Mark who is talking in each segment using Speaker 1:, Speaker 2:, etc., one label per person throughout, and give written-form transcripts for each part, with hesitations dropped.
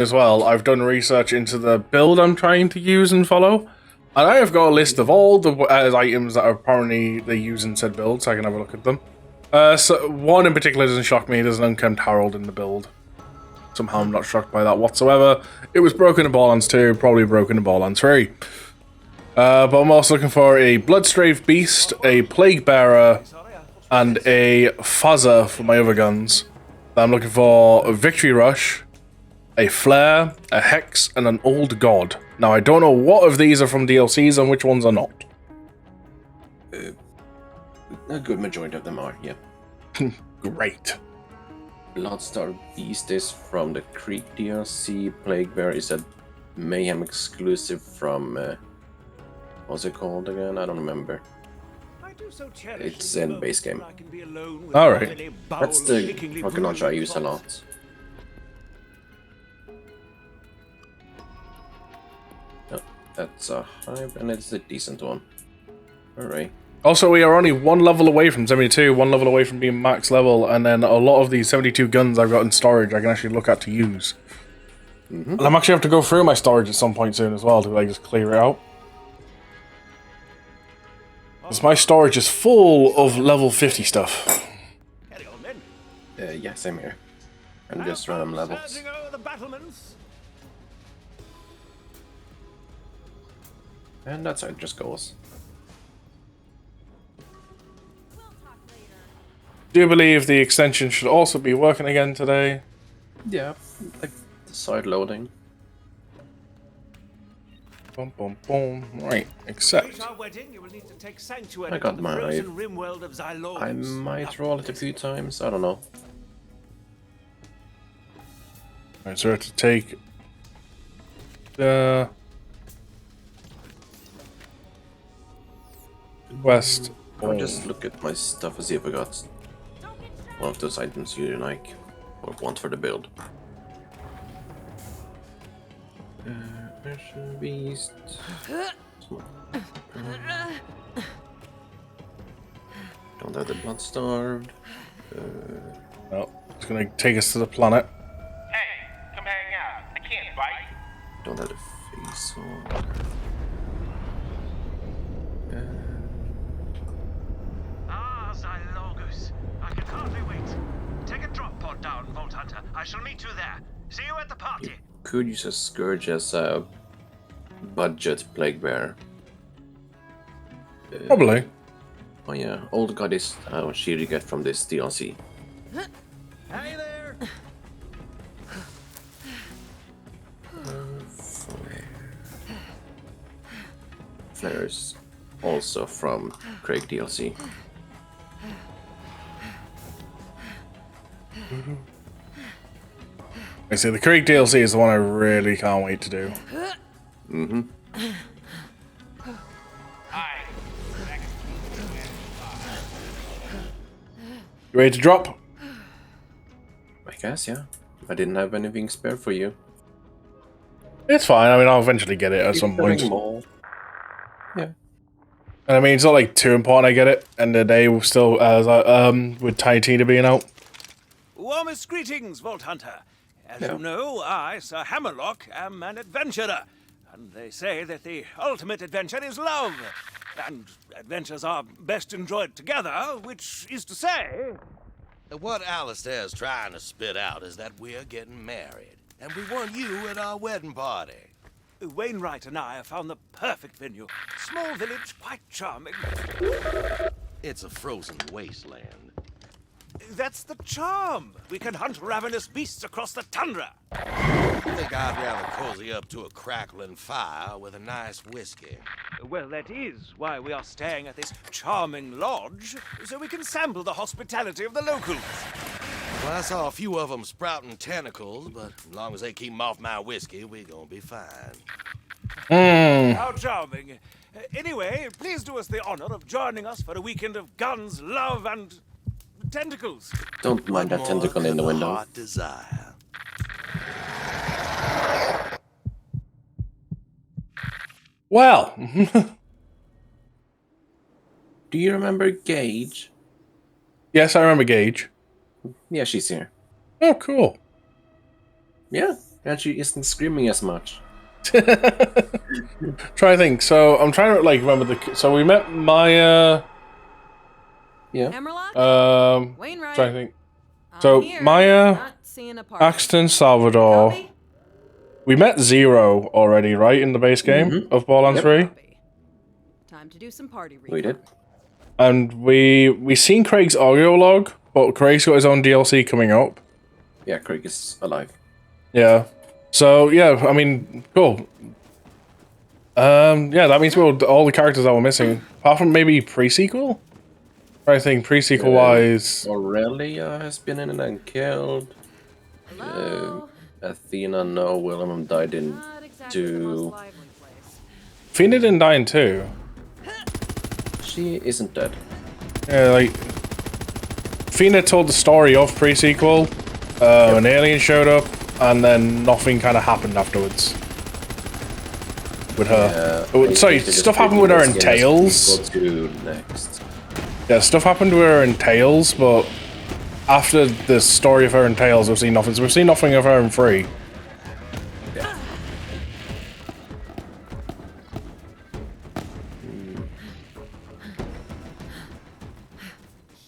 Speaker 1: as well, I've done research into the build I'm trying to use and follow, and I have got a list of all the items that apparently they use in said build, so I can have a look at them. So one in particular doesn't shock me. There's an unkempt Harold in the build. Somehow I'm not shocked by that whatsoever. It was broken in Borderlands 2, probably broken in Borderlands 3. But I'm also looking for a Bloodstraved Beast, a Plague Bearer, and a Fuzzer for my other guns. I'm looking for a Victory Rush, a Flare, a Hex, and an Old God. Now, I don't know what of these are from DLCs and which ones are not.
Speaker 2: A good majority of them are, yeah.
Speaker 1: Great.
Speaker 2: Bloodstar Beast is from the Creek DLC. Plague Bear is a Mayhem exclusive from... what's it called again? I don't remember. It's in the base game.
Speaker 1: Alright.
Speaker 2: That's the rocket launcher I use a lot. No, that's a Hive, and it's a decent one. Alright.
Speaker 1: Also, we are only one level away from 72, one level away from being max level, and then a lot of these 72 guns I've got in storage I can actually look at to use. And I'm actually have to go through my storage at some point soon as well to like just clear it out. Because my storage is full of level 50 stuff.
Speaker 2: Yeah, same here. And just random levels. And that's how it just goes.
Speaker 1: Do believe the extension should also be working again today.
Speaker 2: Yeah, like the side loading.
Speaker 1: Boom, boom, boom. Right, except
Speaker 2: I got my Hive. I might roll it a few times, I don't know.
Speaker 1: Alright, so I have to take the west.
Speaker 2: I'll just look at my stuff and see if I got one of those items you like or want for the build. Pressure Beast. Don't have the Blood Starved.
Speaker 1: No, it's gonna take us to the planet.
Speaker 3: Hey, come hang out. I can't bite.
Speaker 2: Don't have the face on.
Speaker 3: Xylogus. I can hardly wait. Take a drop pod down, Vault Hunter. I shall meet you there. See you at the party.
Speaker 2: Could use a Scourge as a budget Plague Bear.
Speaker 1: Probably.
Speaker 2: Oh yeah, Old God is what shield you get from this DLC.
Speaker 3: Hey there.
Speaker 2: Flares also from Craig DLC.
Speaker 1: I see, the Creek DLC is the one I really can't wait to do.
Speaker 2: Mm-hmm.
Speaker 1: You ready to drop?
Speaker 2: I guess, yeah. I didn't have anything spare for you.
Speaker 1: It's fine, I mean, I'll eventually get it at some point.
Speaker 2: Yeah.
Speaker 1: And I mean, it's not like too important I get it, and the day will still, as with Tiny Tina being out.
Speaker 3: Warmest greetings, Vault Hunter. As you know, I, Sir Hammerlock, am an adventurer. And they say that the ultimate adventure is love. And adventures are best enjoyed together, which is to say...
Speaker 4: What Alistair's trying to spit out is that we're getting married. And we want you at our wedding party.
Speaker 3: Wainwright and I have found the perfect venue. Small village, quite charming.
Speaker 4: It's a frozen wasteland.
Speaker 3: That's the charm. We can hunt ravenous beasts across the tundra.
Speaker 4: I think I'd rather cozy up to a crackling fire with a nice whiskey.
Speaker 3: Well, that is why we are staying at this charming lodge, so we can sample the hospitality of the locals.
Speaker 4: Well, I saw a few of them sprouting tentacles, but as long as they keep them off my whiskey, we're gonna be fine.
Speaker 3: How charming. Anyway, please do us the honor of joining us for a weekend of guns, love, and... tentacles.
Speaker 2: Don't mind that tentacle in the window.
Speaker 4: Heart desire.
Speaker 1: Well.
Speaker 2: Do you remember Gage?
Speaker 1: Yes, I remember Gage.
Speaker 2: Yeah, she's here.
Speaker 1: Oh, cool.
Speaker 2: Yeah, And she isn't screaming as much.
Speaker 1: Try to think. So I'm trying to like remember the. So we met Maya.
Speaker 2: Yeah.
Speaker 5: Hammerlock? Wainwright.
Speaker 1: Trying to think.
Speaker 5: I'm
Speaker 1: So
Speaker 5: here.
Speaker 1: Maya,
Speaker 5: Not seeing a party.
Speaker 1: Axton, Salvador.
Speaker 5: Copy?
Speaker 1: We met Zero already, right, in the base game of Borderlands 3,
Speaker 5: Copy. Time to do some party recon.
Speaker 2: We did.
Speaker 1: and we seen Craig's audio log, but Craig's got his own DLC coming up.
Speaker 2: Yeah, Craig is alive.
Speaker 1: Yeah. So yeah, I mean, cool. Yeah, that means all the characters that were missing, apart from maybe pre-sequel. I think pre-sequel wise,
Speaker 2: Aurelia has been in it and killed.
Speaker 5: Hello?
Speaker 2: Athena, no. Willem died in
Speaker 5: Not exactly the most
Speaker 2: 2.
Speaker 5: lively place.
Speaker 1: Fina didn't die in 2.
Speaker 2: She isn't dead.
Speaker 1: Yeah, like Fina told the story of pre-sequel. An alien showed up, and then nothing kind of happened afterwards with her.
Speaker 2: Yeah,
Speaker 1: Sorry, stuff happened with her in Tales.
Speaker 2: Go to next.
Speaker 1: Yeah, stuff happened to her in Tales, but after the story of her in Tales, we've seen nothing. So we've seen nothing of her in 3.
Speaker 2: Yeah.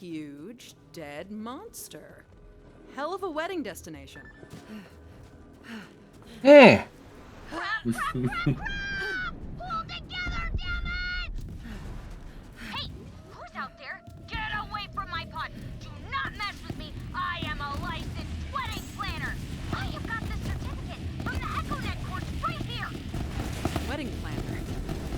Speaker 5: Huge dead monster. Hell of a wedding destination.
Speaker 6: Pull together, damn it! Hey, who's out there? Get away from my pot! Do not mess with me! I am a licensed wedding planner! I have got the certificate from the EchoNet course right here!
Speaker 5: Wedding planner.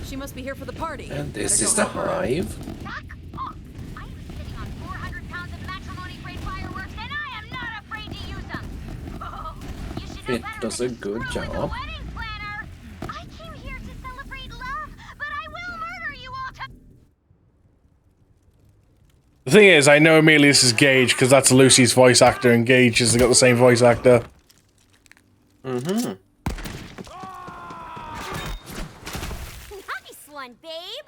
Speaker 5: She must be here for the party.
Speaker 2: And this
Speaker 5: Better
Speaker 2: is
Speaker 5: go
Speaker 2: the
Speaker 5: help her.
Speaker 2: hive.
Speaker 6: Back off! I am sitting on 400 pounds of matrimony-grade fireworks, and I am not afraid to use them! Oh, you should know
Speaker 2: It
Speaker 6: better
Speaker 2: does
Speaker 6: than
Speaker 2: a
Speaker 6: to
Speaker 2: good
Speaker 6: screw with a
Speaker 2: job.
Speaker 6: wedding planner! I came here to celebrate love, but I will murder you all to...
Speaker 1: The thing is, I know immediately this is Gage because that's Lucy's voice actor, and Gage has got the same voice actor.
Speaker 6: Nice one, babe!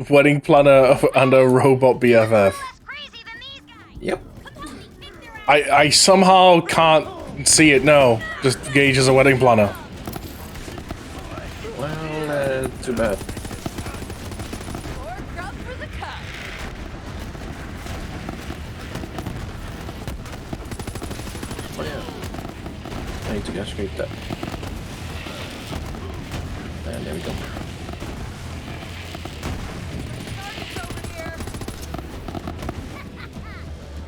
Speaker 1: Wedding planner and a robot BFF.
Speaker 6: Less crazy than these guys!
Speaker 2: Yep.
Speaker 6: Come on, think they're out.
Speaker 1: I somehow can't see it. No, just Gage as a wedding planner.
Speaker 2: Well, too bad.
Speaker 5: Or grub for the cup.
Speaker 2: Oh yeah. I need to cascade that. And there we go.
Speaker 5: Target's over here.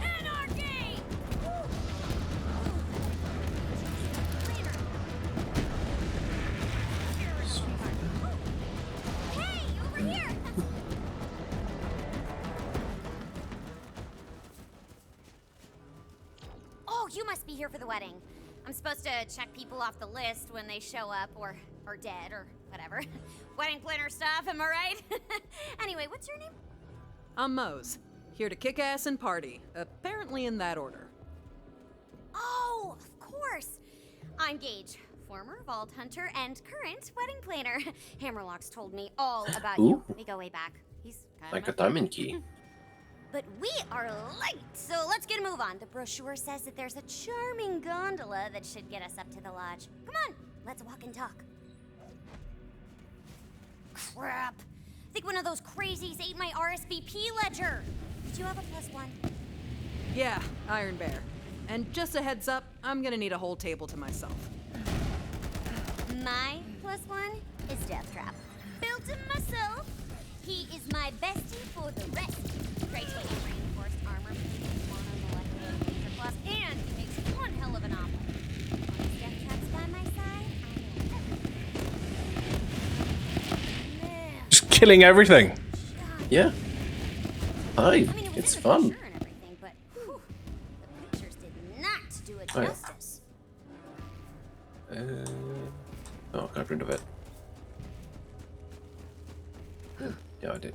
Speaker 6: Anarchy! Hey, over here! Oh, you must be here for the wedding. I'm supposed to check people off the list when they show up, or dead, or whatever. Wedding planner stuff, am I right? Anyway, what's your name?
Speaker 5: I'm Mose. Here to kick ass and party. Apparently in that order.
Speaker 6: Oh, of course. I'm Gage, former vault hunter and current wedding planner. Hammerlock's told me all about you.
Speaker 2: Ooh.
Speaker 6: We go way back. He's kind
Speaker 2: Like a
Speaker 6: of
Speaker 2: diamond key.
Speaker 6: But we are late, so let's get a move on. The brochure says that there's a charming gondola that should get us up to the lodge. Come on, let's walk and talk. Crap. I think one of those crazies ate my RSVP ledger. Did you have a +1?
Speaker 5: Yeah, Iron Bear. And just a heads up, I'm gonna need a whole table to myself.
Speaker 6: My +1 is Deathtrap. Built him myself. He is my bestie for the rest. Titanium reinforced armor, monomolecular laser plus, and he makes one hell of an omelet. When Deathtrap's by my side, I know everything. Man,
Speaker 1: Just killing everything.
Speaker 2: Yeah. Hi.
Speaker 6: I mean, it was
Speaker 2: It's
Speaker 6: in the
Speaker 2: fun.
Speaker 6: brochure and everything, but whew, the pictures did not do it
Speaker 2: Oh, yeah.
Speaker 6: justice.
Speaker 2: Oh, got rid of it. Yeah, I did.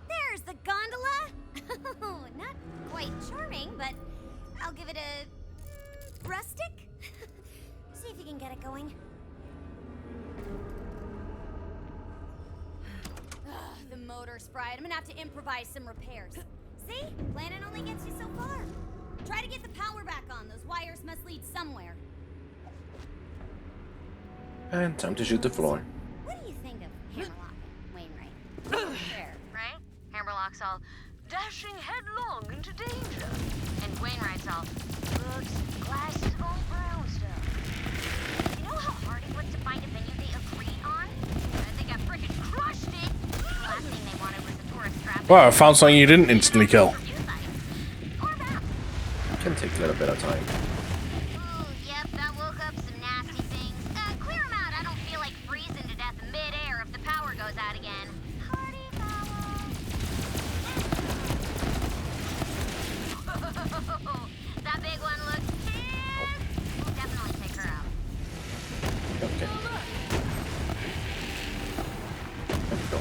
Speaker 6: There's the gondola. Not quite charming, but I'll give it a rustic. See if you can get it going. motor's fried. I'm gonna have to improvise some repairs. See? Planning only gets you so far. Try to get the power back on. Those wires must lead somewhere.
Speaker 2: And time to shoot the floor.
Speaker 6: What do you think of Hammerlock and Wainwright? Fair, right? Hammerlock's all dashing headlong into danger. And Wainwright's all books, glasses, all brown stuff. You know how hard it was to find a venue they agreed on? I think I frickin' crushed it. The last thing they wanted was a tourist trap.
Speaker 1: Wow, I found something you didn't instantly kill.
Speaker 2: Can take a little bit of time.
Speaker 6: Oh, yep, that woke up some nasty things. Clear them out. I don't feel like freezing to death mid-air if the power goes out again. Party foul. That big one looks pissed. We'll definitely take her out.
Speaker 2: Okay. Let's go.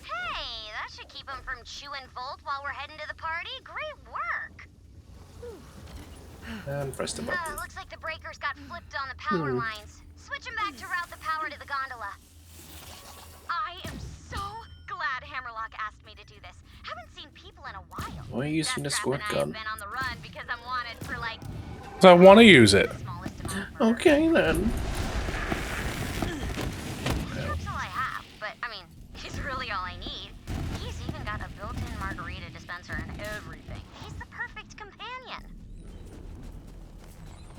Speaker 6: Hey, that should keep them from chewing Volt while we're heading to the party. Great work.
Speaker 2: And press the button.
Speaker 6: Looks like the breakers got flipped on the power lines. Switch them back to route the power to the gondola. I am so glad Hammerlock asked me to do this. Haven't seen people in a while.
Speaker 2: Why are you using the squirt gun?
Speaker 6: I've been on the run because I'm wanted for like
Speaker 1: So I want to use it.
Speaker 6: the smallest amount of murder.
Speaker 2: Okay then.
Speaker 6: That's all I have, but I mean, he's really all I need. He's even got a built-in margarita dispenser and everything. He's the perfect companion.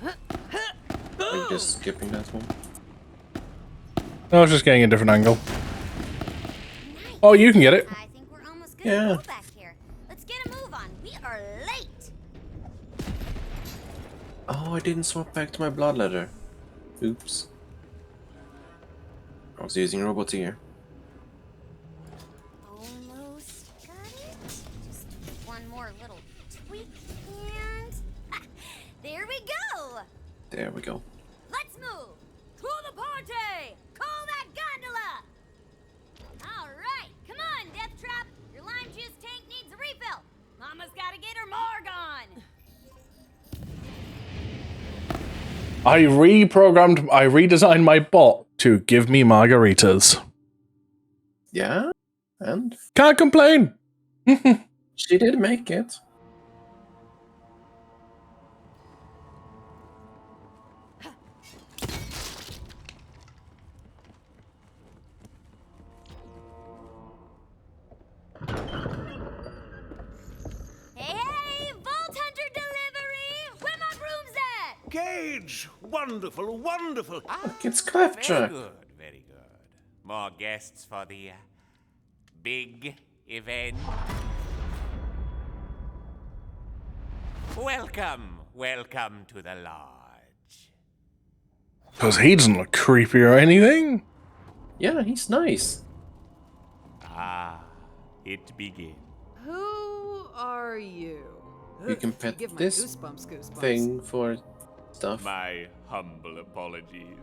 Speaker 2: Are you just skipping that one?
Speaker 1: I was just getting a different angle. Oh, you can get it.
Speaker 6: I think we're almost good
Speaker 2: Yeah.
Speaker 6: to go back here. Let's get a move on. We are late.
Speaker 2: Oh, I didn't swap back to my blood letter. Oops. I was using robots here.
Speaker 6: Almost got it. Just one more little tweak and there we go.
Speaker 2: There we go.
Speaker 6: Let's move to the party. Call that gondola. All right, come on, Death Trap. Your lime juice tank needs a refill. Mama's got to get her Margon.
Speaker 1: I redesigned my bot to give me margaritas.
Speaker 2: Yeah? And?
Speaker 1: Can't complain.
Speaker 2: She did make it.
Speaker 6: Hey, Vault Hunter delivery. Where my broom's at?
Speaker 3: Gage! Wonderful, wonderful.
Speaker 2: Look, it's Claptrap.
Speaker 7: Very good, very good. More guests for the big event. Welcome to the lodge.
Speaker 1: Because he doesn't look creepy or anything.
Speaker 2: Yeah, he's nice.
Speaker 7: Ah, it begins.
Speaker 5: Who are you?
Speaker 2: You can pet
Speaker 5: Give my
Speaker 2: this
Speaker 5: goosebumps.
Speaker 2: thing for stuff.
Speaker 7: My humble apologies.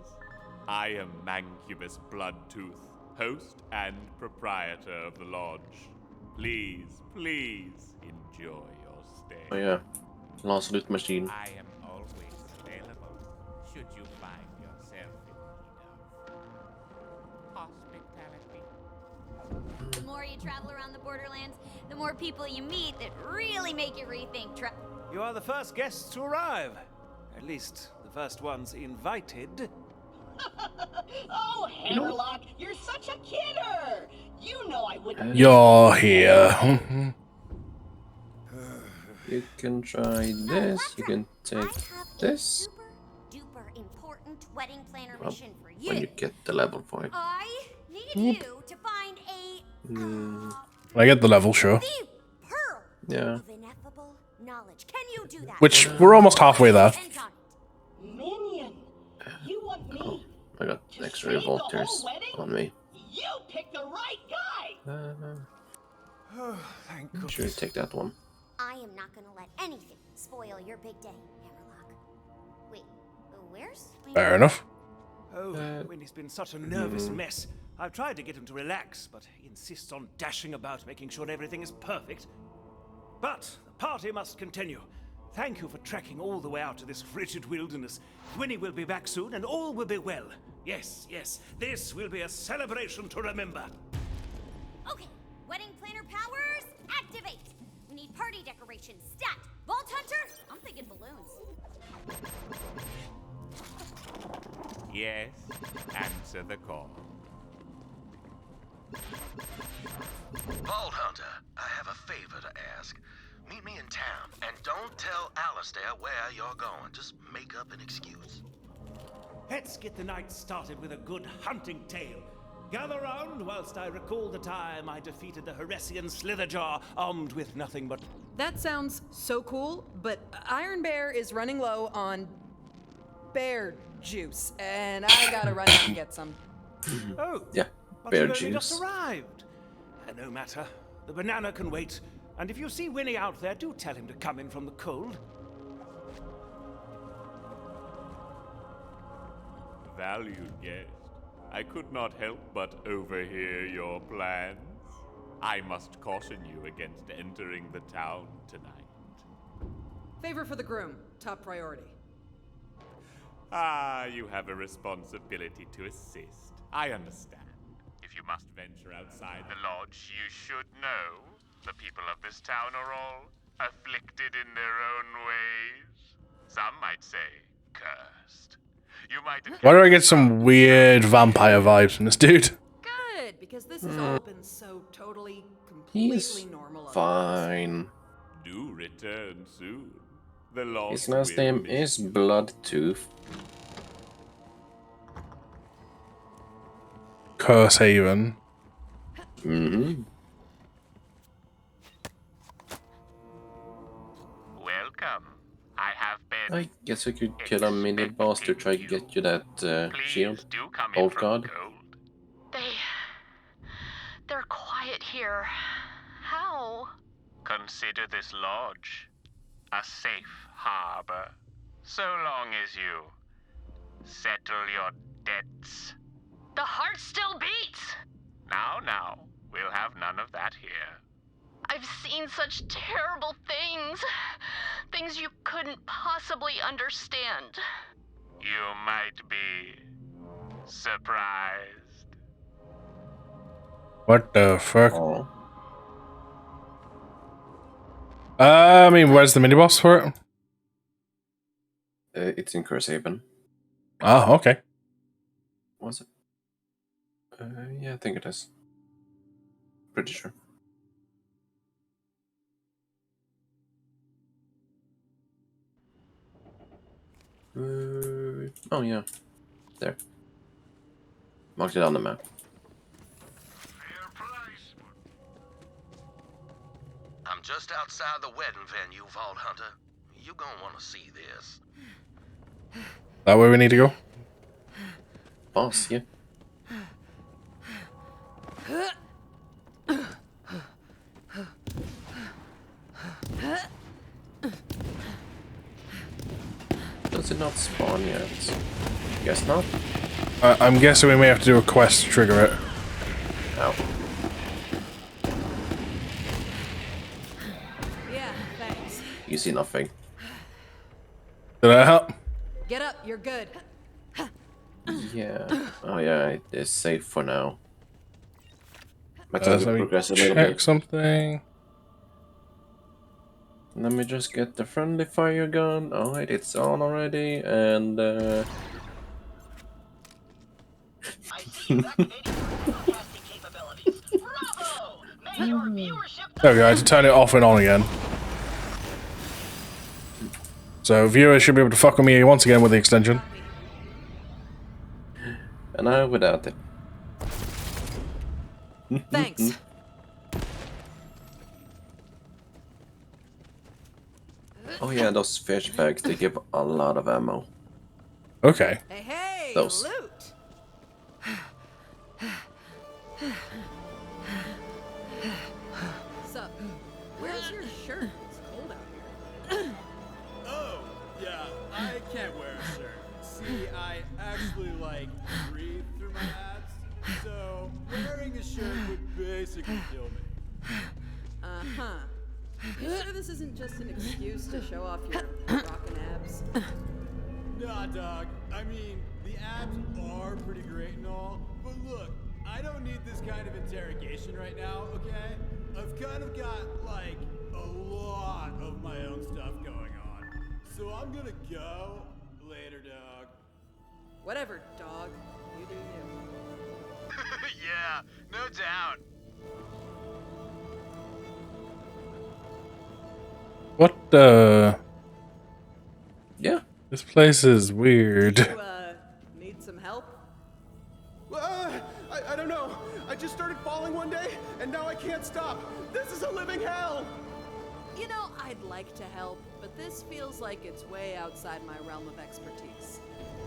Speaker 7: I am Mancubus Bloodtooth, host and proprietor of the lodge. Please enjoy your stay.
Speaker 2: Oh yeah. Last loot machine.
Speaker 7: I am always available should you find yourself in need of hospitality.
Speaker 6: The more you travel around the Borderlands, the more people you meet that really make you rethink
Speaker 3: You are the first guests to arrive. At least, the first ones invited.
Speaker 8: Oh, Hammerlock, you're such a kidder! You know I wouldn't.
Speaker 1: You're here.
Speaker 2: You can try this. You can take this.
Speaker 6: super duper important wedding planner
Speaker 2: Well,
Speaker 6: mission for you.
Speaker 2: when you get the level for it.
Speaker 6: I need you to find a
Speaker 2: Hmm.
Speaker 1: I get the level, sure.
Speaker 6: the pearl
Speaker 2: Yeah.
Speaker 6: of ineffable knowledge. Can you do that?
Speaker 1: Which, we're almost halfway there.
Speaker 6: Depends on it.
Speaker 8: Minion, you want me?
Speaker 2: I got extra revolters on me.
Speaker 8: You picked the right guy!
Speaker 3: Thank
Speaker 2: Sure,
Speaker 3: goodness.
Speaker 2: take that one.
Speaker 6: I am not going to let anything spoil your big day, Hammerlock. Wait, where's?
Speaker 1: Fair enough.
Speaker 3: Oh, Winnie's been such a nervous mess. I've tried to get him to relax, but he insists on dashing about, making sure everything is perfect. But the party must continue. Thank you for trekking all the way out to this frigid wilderness. Winnie will be back soon, and all will be well. Yes, yes, this will be a celebration to remember.
Speaker 6: Okay, wedding planner powers, activate! We need party decorations, stat! Vault Hunter? I'm thinking balloons.
Speaker 7: Yes, answer the call.
Speaker 4: Vault Hunter, I have a favor to ask. Meet me in town, and don't tell Alistair where you're going. Just make up an excuse.
Speaker 3: Let's get the night started with a good hunting tale. Gather round whilst I recall the time I defeated the Heresian Slitherjaw, armed with nothing but...
Speaker 5: That sounds so cool, but Iron Bear is running low on bear juice, and I gotta run out and get some.
Speaker 3: Oh,
Speaker 2: Yeah,
Speaker 3: but
Speaker 2: bear
Speaker 3: you've only just
Speaker 2: juice.
Speaker 3: arrived. No matter. The banana can wait. And if you see Winnie out there, do tell him to come in from the cold.
Speaker 7: Valued guest, I could not help but overhear your plans. I must caution you against entering the town tonight.
Speaker 5: Favor for the groom, top priority.
Speaker 7: Ah, you have a responsibility to assist. I understand. If you must venture outside the lodge, you should know the people of this town are all afflicted in their own ways. Some might say cursed. You might.
Speaker 1: Why do I get some weird vampire vibes from this dude?
Speaker 5: Good, because this has all been so totally,
Speaker 2: He's
Speaker 5: completely normal.
Speaker 2: fine.
Speaker 7: Do return soon. The lost
Speaker 2: His last
Speaker 7: will
Speaker 2: name
Speaker 7: miss
Speaker 2: is Bloodtooth.
Speaker 1: Curse Haven.
Speaker 2: Mm-hmm.
Speaker 7: Welcome. I have been.
Speaker 2: I guess we could kill a mini boss to try to get you that
Speaker 7: Please
Speaker 2: shield.
Speaker 7: do come in
Speaker 2: Old
Speaker 7: from
Speaker 2: God.
Speaker 7: the cold.
Speaker 9: They're quiet here. How?
Speaker 7: Consider this lodge a safe harbor, so long as you settle your debts.
Speaker 9: The heart still beats!
Speaker 7: Now, we'll have none of that here.
Speaker 9: I've seen such terrible things. Things you couldn't possibly understand.
Speaker 7: You might be surprised.
Speaker 1: What the fuck?
Speaker 2: Oh.
Speaker 1: I mean, where's the mini boss for it?
Speaker 2: It's in Curse Haven.
Speaker 1: Oh, okay.
Speaker 2: Was it? Yeah, I think it is. Pretty sure. Oh yeah, there. Marked it on the map.
Speaker 4: I'm just outside the wedding venue, Vault Hunter. You gonna want to see this.
Speaker 1: That where we need to go?
Speaker 2: Boss, yeah. Does it not spawn yet? Guess not.
Speaker 1: I'm guessing we may have to do a quest to trigger it.
Speaker 2: Ow.
Speaker 5: Yeah, thanks.
Speaker 2: You see nothing.
Speaker 1: Did that help?
Speaker 5: Get up, you're good.
Speaker 2: Yeah. Oh yeah, it is safe for now. But time
Speaker 1: Let
Speaker 2: to
Speaker 1: me
Speaker 2: progress a little
Speaker 1: check
Speaker 2: bit.
Speaker 1: something.
Speaker 2: Let me just get the friendly fire gun. Alright, it's on already, and
Speaker 8: I see you activating your broadcasting capabilities. Bravo! May your viewership
Speaker 1: There we go, I had to turn it off and on again. So viewers should be able to fuck with me once again with the extension.
Speaker 2: and I without it.
Speaker 5: Thanks.
Speaker 2: Oh yeah, those fish bags, they give a lot of ammo.
Speaker 1: Okay.
Speaker 5: Hey, hey,
Speaker 2: Those.
Speaker 5: loot! Sup? Where's your shirt? It's cold out here.
Speaker 10: Oh, yeah, I can't wear a shirt. See, I actually, breathe through my abs, so wearing a shirt would basically kill me.
Speaker 5: Uh-huh. You sure this isn't just an excuse to show off your rockin' abs?
Speaker 10: Nah, dog. I mean, the abs are pretty great and all, but look, I don't need this kind of interrogation right now, okay? I've kind of got, like, a lot of my own stuff going on. So I'm gonna go. Later, dog.
Speaker 5: Whatever, dog. You do you.
Speaker 4: Yeah, no doubt.
Speaker 1: What the?
Speaker 2: Yeah.
Speaker 1: This place is weird.
Speaker 5: You, need some help?
Speaker 10: I don't know. I just started falling one day, and now I can't stop. This is a living hell.
Speaker 5: You know, I'd like to help, but this feels like it's way outside my realm of expertise,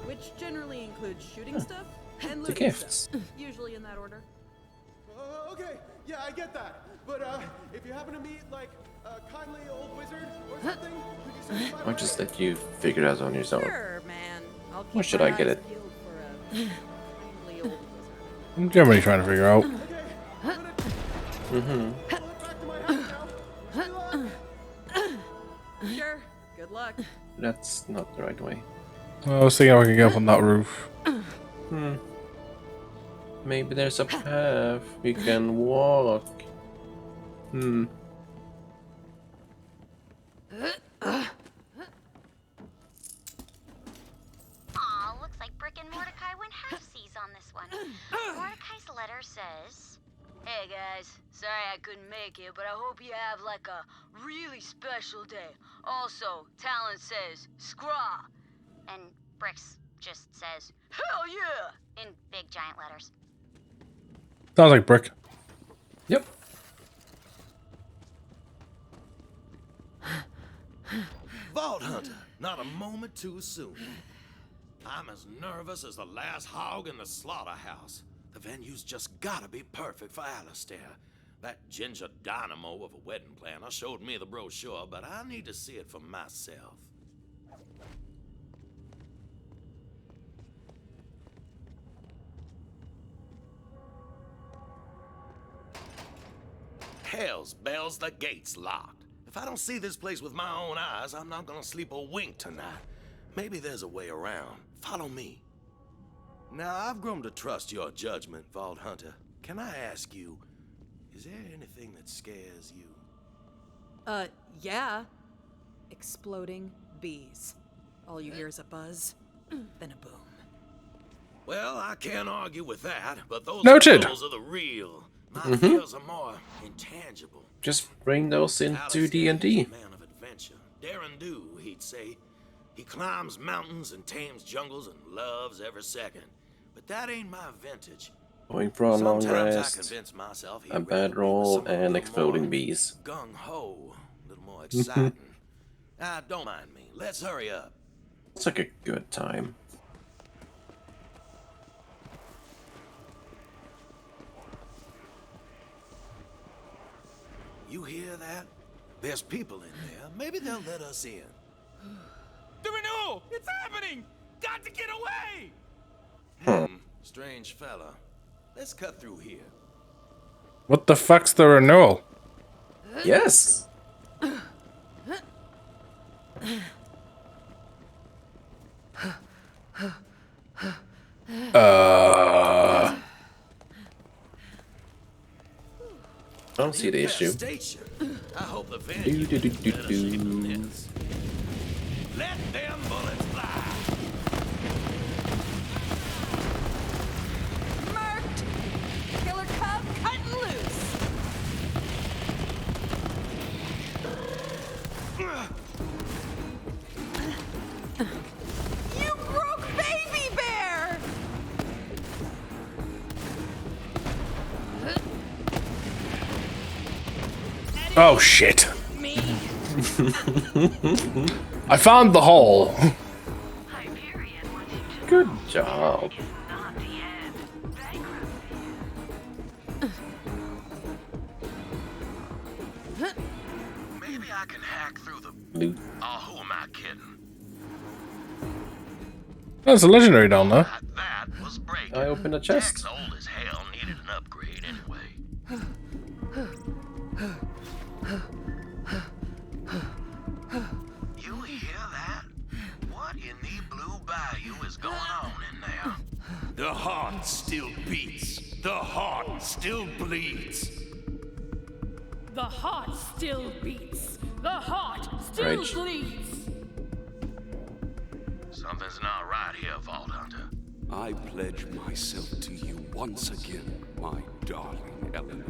Speaker 5: which generally includes shooting stuff and
Speaker 2: The
Speaker 5: looting
Speaker 2: gifts.
Speaker 5: stuff, usually in that order.
Speaker 10: Okay, yeah, I get that. But if you happen to meet like a kindly old wizard or something, could you send me my
Speaker 2: I'll
Speaker 10: way?
Speaker 2: just let you figure it out on yourself.
Speaker 5: Sure, man. I'll keep
Speaker 2: Or should
Speaker 5: my
Speaker 2: I get
Speaker 5: eyes
Speaker 2: it?
Speaker 5: peeled for a kindly old wizard.
Speaker 1: I'm generally trying to figure out.
Speaker 10: Okay, I'm gonna
Speaker 2: Mm-hmm.
Speaker 10: head back to my house now. Good luck.
Speaker 5: Sure. Good luck.
Speaker 2: That's not the right way.
Speaker 1: I was thinking I could get up on that roof.
Speaker 2: Hmm. Maybe there's a path we can walk. Hmm.
Speaker 6: Aw, looks like Brick and Mordecai went halfsies on this one. Mordecai's letter says, "Hey guys, sorry I couldn't make it, but I hope you have like a really special day. Also, Talon says, scraw." And Brick's just says, "Hell yeah!" in big giant letters.
Speaker 1: Sounds like brick.
Speaker 2: Yep.
Speaker 4: Vault Hunter, not a moment too soon. I'm as nervous as the last hog in the slaughterhouse. The venue's just gotta be perfect for Alistair. That ginger dynamo of a wedding planner showed me the brochure, but I need to see it for myself. Hell's bells, the gate's locked. If I don't see this place with my own eyes, I'm not gonna sleep a wink tonight. Maybe there's a way around. Follow me. Now, I've grown to trust your judgment, Vault Hunter. Can I ask you, is there anything that scares you?
Speaker 5: Yeah. Exploding bees. All you hear is a buzz, then a boom.
Speaker 4: Well, I can't argue with that, but those
Speaker 1: Noted.
Speaker 4: thrills are the real. My fears are more intangible.
Speaker 2: Just bring those into
Speaker 4: Alistair
Speaker 2: D&D.
Speaker 4: is a man of adventure. Dare and do, he'd say. He climbs mountains and tames jungles and loves every second. But that ain't my vintage.
Speaker 2: Going for a long
Speaker 4: Sometimes I
Speaker 2: rest,
Speaker 4: convince myself
Speaker 2: a bad roll, and exploding bees.
Speaker 4: Gung ho, a little more exciting. Don't mind me. Let's hurry up.
Speaker 2: It's like a good time.
Speaker 4: You hear that? There's people in there. Maybe they'll let us in.
Speaker 3: The renewal! It's happening! Got to get away!
Speaker 4: Strange fella. Let's cut through here.
Speaker 1: What the fuck's the renewal?
Speaker 2: Yes! I don't see the issue.
Speaker 4: Infestation. I hope the venue
Speaker 2: Do, do, do, do,
Speaker 4: better shape than
Speaker 2: do.
Speaker 4: this. Let them bullets fly.
Speaker 5: Marked! Killer cub cutting loose! You broke baby bear!
Speaker 1: Oh shit.
Speaker 5: Me?
Speaker 1: I found the hole.
Speaker 9: Hyperion wants you to
Speaker 2: Good job.
Speaker 9: it's not the end. Bankruptcy.
Speaker 4: Maybe I can hack through the...
Speaker 2: Loot.
Speaker 4: Oh, who am I kidding?
Speaker 1: That's a legendary down there.
Speaker 4: That was breaking.
Speaker 2: I opened a chest.
Speaker 4: Tech's old as hell, needed an upgrade anyway. You hear that? What in the blue The heart still beats. The heart still bleeds.
Speaker 11: The heart still beats. The heart still
Speaker 2: Rage.
Speaker 11: bleeds.
Speaker 4: Something's not right here, Vault Hunter.
Speaker 12: I pledge myself to you once again, my darling Eleanor.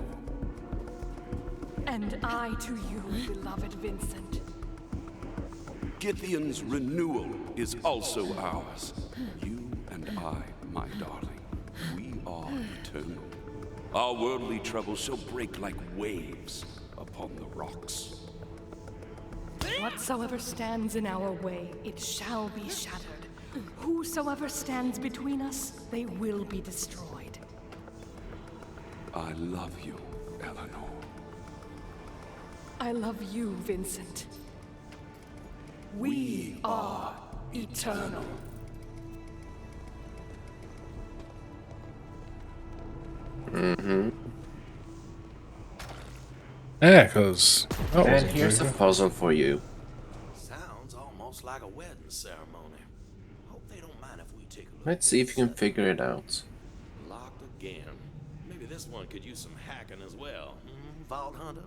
Speaker 11: And I to you, beloved Vincent.
Speaker 12: Githyan's renewal is also ours. You and I, my darling, we are eternal. Our worldly troubles shall break like waves upon the rocks.
Speaker 11: Whatsoever stands in our way, it shall be shattered. Whosoever stands between us, they will be destroyed.
Speaker 12: I love you, Eleanor.
Speaker 11: I love you, Vincent. We are eternal.
Speaker 1: Yeah, because...
Speaker 2: And here's a puzzle for you.
Speaker 4: Sounds almost like a wedding ceremony. Hope they don't mind if we take a look.
Speaker 2: Let's see if you can figure it out.
Speaker 4: Locked again. Maybe this one could use some hacking as well. Vault Hunter?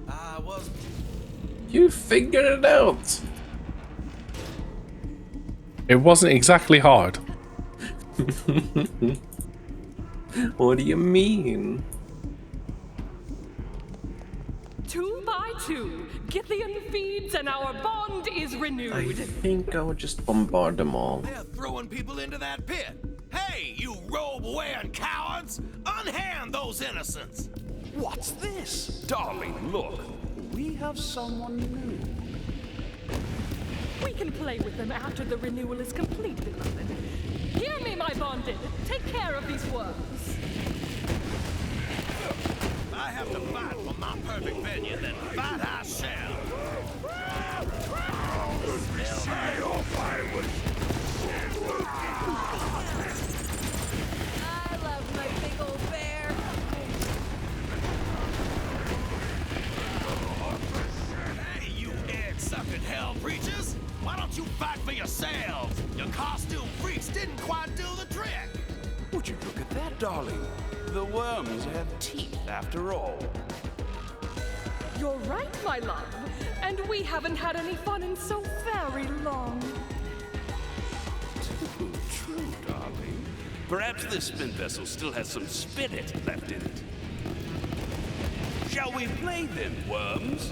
Speaker 4: I was...
Speaker 2: You figured it out!
Speaker 1: It wasn't exactly hard.
Speaker 2: What do you mean?
Speaker 11: 2 by 2, Githyan feeds and our bond is renewed.
Speaker 2: I think I would just bombard them all.
Speaker 4: They're throwing people into that pit. Hey, you robe-wearing cowards! Unhand those innocents!
Speaker 12: What's this? Darling, look. We have someone new.
Speaker 11: We can play with them after the renewal is complete, beloved. Hear me, my bonded. Take care of these worms.
Speaker 4: If I have to fight for my perfect venue, then fight I shall.
Speaker 5: I love my big old bear.
Speaker 4: Hey, you egg-sucking hell preachers! Why don't you fight for yourselves? Your costume freaks didn't quite do the trick.
Speaker 12: Would you look at that, darling? The worms have teeth after all.
Speaker 11: You're right, my love. And we haven't had any fun in so very long.
Speaker 12: True, darling. Perhaps this spin vessel still has some spirit left in it. Shall we play then, worms?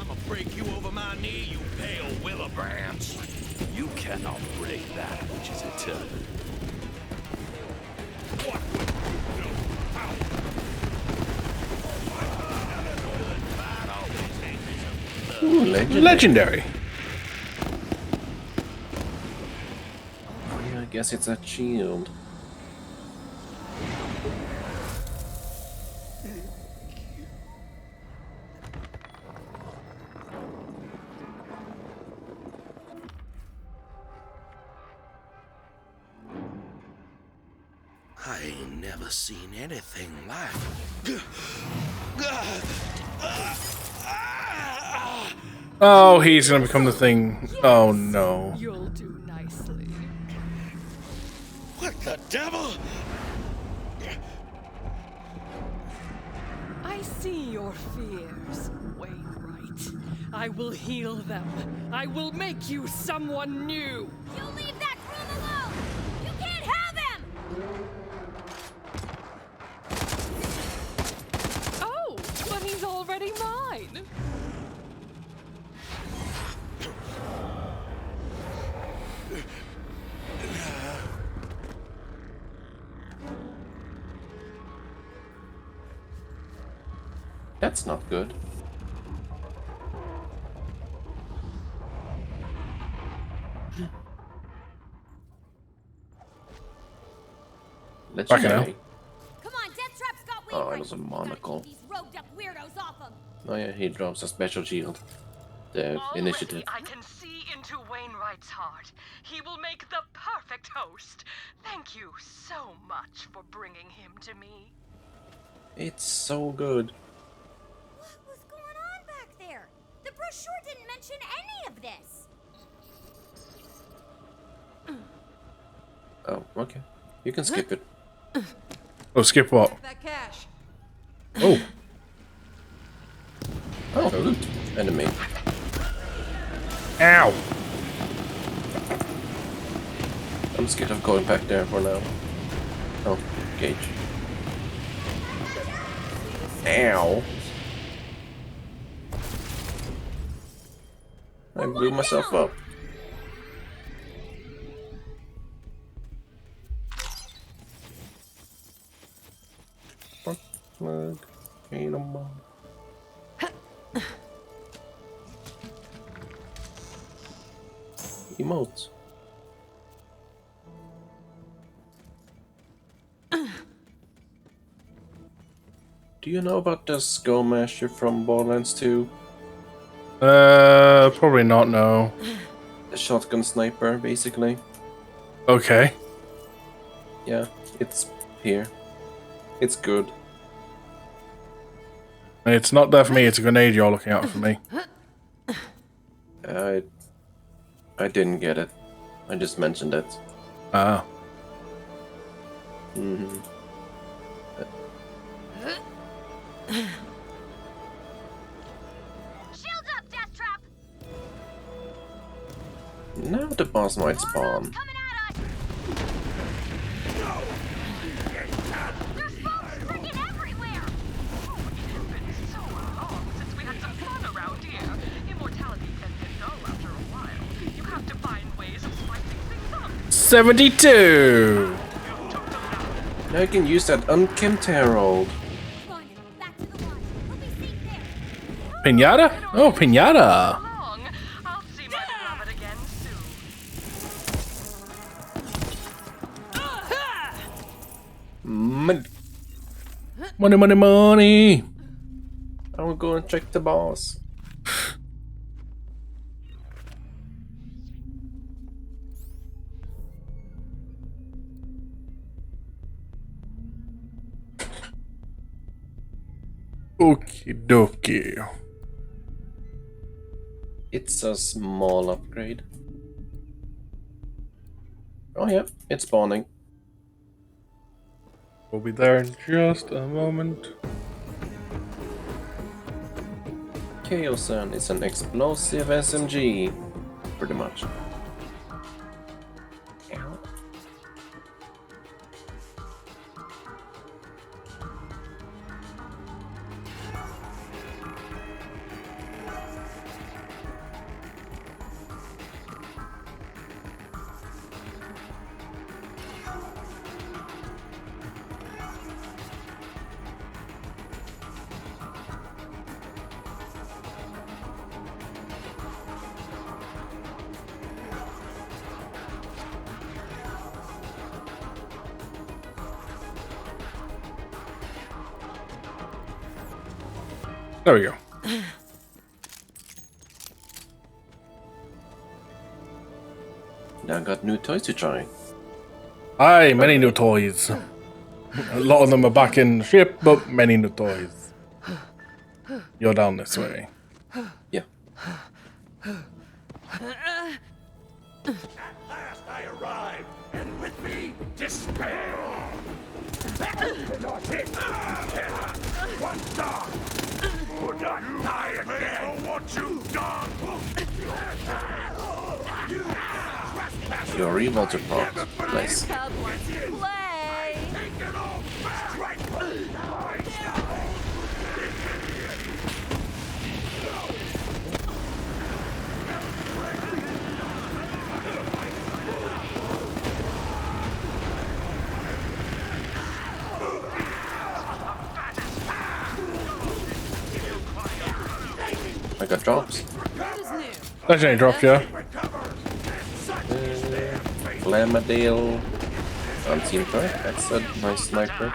Speaker 4: I'ma break you over my knee, you pale willow branch.
Speaker 12: You cannot break that which is eternal.
Speaker 2: Ooh,
Speaker 1: Legendary.
Speaker 2: Oh, yeah, I guess it's a shield.
Speaker 4: I ain't never seen anything like
Speaker 1: Oh, he's gonna become the thing. Oh no.
Speaker 11: You'll do nicely.
Speaker 4: What the devil?
Speaker 11: I see your fears, Wainwright. I will heal them. I will make you someone new.
Speaker 6: You leave that room alone! You can't have him!
Speaker 11: Oh, but he's already mine.
Speaker 2: That's not good. Legendary.
Speaker 6: Come on, Death Trap's got
Speaker 2: Oh,
Speaker 6: Wainwright.
Speaker 2: it was a
Speaker 6: We gotta
Speaker 2: monocle.
Speaker 6: keep these robed up weirdos off him.
Speaker 2: Oh yeah, he drops a special shield. The initiative.
Speaker 11: I can see into Wainwright's heart. He will make the perfect host. Thank you so much for bringing him to me.
Speaker 2: It's so good.
Speaker 6: What was going on back there? The brochure didn't mention any of this.
Speaker 2: Oh, okay. You can skip it.
Speaker 1: Oh, skip what?
Speaker 5: That cash.
Speaker 1: Oh.
Speaker 2: Oh, loot. Enemy.
Speaker 1: Ow.
Speaker 2: I'm scared of going back there for now. Oh, gauge. Ow. I blew myself up. Plug. Ain't no more. Emotes. Do you know about the Skull Masher from Borderlands 2?
Speaker 1: Probably not, no.
Speaker 2: The shotgun sniper, basically.
Speaker 1: Okay.
Speaker 2: Yeah, it's here. It's good.
Speaker 1: It's not there for me, it's a grenade you're looking at for me.
Speaker 2: I didn't get it. I just mentioned it.
Speaker 1: Ah.
Speaker 2: Mm-hmm.
Speaker 6: Shields up, Death Trap!
Speaker 2: Now the boss might spawn.
Speaker 6: Coming at us! There's folks freaking everywhere!
Speaker 11: Oh, it has been so long since we had some fun around here. Immortality can get dull after a while. You have to find ways of spicing things up.
Speaker 1: 72!
Speaker 2: Now you can use that unkempt herald.
Speaker 1: Pinata? Oh, pinata!
Speaker 11: Long. I'll see my beloved again soon.
Speaker 2: Money.
Speaker 1: Money, money, money!
Speaker 2: I will go and check the boss.
Speaker 1: Okie dokie.
Speaker 2: It's a small upgrade. Oh yeah, it's spawning.
Speaker 1: We'll be there in just a moment.
Speaker 2: Chaosan is an explosive SMG, pretty much.
Speaker 1: There we go.
Speaker 2: Now I got new toys to try.
Speaker 1: Aye, many new toys. A lot of them are back in ship, but many new toys. You're down this way.
Speaker 2: Yeah.
Speaker 4: At last I arrived, and with me, despair. One dog would not die again for what you've done.
Speaker 2: Your revolter pop. Nice. I got drops.
Speaker 1: Legendary drop, yeah.
Speaker 2: Flamadale. Unseen threat. That's a nice sniper.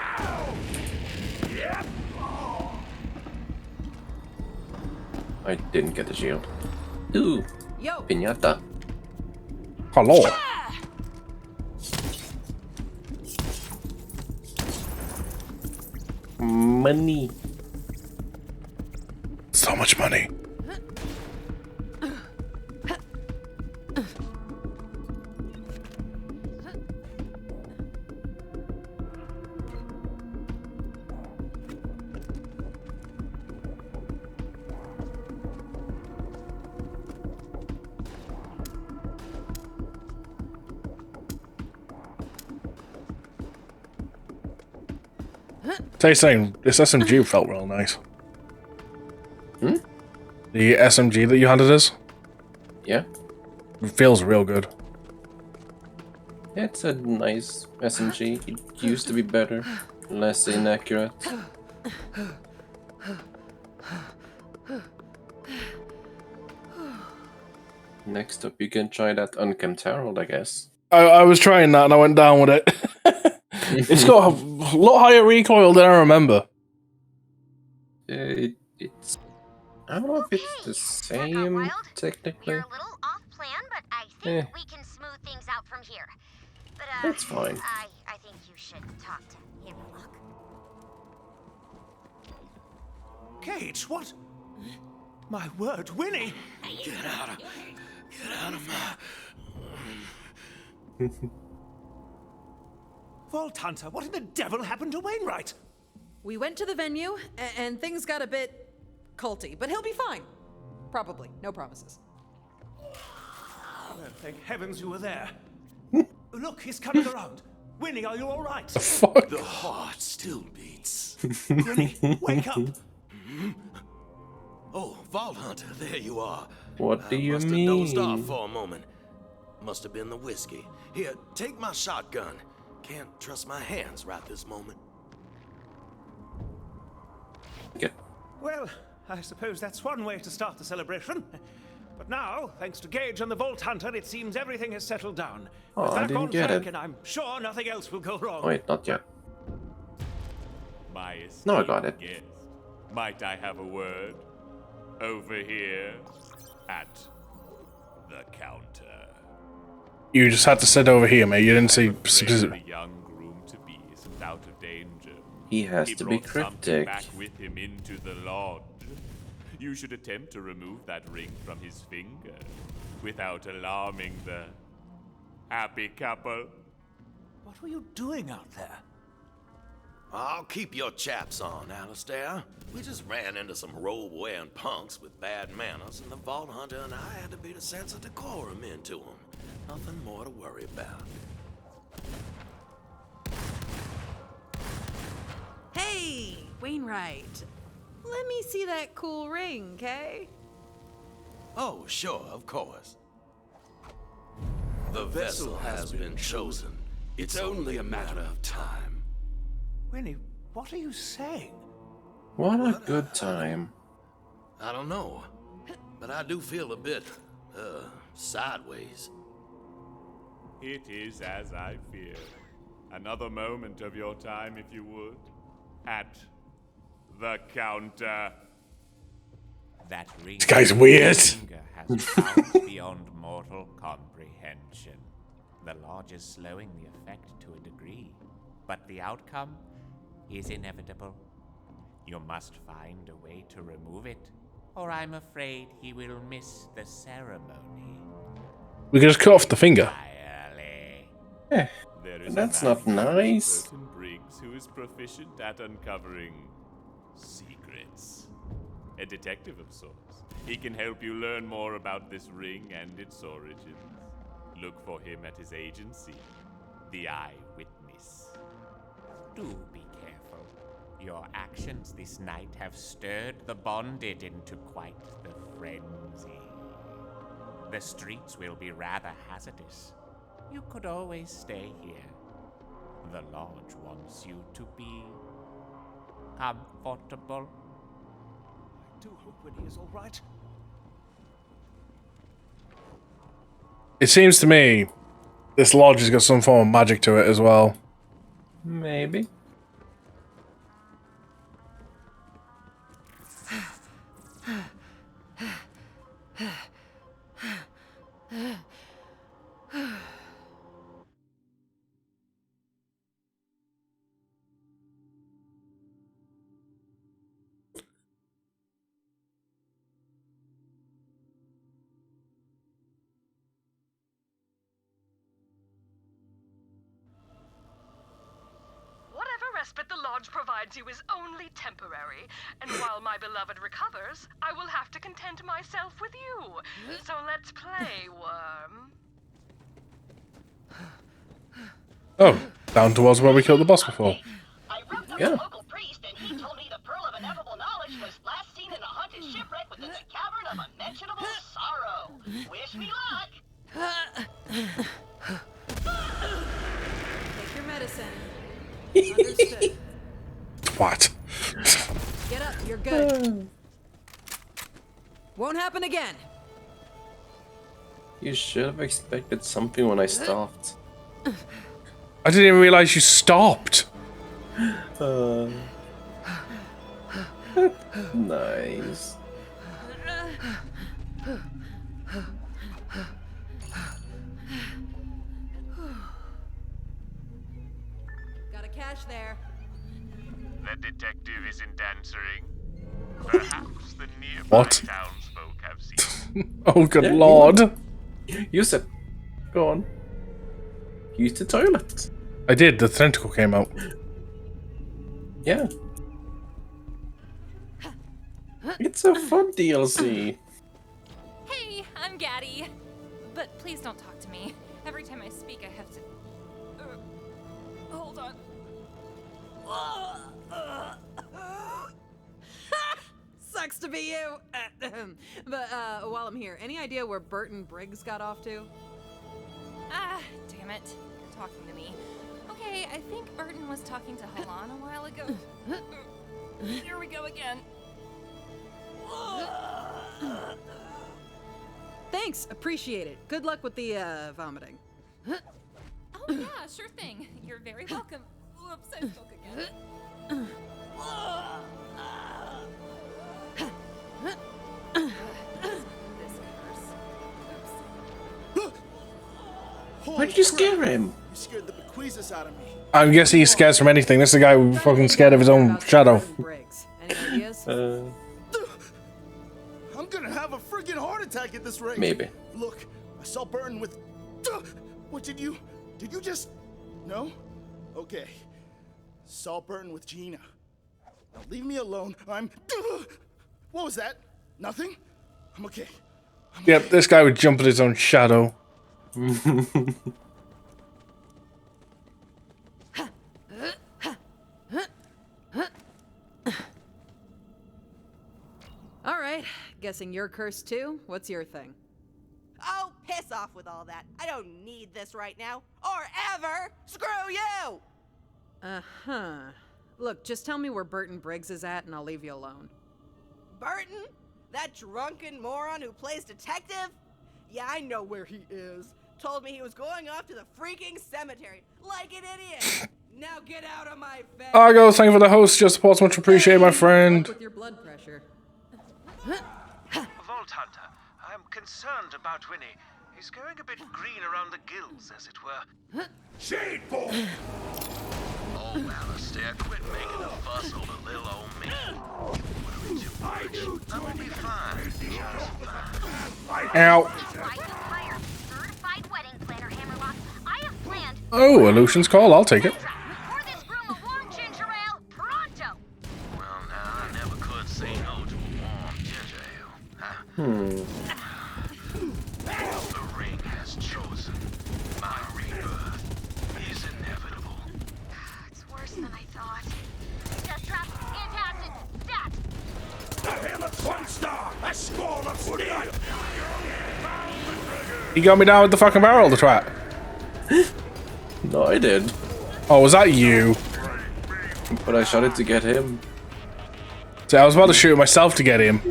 Speaker 2: I didn't get the shield. Ooh. Piñata.
Speaker 1: Hello.
Speaker 2: Money.
Speaker 1: So much money. Tell you something, this SMG felt real nice.
Speaker 2: Hmm?
Speaker 1: The SMG that you handed us?
Speaker 2: Yeah.
Speaker 1: It feels real good.
Speaker 2: It's a nice SMG. It used to be better, less inaccurate. Next up, you can try that Unkempt Herald, I guess.
Speaker 1: I was trying that and I went down with it. It's got a lot higher recoil than I remember.
Speaker 2: It's... I don't know if it's the same, technically.
Speaker 6: You're a little off plan, but I think we can smooth things out from here. But
Speaker 2: That's fine.
Speaker 6: I think you should talk to Hammerlock.
Speaker 3: Gage, what? My word, Winnie!
Speaker 4: Get out of my...
Speaker 3: Vault Hunter, what in the devil happened to Wainwright?
Speaker 5: We went to the venue, and things got a bit culty, but he'll be fine. Probably. No promises.
Speaker 3: Well, thank heavens you were there. Look, he's coming around. Winnie, are you all right?
Speaker 1: The fuck?
Speaker 4: The heart still beats.
Speaker 3: Winnie, wake up.
Speaker 4: Oh, Vault Hunter, there you are.
Speaker 2: What do you
Speaker 4: must have dozed off
Speaker 2: mean?
Speaker 4: for a moment. Must have been the whiskey. Here, take my shotgun. Can't trust my hands right this moment.
Speaker 3: Well, I suppose that's one way to start the celebration. But now, thanks to Gage and the Vault Hunter, it seems everything has settled down.
Speaker 2: Oh,
Speaker 3: We're
Speaker 2: I
Speaker 3: back
Speaker 2: didn't
Speaker 3: on
Speaker 2: get
Speaker 3: track,
Speaker 2: it.
Speaker 3: and I'm sure nothing else will go wrong.
Speaker 2: Wait, not yet.
Speaker 7: My
Speaker 2: No, I got it.
Speaker 7: guest. Might I have a word? Over here at the counter.
Speaker 1: You just had to sit over here, mate. You didn't say
Speaker 7: The
Speaker 1: specific.
Speaker 7: young groom-to-be isn't out of danger.
Speaker 2: He has to be
Speaker 7: brought something
Speaker 2: cryptic.
Speaker 7: back with him into the lodge. You should attempt to remove that ring from his finger without alarming the happy couple.
Speaker 3: What were you doing out there?
Speaker 4: I'll keep your chaps on, Alistair. We just ran into some robe-wearing punks with bad manners, and the Vault Hunter and I had to beat a sense of decorum into them. Nothing more to worry about.
Speaker 5: Hey, Wainwright. Let me see that cool ring, okay?
Speaker 4: Oh, sure, of course. The vessel has been chosen. It's only a matter of time.
Speaker 3: Winnie, what are you saying?
Speaker 2: What a good time.
Speaker 4: I don't know, but I do feel a bit, sideways.
Speaker 7: It is as I feared. Another moment of your time, if you would, at the counter. That ring
Speaker 1: This guy's weird.
Speaker 7: finger has powers beyond mortal comprehension. The lodge is slowing the effect to a degree, but the outcome is inevitable. You must find a way to remove it, or I'm afraid he will miss the ceremony.
Speaker 1: We can just cut off the finger.
Speaker 2: Eh,
Speaker 7: There is
Speaker 2: that's
Speaker 7: a
Speaker 2: not
Speaker 7: man,
Speaker 2: nice.
Speaker 7: Burton Briggs, who is proficient at uncovering secrets. A detective of sorts. He can help you learn more about this ring and its origins. Look for him at his agency, the Eyewitness. Do be careful. Your actions this night have stirred the Bonded into quite the frenzy. The streets will be rather hazardous. You could always stay here. The lodge wants you to be comfortable.
Speaker 3: I do hope Winnie is all right.
Speaker 1: It seems to me this lodge has got some form of magic to it as well.
Speaker 2: Maybe.
Speaker 11: Whatever respite the lodge provides you is only temporary, and while my beloved recovers, I will have to content myself with you. So let's play, Worm.
Speaker 1: Oh, down towards where we killed the boss before.
Speaker 8: I wrote up
Speaker 2: Yeah.
Speaker 8: the local
Speaker 5: your medicine. Understood.
Speaker 1: What?
Speaker 5: Get up, you're good. Won't happen again.
Speaker 2: You should have expected something when I stopped.
Speaker 1: I didn't even realize you stopped.
Speaker 2: Nice.
Speaker 5: Got a cache there.
Speaker 7: The detective isn't answering. Perhaps the nearby
Speaker 1: What?
Speaker 7: townsfolk have seen.
Speaker 1: Oh, good
Speaker 2: Yeah,
Speaker 1: lord.
Speaker 2: Use it. Go on. Use the toilet.
Speaker 1: I did. The tentacle came out.
Speaker 2: Yeah. It's a fun DLC.
Speaker 13: Hey, I'm Gaddy. But please don't talk to me. Every time I speak, I have to... hold on.
Speaker 5: Sucks to be you. But while I'm here, any idea where Burton Briggs got off to?
Speaker 13: Ah, damn it. You're talking to me. Okay, I think Burton was talking to Halan a while ago. Here we go again.
Speaker 5: Thanks, appreciate it. Good luck with the vomiting.
Speaker 13: Oh yeah, sure thing. You're very welcome. Whoops, I spoke again. This curse. Oops.
Speaker 2: Why did you scare him?
Speaker 10: You scared the bequeathus out of me.
Speaker 1: I'm guessing he's scared from anything. This is a guy who's fucking scared of his own shadow.
Speaker 5: Briggs. Any ideas?
Speaker 10: I'm gonna have a freaking heart attack at this rate.
Speaker 2: Maybe.
Speaker 10: Look, I saw Burton with... What did you just... No? Okay. Saw Burton with Gina. Now leave me alone. I'm... What was that? Nothing? I'm okay.
Speaker 1: Yep, this guy would jump at his own shadow.
Speaker 5: All right, guessing you're cursed too? What's your thing?
Speaker 14: Oh, piss off with all that. I don't need this right now. Or ever. Screw you!
Speaker 5: Uh-huh. Look, just tell me where Burton Briggs is at and I'll leave you alone.
Speaker 14: Burton? That drunken moron who plays detective? Yeah, I know where he is. Told me he was going off to the freaking cemetery. Like an idiot. Now get out of my face.
Speaker 1: Argo, thank you for the host. Just supports much appreciated, my friend.
Speaker 5: With your blood pressure.
Speaker 3: Vault Hunter, I'm concerned about Winnie. He's going a bit green around the gills, as it were.
Speaker 4: Shameful!
Speaker 15: Oh, Alistair, quit making a fuss over little old me. Worry too much. I will be fine. Just fine.
Speaker 1: Ow.
Speaker 6: Certified wedding planner, Hammerlock. I have planned.
Speaker 1: Oh, Illusion's call. I'll take it.
Speaker 6: Pour this groom a warm ginger ale pronto.
Speaker 15: Well, now, I never could say no to a warm ginger ale. Huh? The ring has chosen. My rebirth is inevitable.
Speaker 6: It's worse than I thought. Dust trap, antacid, stat.
Speaker 4: The Hamlet's 1 star! A score of steel!
Speaker 1: He got me down with the fucking barrel, the twat.
Speaker 2: No, I did.
Speaker 1: Oh, was that you?
Speaker 2: But I shot it to get him.
Speaker 1: See, I was about to shoot myself to get him.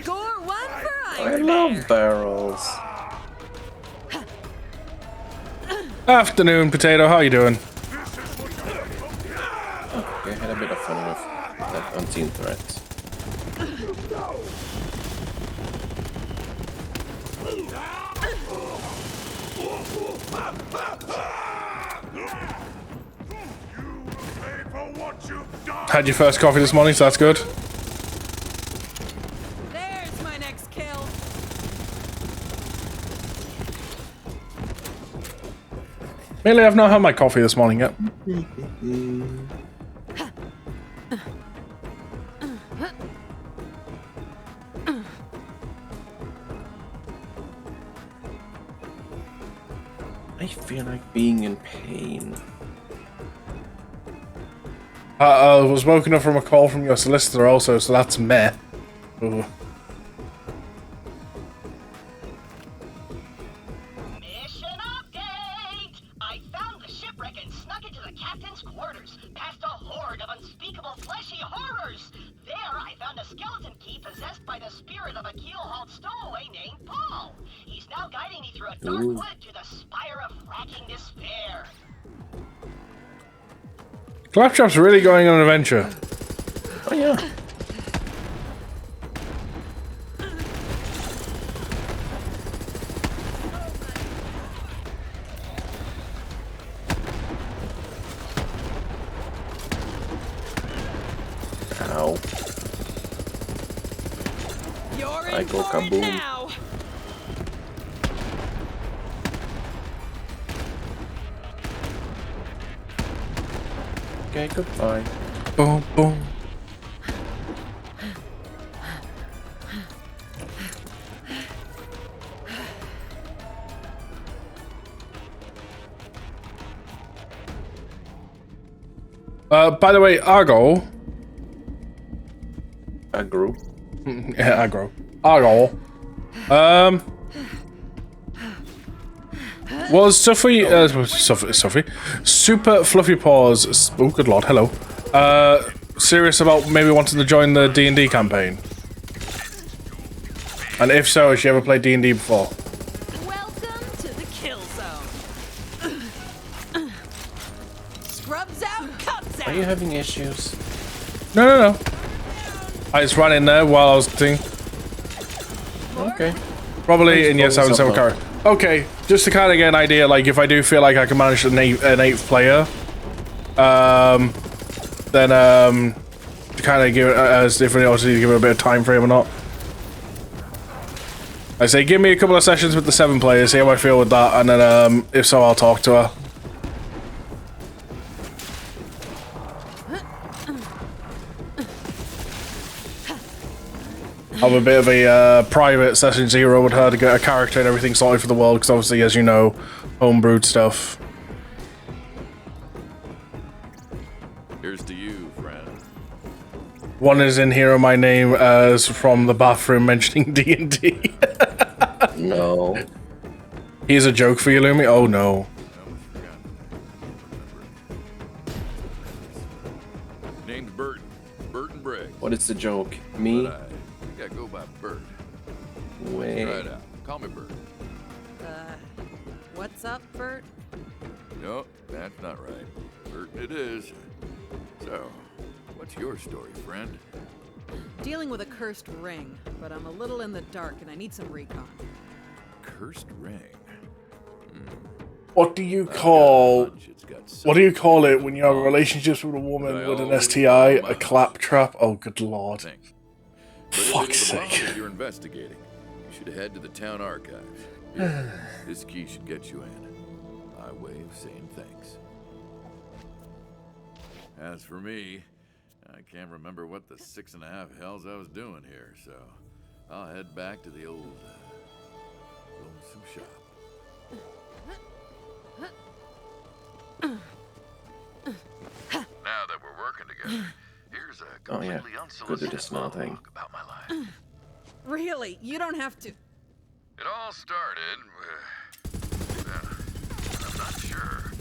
Speaker 5: Score 1 for
Speaker 2: I love barrels.
Speaker 1: Afternoon, Potato. How you doing?
Speaker 2: Okay, I had a bit of fun with that unseen threat.
Speaker 1: Had your first coffee this morning, so that's good.
Speaker 5: There's my next kill.
Speaker 1: Really, I've not had my coffee this morning yet.
Speaker 2: I feel like being in pain.
Speaker 1: I was woken up from a call from your solicitor also, so that's meh. Ooh.
Speaker 8: a dark wood to the spire of racking despair.
Speaker 1: Claptrap's really going on an adventure.
Speaker 2: Oh yeah. Ow. I go kaboom.
Speaker 5: Now.
Speaker 2: Okay, goodbye.
Speaker 1: Boom, boom. By the way, Argo.
Speaker 2: Agro.
Speaker 1: Yeah, Argo. Argo. Was Sophie, Super Fluffy Paws, oh good lord, hello, serious about maybe wanting to join the D&D campaign? And if so, has she ever played D&D before?
Speaker 5: Welcome to the kill zone. Scrubs out, cups out.
Speaker 2: Are you having issues?
Speaker 1: No. I just ran in there while I was thinking.
Speaker 2: Okay.
Speaker 1: Probably, and yes, I would have a car. Okay, just to kind of get an idea, like, if I do feel like I can manage an eighth player, then, to kind of give it, as if we also need to give it a bit of time frame or not. I say, give me a couple of sessions with the 7 players, see how I feel with that, and then, if so, I'll talk to her. Have a bit of a private session 0 with her to get a character and everything sorted for the world, because obviously, as you know, homebrewed stuff.
Speaker 16: Here's to you, friend.
Speaker 1: One is in here, my name as from the bathroom mentioning D&D.
Speaker 2: No.
Speaker 1: Here's a joke for you, Lumi. Oh no.
Speaker 16: Name's Burton. Burton Briggs.
Speaker 2: What is the joke? Me?
Speaker 16: I think I go by Bert.
Speaker 2: Wait.
Speaker 16: Try it out. Call me Bert.
Speaker 5: What's up, Bert?
Speaker 16: No, that's not right. Burton it is. So, what's your story, friend?
Speaker 5: Dealing with a cursed ring, but I'm a little in the dark and I need some recon.
Speaker 16: Cursed ring?
Speaker 1: What do you call... What do you call it when you have relationships with a woman with an STI? A claptrap? Oh, good lord. Fuck's sake.
Speaker 16: You're investigating. You should head to the town archives. Here, this key should get you in. My way of saying thanks. As for me, I can't remember what the 6.5 hells I was doing here, so I'll head back to the old lonesome shop.
Speaker 15: Now that we're working together, here's a completely unsolicited monologue about my life.
Speaker 5: Really? You don't have to.
Speaker 15: It all started with, I'm not sure.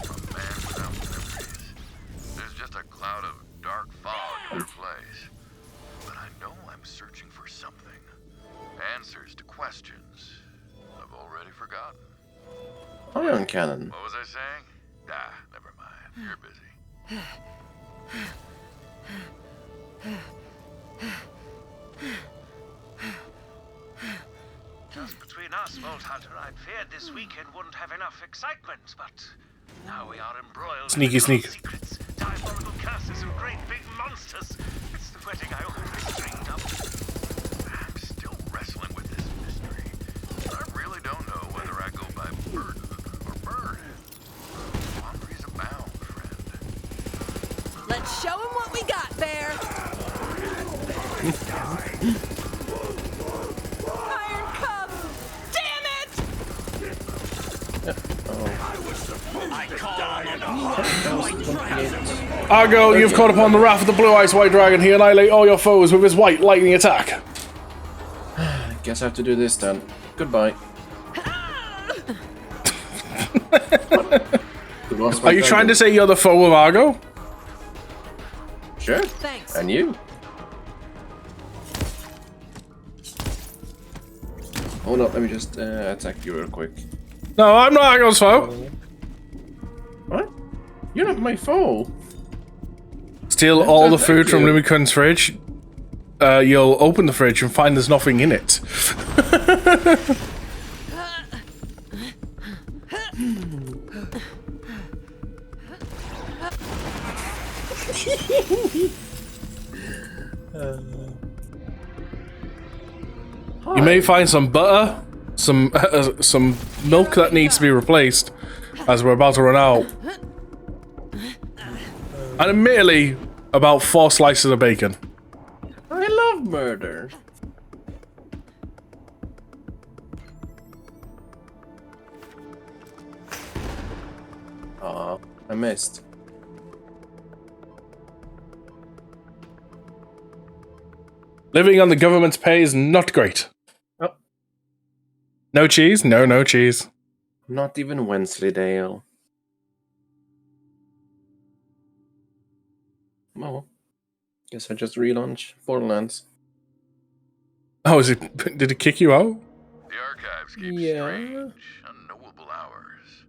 Speaker 15: A man without memories. There's just a cloud of dark fog in our place. But I know I'm searching for something. Answers to questions I've already forgotten.
Speaker 2: Iron Cannon.
Speaker 15: What was I saying? Ah, never mind. You're busy.
Speaker 3: Just between us, Vault Hunter, I'd feared this weekend wouldn't have enough excitement, but now we are embroiled
Speaker 1: Sneaky
Speaker 3: in
Speaker 1: sneak.
Speaker 3: secrets, diabolical curses, and great big monsters. It's the wedding I always dreamed of.
Speaker 15: I'm still wrestling with this mystery. I really don't know whether I go by Burton or Bird. Boundaries abound, friend.
Speaker 5: Let's show him what we got, Bear. Iron Cup! Damn it!
Speaker 1: Argo, you've caught upon the wrath of the blue ice white dragon. He annihilate all your foes with his white lightning attack.
Speaker 2: Guess I have to do this then. Goodbye.
Speaker 1: Are you trying to say you're the foe of Argo?
Speaker 2: Sure.
Speaker 5: Thanks.
Speaker 2: And you? Hold up, let me just attack you real quick.
Speaker 1: No, I'm not Agon's foe.
Speaker 2: What? You're not my foe.
Speaker 1: Steal all the food from Lumicon's fridge. You'll open the fridge and find there's nothing in it. You may find some butter, some milk that needs to be replaced, as we're about to run out. And admittedly, about 4 slices of bacon.
Speaker 2: I love murder. Aw, I missed.
Speaker 1: Living on the government's pay is not great.
Speaker 2: Oh.
Speaker 1: No cheese? No cheese.
Speaker 2: Not even Wensleydale. Oh. Guess I just relaunch Borderlands.
Speaker 1: Oh, did it kick you out?
Speaker 15: The archives keep strange, unknowable hours.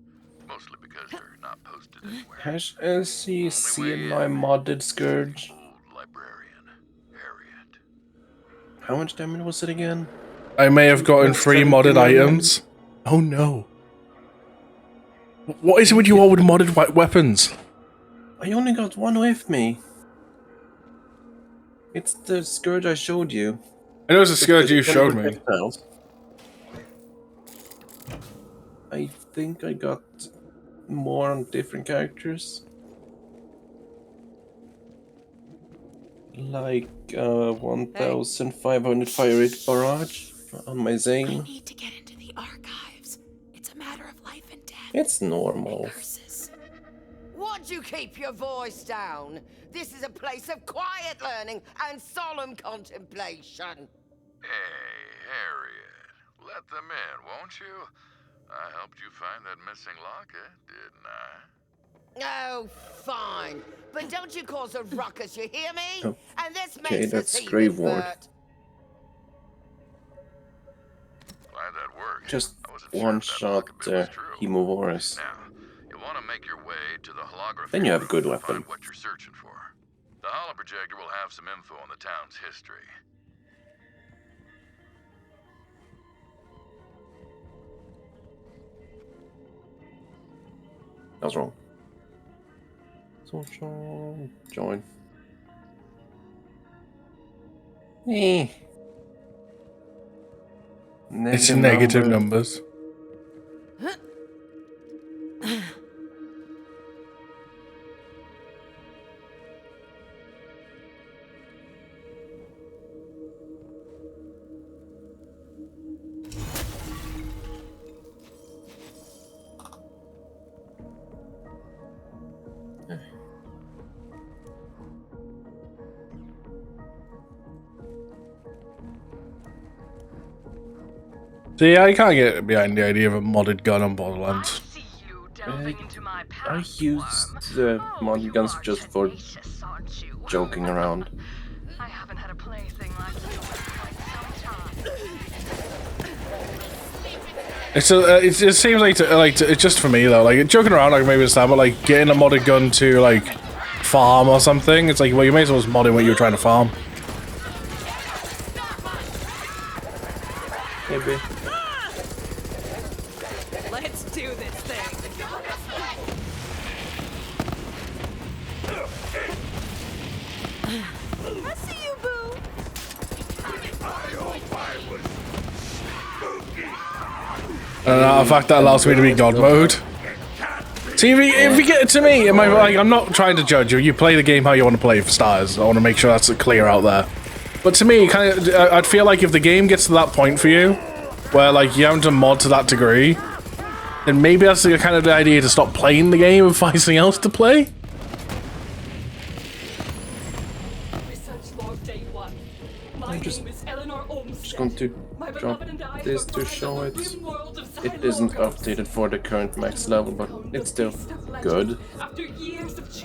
Speaker 15: Mostly because they're not posted anywhere.
Speaker 2: Hash SCC in my modded Scourge. How much damage was it again?
Speaker 1: I may have gotten 3 modded items. Oh no. What is it with you all with modded weapons?
Speaker 2: I only got one with me. It's the Scourge I showed you.
Speaker 1: I know it's the Scourge you showed me.
Speaker 2: I think I got more on different characters. Like 1,500 fire rate barrage on my Zane.
Speaker 17: I need to get into the archives. It's a matter of life and death.
Speaker 2: It's normal.
Speaker 14: Would you keep your voice down? This is a place of quiet learning and solemn contemplation.
Speaker 15: Hey, Harriet, let them in, won't you? I helped you find that missing locket, didn't I?
Speaker 14: Oh, fine. But don't you cause a ruckus, you hear me?
Speaker 2: Oh.
Speaker 14: And this
Speaker 2: Okay,
Speaker 14: makes
Speaker 2: that's
Speaker 14: the
Speaker 2: Grave Ward.
Speaker 15: Glad that worked.
Speaker 2: Just one shot Hemovorus.
Speaker 15: Now, you'll want to make your way to the holography.
Speaker 2: Then you have a good
Speaker 15: to
Speaker 2: weapon.
Speaker 15: find what you're searching for. The holoprojector will have some info on the town's history.
Speaker 2: That was wrong. Social join.
Speaker 1: It's negative numbers. See, I can't get behind the idea of a modded gun on Borderlands.
Speaker 2: I used the mod guns just for joking around.
Speaker 11: I haven't had a plaything like you in quite some time.
Speaker 1: It just seems like it's just for me though. Like joking around, like maybe understand, but like getting a modded gun to like farm or something. It's like, well, you may as well just mod in what you're trying to farm.
Speaker 2: Maybe.
Speaker 5: Let's do this thing. I see you, boo.
Speaker 1: In fact, that allows me to be God mode. See, if you get it to me, I'm not trying to judge you. You play the game how you want to play it for starters. I want to make sure that's clear out there. But to me, I'd feel like if the game gets to that point for you, where like you have to mod to that degree, then maybe that's the kind of the idea to stop playing the game and find something else to play.
Speaker 2: I'm just going to drop this to show it. It isn't updated for the current max level, but it's still good.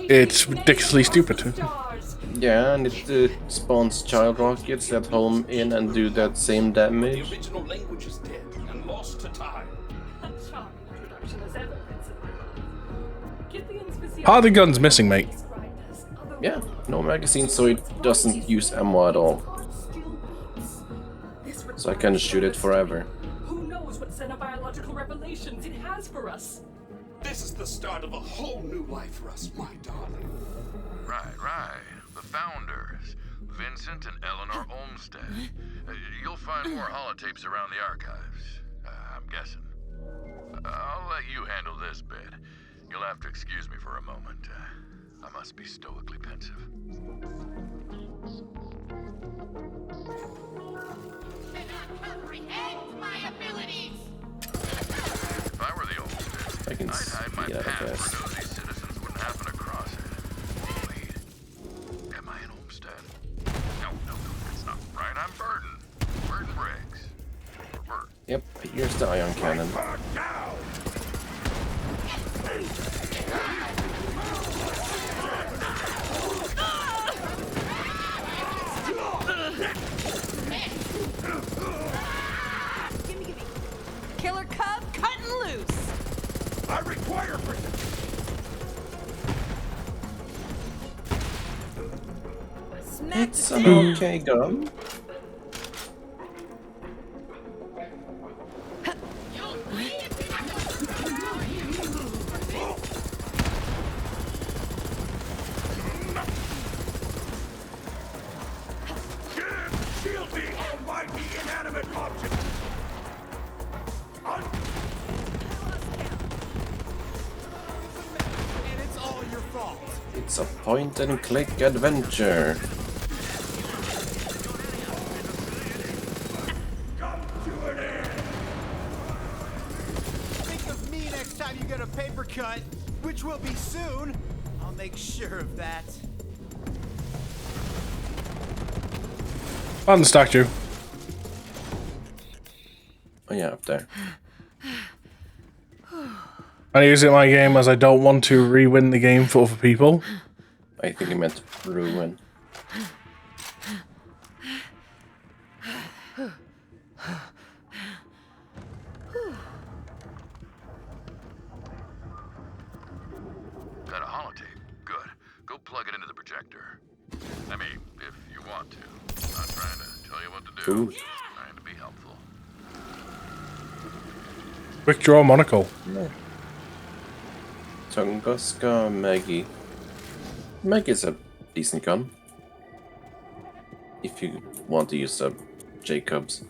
Speaker 1: It's ridiculously stupid.
Speaker 2: Yeah, and it spawns child rockets that home in and do that same damage.
Speaker 12: The original language is dead and lost to time.
Speaker 17: A charming introduction as ever, Vincent, my love. Githyan's physiology
Speaker 1: How are the guns missing, mate?
Speaker 2: Yeah, no magazine, so it doesn't use ammo at all. So I can shoot it forever.
Speaker 17: Who knows what xenobiological revelations it has for us?
Speaker 12: This is the start of a whole new life for us, my darling.
Speaker 15: Right. The founders, Vincent and Eleanor Olmsted. You'll find more holotapes around the archives, I'm guessing. I'll let you handle this bit. You'll have to excuse me for a moment. I must be stoically pensive. If I were the Olmsteds,
Speaker 2: I can
Speaker 15: I'd hide my
Speaker 2: see that, I
Speaker 15: path
Speaker 2: guess.
Speaker 15: where nosy citizens wouldn't happen across it. Wait, am I an Olmsted? No, that's not right. I'm Burton. Burton Briggs. Or Bert.
Speaker 2: Yep, here's the ion cannon.
Speaker 5: Gimme. Killer cub cutting loose.
Speaker 12: I require protection.
Speaker 5: Smack
Speaker 2: It's
Speaker 5: the
Speaker 2: an
Speaker 5: down.
Speaker 2: okay gun.
Speaker 12: Shield me, almighty inanimate object.
Speaker 10: And it's all your fault.
Speaker 2: It's a point-and-click adventure.
Speaker 10: Think of me next time you get a paper cut, which will be soon. I'll make sure of that.
Speaker 1: On the statue.
Speaker 2: Oh yeah, up there.
Speaker 1: I use it in my game as I don't want to re-win the game for other people.
Speaker 2: I think you meant ruin.
Speaker 15: Got a holotape. Good. Go plug it into the projector. I mean, if you want to. I'm not trying to tell you what to do.
Speaker 2: Cool.
Speaker 15: Trying to be helpful.
Speaker 1: Quick draw monocle.
Speaker 2: Tunguska Maggie. Maggie's a decent gun. If you want to use a Jacobs.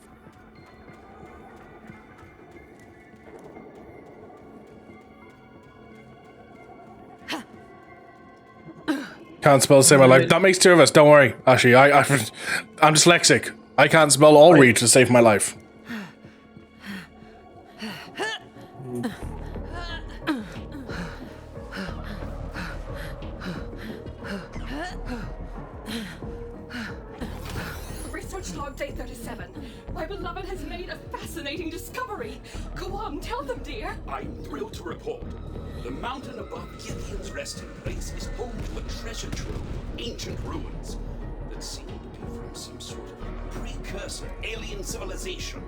Speaker 1: Can't spell to save my life. That makes two of us. Don't worry. Actually, I'm dyslexic. I can't spell or read to save my life.
Speaker 17: Research log day 37. My beloved has made a fascinating discovery. Go on, tell them, dear.
Speaker 12: I'm thrilled to report. The mountain above Githyan's resting place is home to a treasure trove of ancient ruins that seem to be from some sort of precursor alien civilization.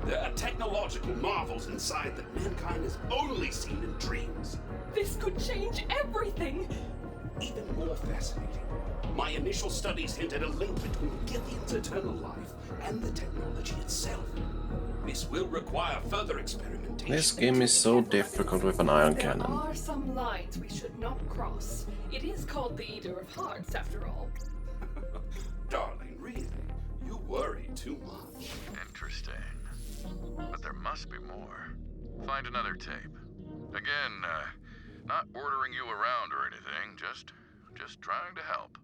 Speaker 12: There are technological marvels inside that mankind has only seen in dreams.
Speaker 17: This could change everything.
Speaker 12: Even more fascinating, my initial studies hinted a link between Githyan's eternal life and the technology itself. This will require further experimentation.
Speaker 2: This game is so difficult with an ion
Speaker 17: There
Speaker 2: cannon.
Speaker 17: are some lines we should not cross. It is called the Eater of Hearts, after all.
Speaker 12: Darling, really? You worry too much.
Speaker 15: Interesting. But there must be more. Find another tape. Again, not ordering you around or anything, just trying to help.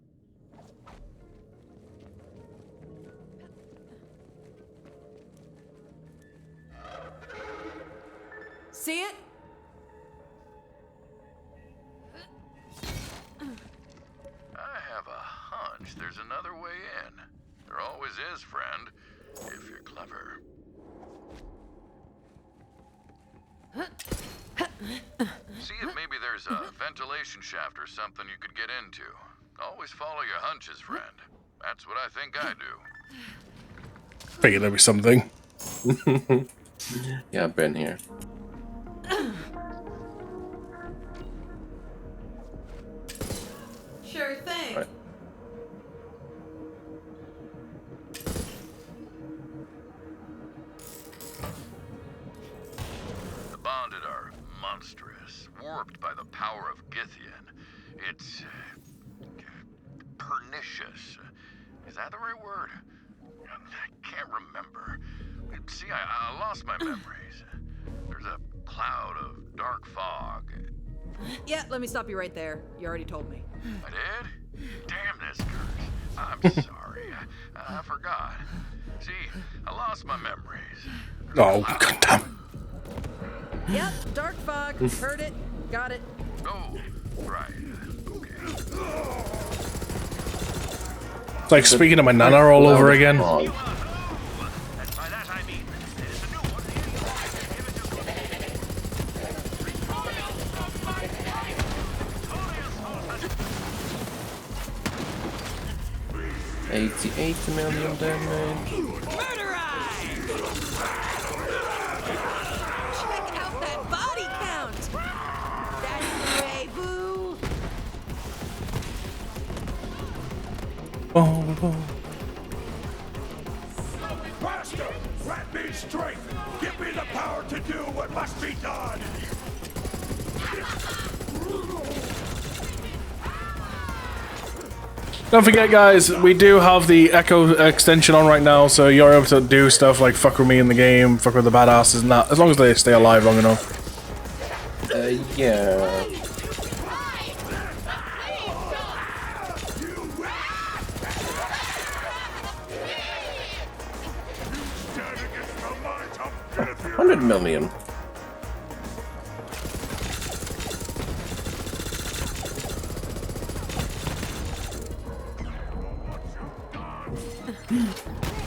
Speaker 5: See it?
Speaker 15: I have a hunch there's another way in. There always is, friend, if you're clever. See if maybe there's a ventilation shaft or something you could get into. Always follow your hunches, friend. That's what I think I do.
Speaker 1: Figured there'd be something.
Speaker 2: Yeah, I've been here.
Speaker 5: Sure thing.
Speaker 2: Right.
Speaker 15: The bonded are monstrous, warped by the power of Githian. It's pernicious. Is that the right word? I can't remember. See, I lost my memories. There's a cloud of dark fog.
Speaker 5: Yeah, let me stop you right there. You already told me.
Speaker 15: I did? Damn this curse. I'm sorry. I forgot. See, I lost my memories.
Speaker 1: Oh, goddamn.
Speaker 5: Yep, dark fog. Heard it. Got it.
Speaker 15: Oh, right.
Speaker 1: It's like speaking to my nana all over again.
Speaker 2: $88 million damage.
Speaker 14: Check out that body count. That's the way, boo.
Speaker 1: Oh.
Speaker 18: Master, grant me strength. Give me the power to do what must be done.
Speaker 1: Don't forget, guys, we do have the Echo extension on right now, so you're able to do stuff like fuck with me in the game, fuck with the badasses and that, as long as they stay alive long enough.
Speaker 2: Yeah. $100 million.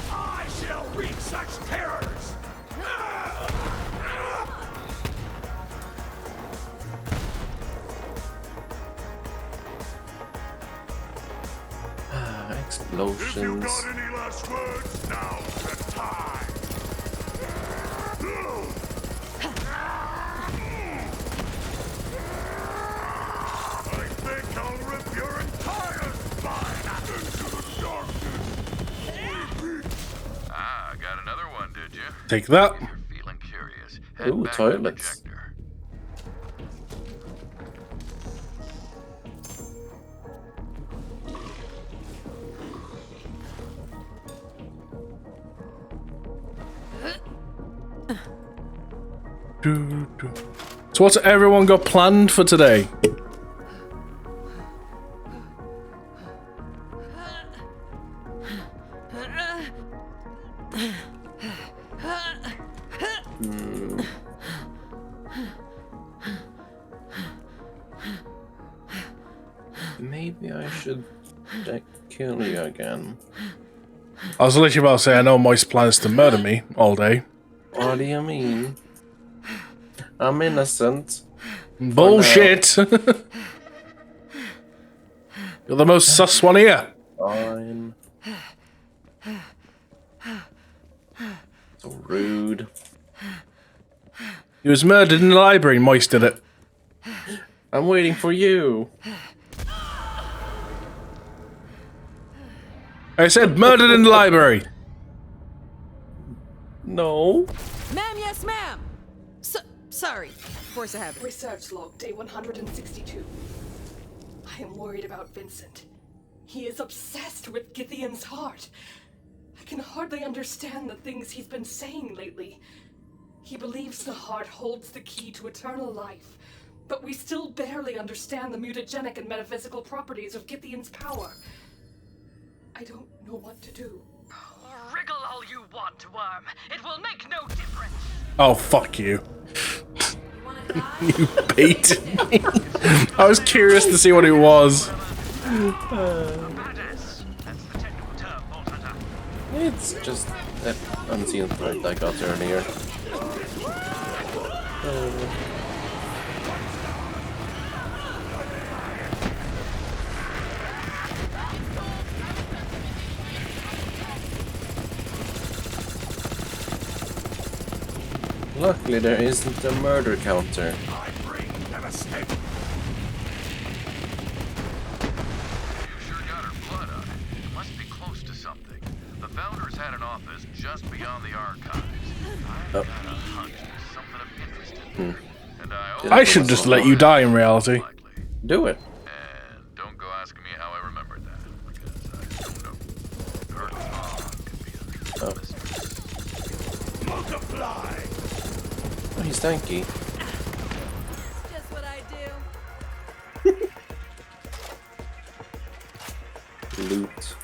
Speaker 18: I shall wreak such terrors.
Speaker 2: Explosions.
Speaker 18: If you got any last words, now's the time. I think I'll rip your entire spine into the darkness.
Speaker 15: Ah, got another one, did you?
Speaker 1: Take that.
Speaker 15: If you're feeling curious, head
Speaker 2: Ooh,
Speaker 15: back to the
Speaker 2: toilets.
Speaker 15: projector.
Speaker 1: So what's everyone got planned for today?
Speaker 2: Maybe I should kill you again.
Speaker 1: I was literally about to say I know Moist plans to murder me all day.
Speaker 2: What do you mean? I'm innocent.
Speaker 1: Bullshit! You're the most sus one here.
Speaker 2: Fine. So rude.
Speaker 1: He was murdered in the library, Moist did it.
Speaker 2: I'm waiting for you.
Speaker 1: I said murdered in the library.
Speaker 2: No.
Speaker 5: Ma'am, yes, ma'am. Sorry. Force of habit.
Speaker 17: Research log, day 162. I am worried about Vincent. He is obsessed with Githian's heart. I can hardly understand the things he's been saying lately. He believes the heart holds the key to eternal life, but we still barely understand the mutagenic and metaphysical properties of Githian's power. I don't know what to do.
Speaker 11: Wriggle all you want, Worm. It will make no difference.
Speaker 1: Oh, fuck you. You baited me. I was curious to see what it was.
Speaker 2: It's just that unseen threat I got earlier. Luckily, there isn't a murder counter.
Speaker 18: I bring devastation.
Speaker 15: You sure got her blood on it. It must be close to something. The Founders had an office just beyond the archives. I've got a hunch there's something of interest in there. And
Speaker 1: I should just let you die in reality.
Speaker 2: Do it.
Speaker 15: And don't go asking me how I remembered that, because I don't know. Her talk can be a
Speaker 18: Multiply.
Speaker 2: Oh, he's tanky.
Speaker 14: It's just what I do.
Speaker 2: Loot.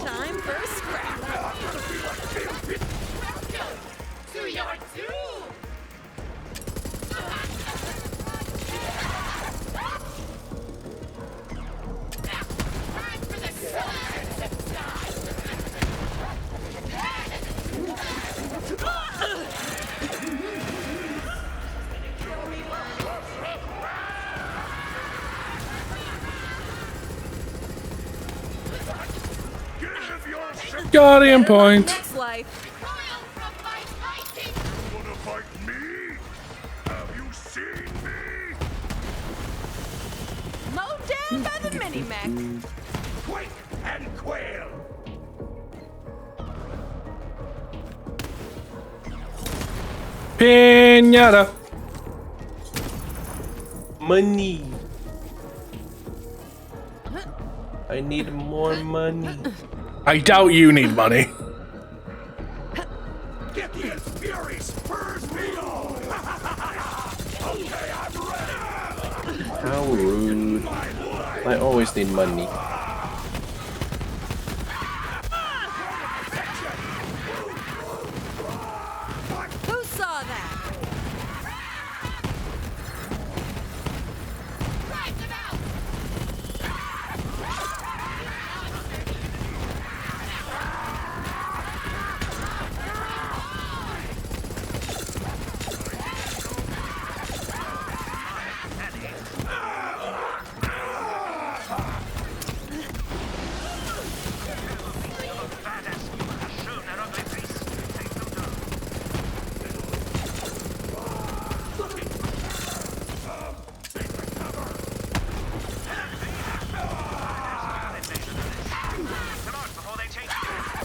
Speaker 5: Time for a scrap.
Speaker 8: To your doom! Time for the swords of
Speaker 1: Guardian point.
Speaker 5: Next life.
Speaker 18: You wanna fight me? Have you seen me?
Speaker 5: Mowed down by the mini-mech.
Speaker 18: Quake and quail.
Speaker 1: Pinata.
Speaker 2: Money. I need more money.
Speaker 1: I doubt you need money.
Speaker 18: Get the fury spurs me on. Okay, I'm ready.
Speaker 2: How rude. I always need money.
Speaker 5: Who saw that?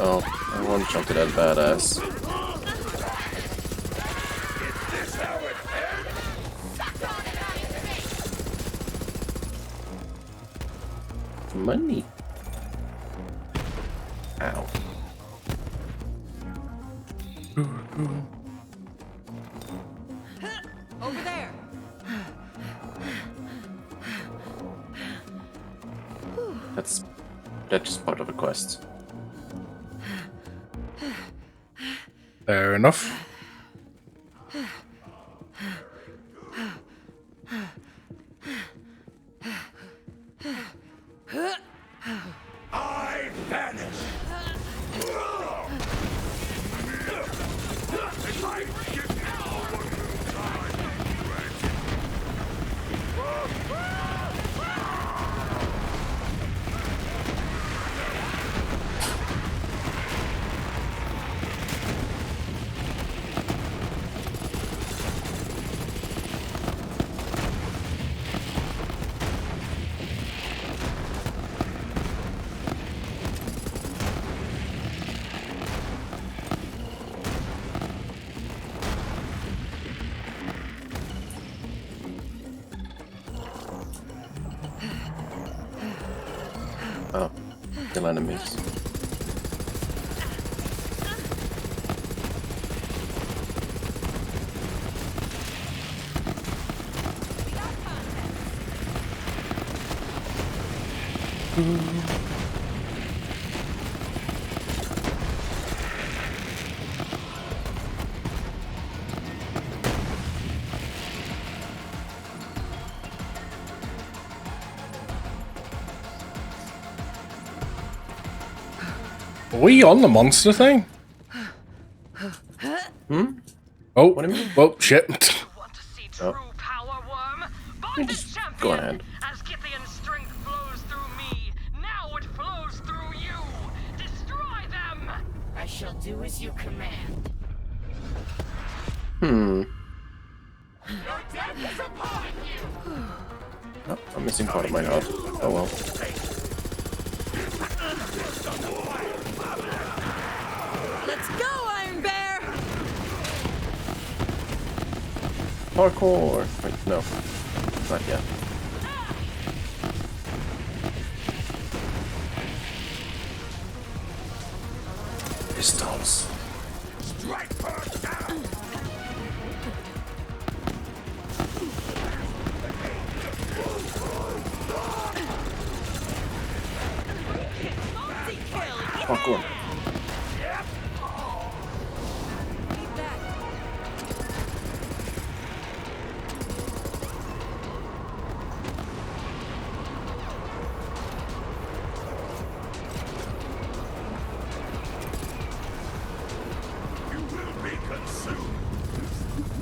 Speaker 2: Oh, I one-shotted that badass. Money. Ow.
Speaker 5: Over there.
Speaker 2: That's just part of a quest.
Speaker 1: Fair enough.
Speaker 18: I vanish. If I give you one more time,
Speaker 2: Oh, kill enemies.
Speaker 1: Are we on the monster thing? Oh,
Speaker 2: what do you mean?
Speaker 1: Oh, shit.
Speaker 11: Want to see true power, worm?
Speaker 2: You just go ahead.
Speaker 11: As Githyan's strength flows through me, now it flows through you. Destroy them!
Speaker 8: I shall do as you command.
Speaker 2: Hmm.
Speaker 8: Your death is upon you!
Speaker 2: Oh, I'm missing part of my heart. Oh well.
Speaker 5: Let's go, Iron Bear!
Speaker 2: Parkour! Wait, no. Not yet. Pistols.
Speaker 18: Strike first now!
Speaker 2: Parkour.
Speaker 18: You will be consumed!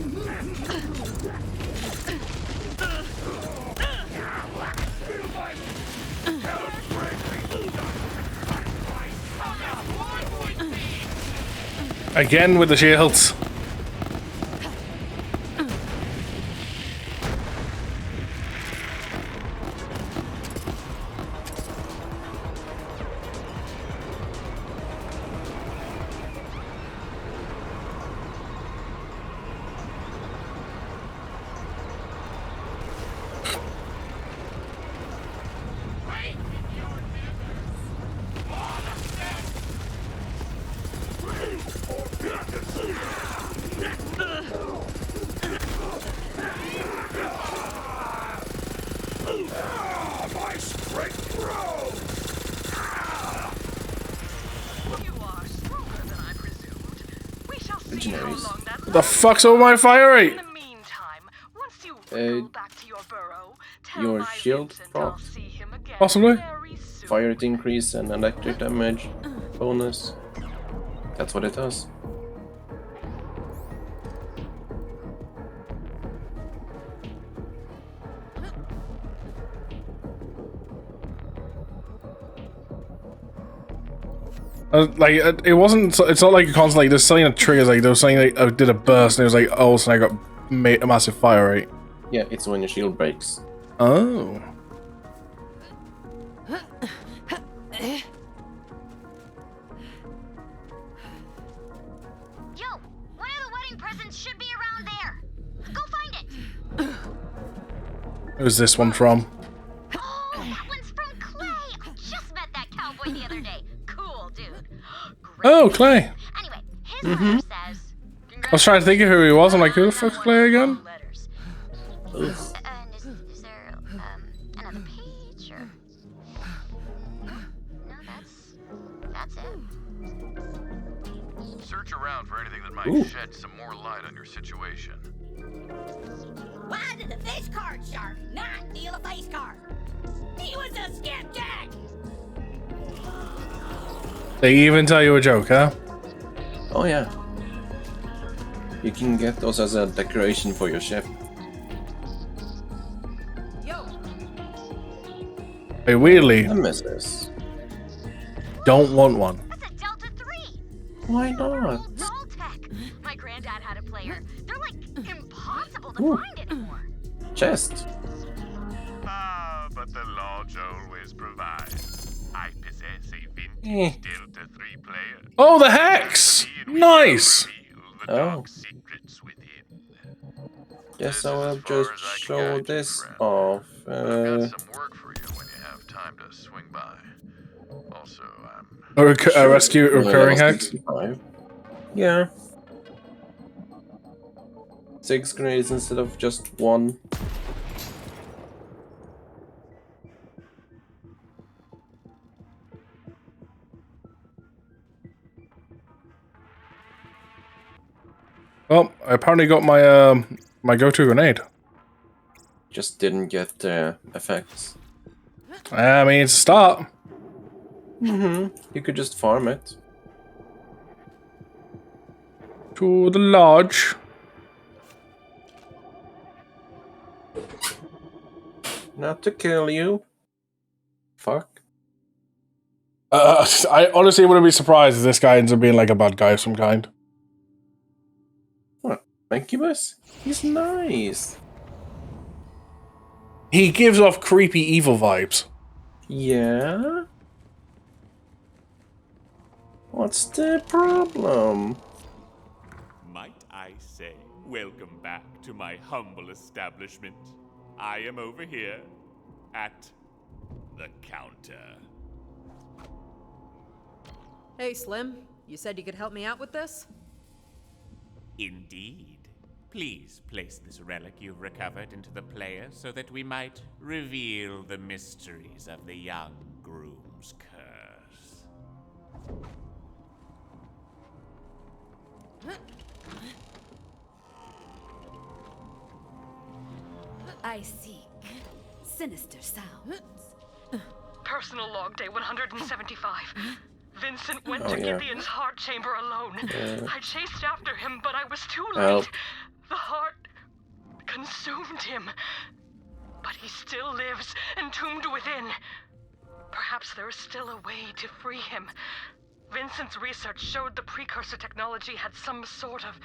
Speaker 1: Again with the shields.
Speaker 18: My strength grows!
Speaker 11: You are stronger than I presumed. We shall see how
Speaker 2: Legionaries.
Speaker 11: long that
Speaker 1: What the fuck's all my fire rate?
Speaker 11: In the meantime, once you go back to your burrow, tell
Speaker 2: Your
Speaker 11: my
Speaker 2: shield
Speaker 11: Vincent I'll
Speaker 2: dropped.
Speaker 11: see him again
Speaker 1: Possibly.
Speaker 11: very soon.
Speaker 2: Fire rate increase and electric damage bonus. That's what it does.
Speaker 1: It wasn't. It's not like a constant. Like there's something that triggers. Like there was something like I did a burst, and it was like, oh, so I got a massive fire rate.
Speaker 2: Yeah, it's when your shield breaks.
Speaker 1: Oh.
Speaker 6: Yo, one of the wedding presents should be around there. Go find it.
Speaker 1: Who's this one from?
Speaker 6: Oh, that one's from Clay. I just met that cowboy the other day. Cool, dude.
Speaker 1: Oh, Clay.
Speaker 6: Anyway, his letter says.
Speaker 1: I was trying to think of who he was. I'm like, who the fuck's Clay again?
Speaker 6: And is there another page or? No, that's it.
Speaker 15: Search around for anything that might
Speaker 2: Ooh.
Speaker 15: shed some more light on your situation.
Speaker 8: Why did the face card shark not deal a face card? He was a skeptic!
Speaker 1: They even tell you a joke, huh?
Speaker 2: Oh yeah. You can get those as a decoration for your ship.
Speaker 1: Hey, weirdly,
Speaker 2: Nemesis.
Speaker 1: don't want one.
Speaker 6: That's a Delta 3.
Speaker 2: Why not?
Speaker 6: Tech. My granddad had a player. They're like impossible to
Speaker 2: Ooh.
Speaker 6: find anymore.
Speaker 2: Chest.
Speaker 7: Ah, but the Lodge always provides. I possess a
Speaker 2: Eh.
Speaker 7: vintage Delta 3 player.
Speaker 1: Oh, the hex! Nice.
Speaker 2: Oh. Guess I will just show this off.
Speaker 15: I've got some work for you when you have time to swing by. Also, I'm
Speaker 1: A rescue recurring
Speaker 2: level
Speaker 1: hex.
Speaker 2: 65. Yeah. 6 grenades instead of just 1.
Speaker 1: Well, I apparently got my my go-to grenade.
Speaker 2: Just didn't get effects.
Speaker 1: I mean, it's a start.
Speaker 2: You could just farm it.
Speaker 1: To the lodge.
Speaker 2: Not to kill you. Fuck.
Speaker 1: I honestly wouldn't be surprised if this guy ends up being like a bad guy of some kind.
Speaker 2: What? Incubus? He's nice.
Speaker 1: He gives off creepy evil vibes.
Speaker 2: Yeah? What's the problem?
Speaker 7: Might I say, welcome back to my humble establishment. I am over here at the counter.
Speaker 5: Hey, Slim. You said you could help me out with this?
Speaker 7: Indeed. Please place this relic you've recovered into the player so that we might reveal the mysteries of the young groom's curse.
Speaker 19: I seek sinister sounds.
Speaker 11: Personal log day 175. Vincent went
Speaker 2: Oh,
Speaker 11: to
Speaker 2: yeah.
Speaker 11: Gideon's heart chamber alone.
Speaker 2: Yeah.
Speaker 11: I chased after him, but I was too late.
Speaker 2: Help.
Speaker 11: The heart consumed him. But he still lives, entombed within. Perhaps there is still a way to free him. Vincent's research showed the precursor technology had some sort of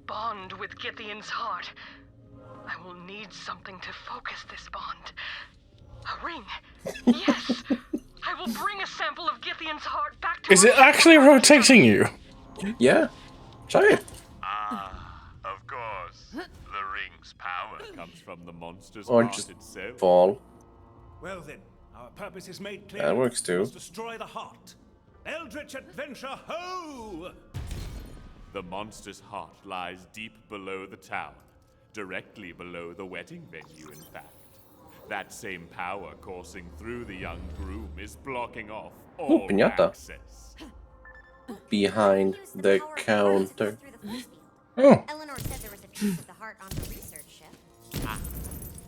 Speaker 11: bond with Gideon's heart. I will need something to focus this bond. A ring. Yes! I will bring a sample of Gideon's heart back to
Speaker 1: Is it actually rotating you?
Speaker 2: Yeah. Try it.
Speaker 7: Of course. The ring's power comes from the monster's
Speaker 2: Or
Speaker 7: heart
Speaker 2: just
Speaker 7: itself.
Speaker 2: fall.
Speaker 3: Well then, our purpose is made clear.
Speaker 2: That works too.
Speaker 3: We must destroy the heart. Eldritch adventure, ho!
Speaker 7: The monster's heart lies deep below the town, directly below the wedding venue, in fact. That same power coursing through the young groom is blocking off all
Speaker 2: piñata.
Speaker 7: access.
Speaker 2: Behind the counter.
Speaker 1: Oh.
Speaker 6: Eleanor said there was a piece of the heart on her research ship.
Speaker 7: There is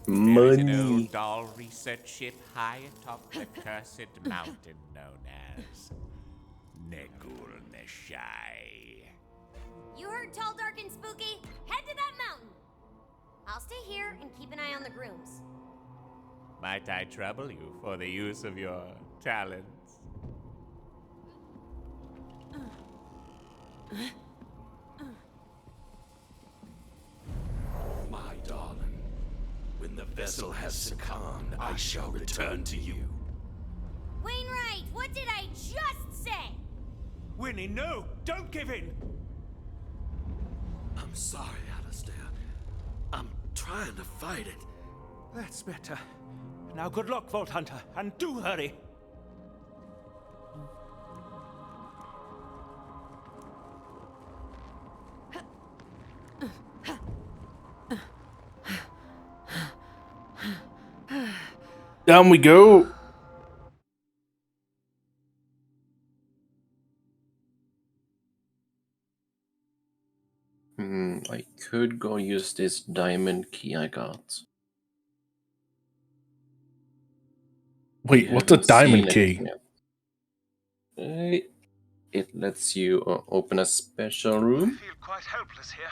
Speaker 7: an
Speaker 2: Money.
Speaker 7: old doll research ship high atop the cursed mountain known as Negul Neshai.
Speaker 6: You heard tall, dark, and spooky? Head to that mountain. I'll stay here and keep an eye on the grooms.
Speaker 7: Might I trouble you for the use of your talents?
Speaker 12: My darling, when the vessel has succumbed, I shall return to you.
Speaker 6: Wainwright, what did I just say?
Speaker 3: Winnie, no! Don't give in!
Speaker 4: I'm sorry, Alistair. I'm trying to fight it.
Speaker 3: That's better. Now good luck, Vault Hunter, and do hurry.
Speaker 1: Down we go.
Speaker 2: I could go use this diamond key I got.
Speaker 1: Wait, what's a
Speaker 2: Haven't
Speaker 1: diamond
Speaker 2: seen
Speaker 1: key?
Speaker 2: it yet. It lets you open a special room.
Speaker 3: Feel quite helpless here.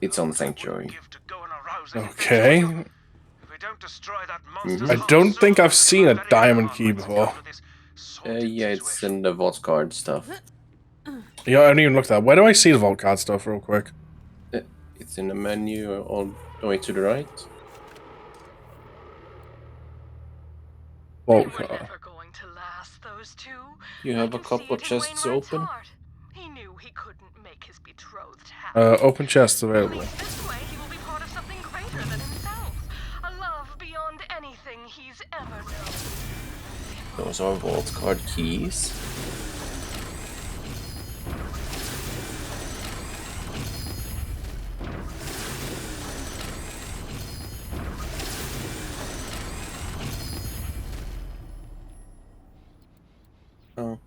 Speaker 2: It's on Sanctuary.
Speaker 1: Okay.
Speaker 3: If we don't destroy that monster's
Speaker 1: I don't think I've seen a diamond key before.
Speaker 2: Yeah, it's in the vault card stuff.
Speaker 1: Yeah, I haven't even looked at that. Where do I see the vault card stuff real quick?
Speaker 2: It's in the menu all the way to the right.
Speaker 1: Vault card.
Speaker 11: Going to last, those two.
Speaker 2: You have a couple chests open.
Speaker 11: He knew he couldn't make his betrothed happy.
Speaker 1: Open chests available.
Speaker 11: This way, he will be part of something greater than himself. A love beyond anything he's ever known.
Speaker 2: Those are vault card keys. Oh,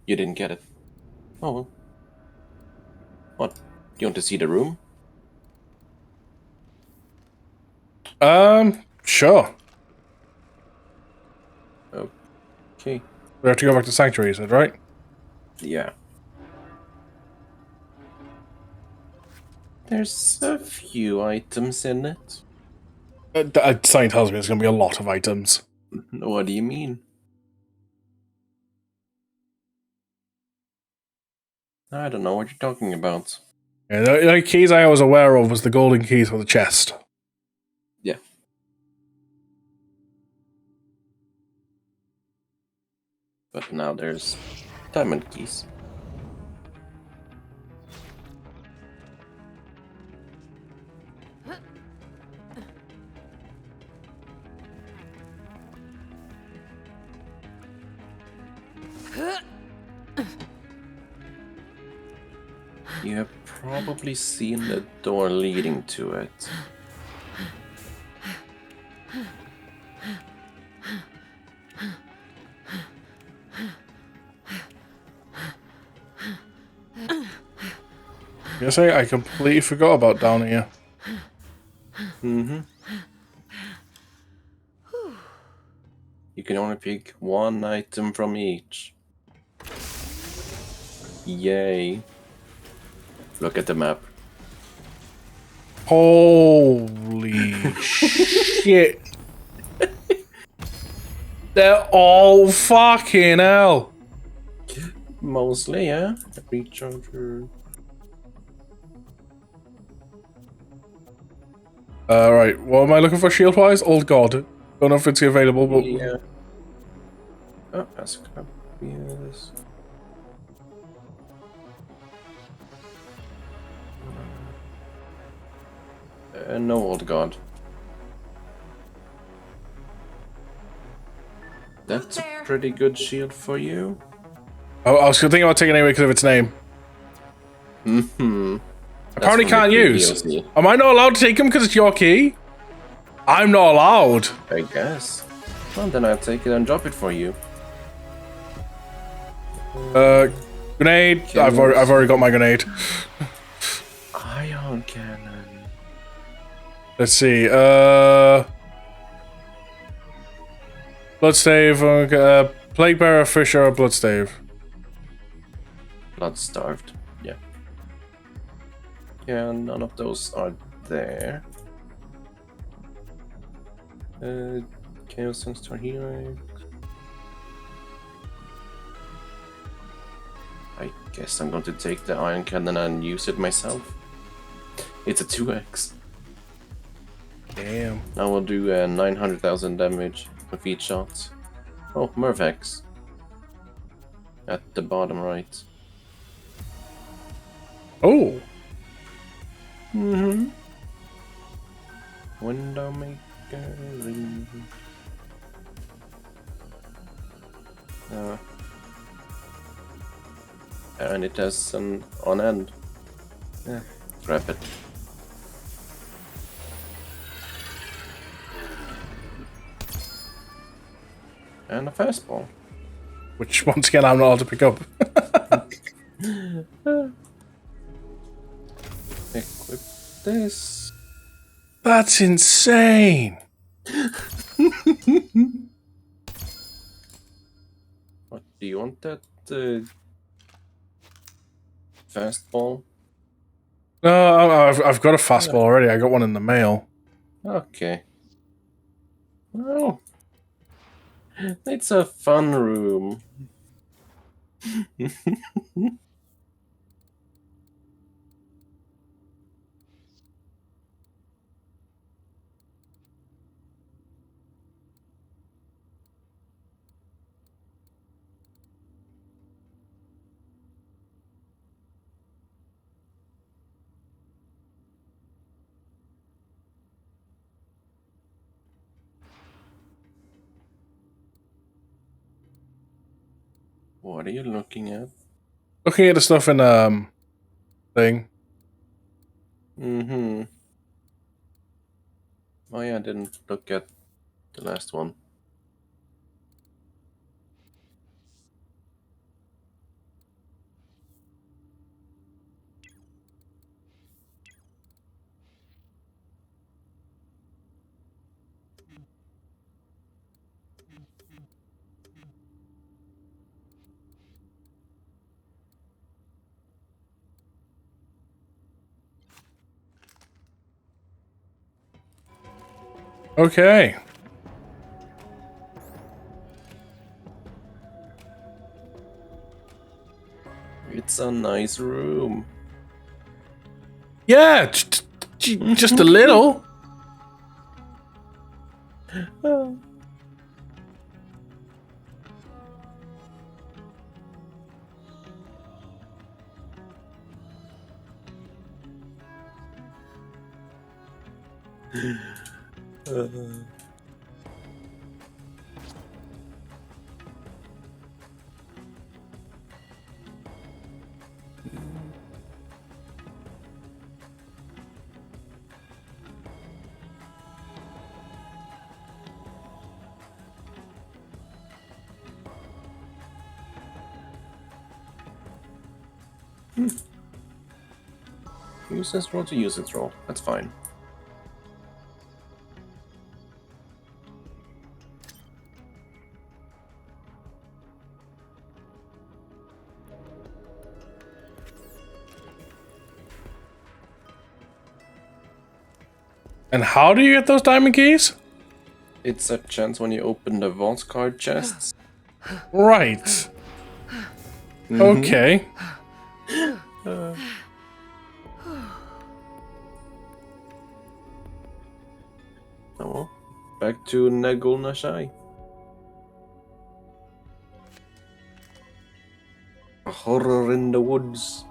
Speaker 2: you didn't get it. Oh well. What? You want to see the room?
Speaker 1: Sure.
Speaker 2: Okay.
Speaker 1: We have to go back to Sanctuary, you said, right?
Speaker 2: Yeah. There's a few items in it.
Speaker 1: Something tells me there's going to be a lot of items.
Speaker 2: What do you mean? I don't know what you're talking about.
Speaker 1: Yeah, the keys I was aware of was the golden keys for the chest.
Speaker 2: Yeah. But now there's diamond keys. You have probably seen the door leading to it.
Speaker 1: Yes, I completely forgot about down here.
Speaker 2: Mm-hmm. You can only pick one item from each. Yay. Look at the map.
Speaker 1: Holy shit. They're all fucking hell.
Speaker 2: Mostly, yeah. Recharger.
Speaker 1: Right, what am I looking for shield-wise? Old God. Don't know if it's available, but...
Speaker 2: Yeah. Oh, that's crap. Yes. No, Old God. That's a pretty good shield for you.
Speaker 1: Oh, I was thinking about taking it anyway because of its name.
Speaker 2: Mm-hmm.
Speaker 1: Apparently can't use. Am I not allowed to take him because it's your key? I'm not allowed.
Speaker 2: I guess. Well, then I'll take it and drop it for you.
Speaker 1: Grenade. I've already got my grenade.
Speaker 2: Ion cannon.
Speaker 1: Let's see. Bloodstave. Plague Bearer, Fisher, Bloodstave.
Speaker 2: Blood starved. Yeah. Yeah, none of those are there. Chaos Star Hero. I guess I'm going to take the Iron Cannon and use it myself. It's a 2x.
Speaker 1: Damn.
Speaker 2: I will do 900,000 damage with each shot. Oh, Mervex. At the bottom right.
Speaker 1: Oh.
Speaker 2: Mm-hmm. Window maker. And it has an on end. Yeah, grab it. And a fastball.
Speaker 1: Which, once again, I'm not allowed to pick up.
Speaker 2: Equip this.
Speaker 1: That's insane.
Speaker 2: What, do you want that fastball?
Speaker 1: No, I've got a fastball already. I got one in the mail.
Speaker 2: Okay. Well, it's a fun room. What are you looking at?
Speaker 1: Looking at the stuff in thing.
Speaker 2: Mm-hmm. Oh yeah, I didn't look at the last one.
Speaker 1: Okay.
Speaker 2: It's a nice room.
Speaker 1: Yeah, just a little.
Speaker 2: Use this roll to use its roll. That's fine.
Speaker 1: And how do you get those diamond keys?
Speaker 2: It's a chance when you open the vault card chests.
Speaker 1: Right. Okay.
Speaker 2: Oh, back to Nagul Nashai. A horror in the woods.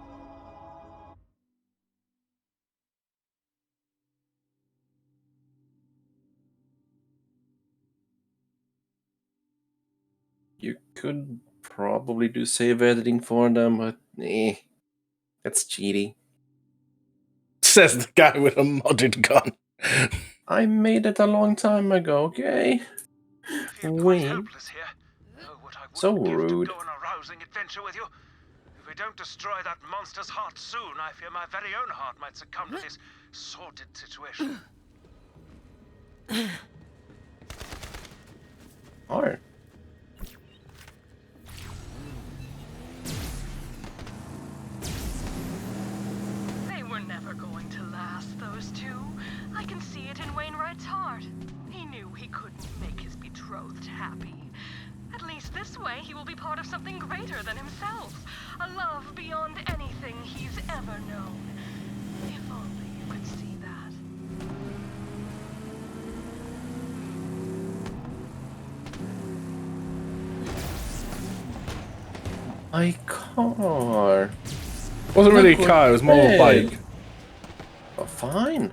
Speaker 2: You could probably do save editing for them, but that's cheaty.
Speaker 1: Says the guy with a modded gun.
Speaker 2: I made it a long time ago, okay? Wait. So rude.
Speaker 3: Go on a rousing adventure with you. If we don't destroy that monster's heart soon, I fear my very own heart might succumb to this sordid situation.
Speaker 2: Alright.
Speaker 11: They were never going to last, those two. I can see it in Wainwright's heart. He knew he couldn't make his betrothed happy. At least this way, he will be part of something greater than himself. A love beyond anything he's ever known. If only you could see that.
Speaker 2: My car.
Speaker 1: Wasn't really a car, it was more of a bike.
Speaker 2: Oh, fine.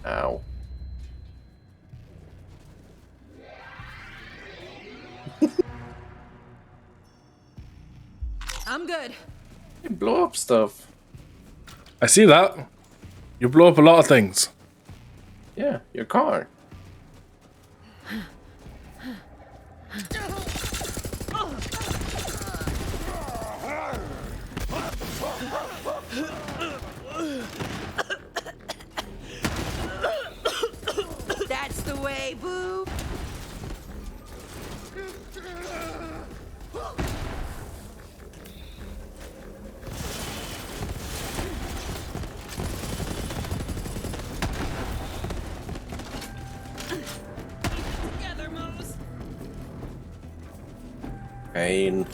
Speaker 2: Ow.
Speaker 5: I'm good.
Speaker 2: You blow up stuff.
Speaker 1: I see that. You blow up a lot of things.
Speaker 2: Yeah, your car.
Speaker 5: That's the way, boo.
Speaker 2: Pain.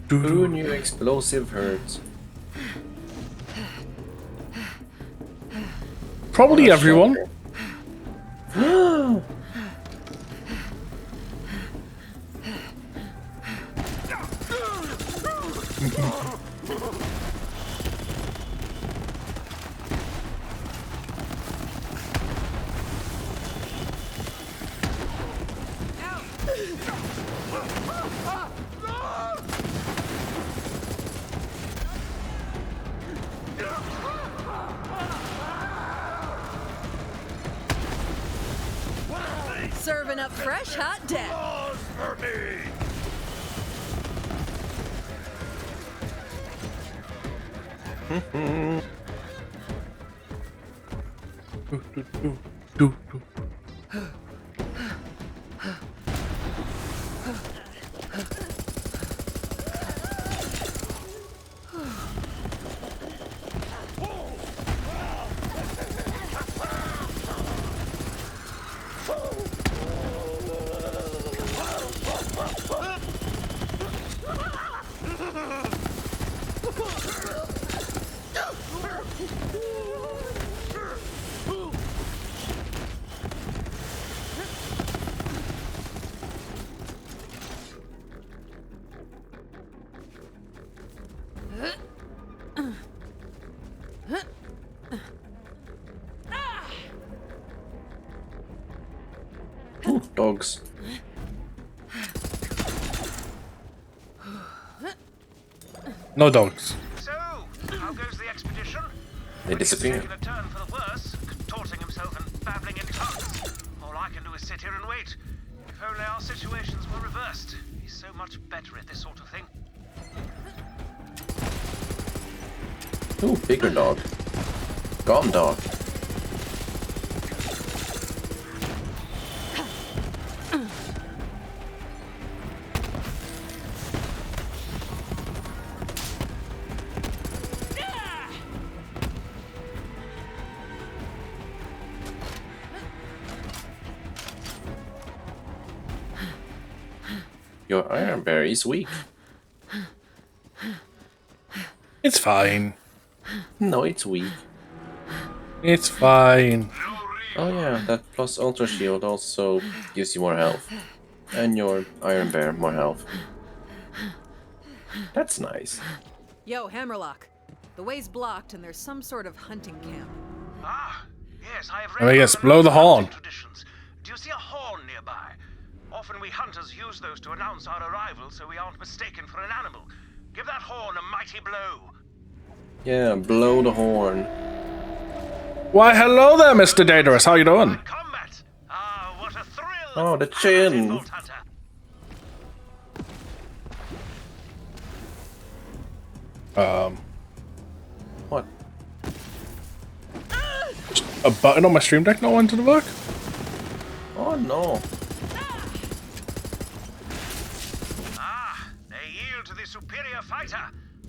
Speaker 2: Who knew explosive hurts?
Speaker 1: Probably everyone.
Speaker 5: Serving up fresh, hot death.
Speaker 18: For me.
Speaker 2: Dogs.
Speaker 1: No dogs.
Speaker 3: So, how goes the expedition?
Speaker 2: They disappear.
Speaker 3: Taking a turn for the worse, contorting himself and babbling in tongues. All I can do is sit here and wait. If only our situations were reversed. He's so much better at this sort of thing.
Speaker 2: Ooh, bigger dog. Gone dog. Your Iron Bear is weak.
Speaker 1: It's fine.
Speaker 2: No, it's weak.
Speaker 1: It's fine.
Speaker 2: Oh yeah, that plus Ultra Shield also gives you more health. And your Iron Bear more health. That's nice.
Speaker 5: Yo, Hammerlock. The way's blocked and there's some sort of hunting camp.
Speaker 3: Ah, yes, I have
Speaker 1: Oh yes, blow the horn.
Speaker 3: traditions. Do you see a horn nearby? Often we hunters use those to announce our arrival so we aren't mistaken for an animal. Give that horn a mighty blow.
Speaker 2: Yeah, blow the horn.
Speaker 1: Why, hello there, Mr. Daedalus. How you doing?
Speaker 3: Ah, what a thrill!
Speaker 2: Oh, the chin. What?
Speaker 1: A button on my stream deck not wanting to work?
Speaker 2: Oh no.
Speaker 3: Ah, they yield to the superior fighter.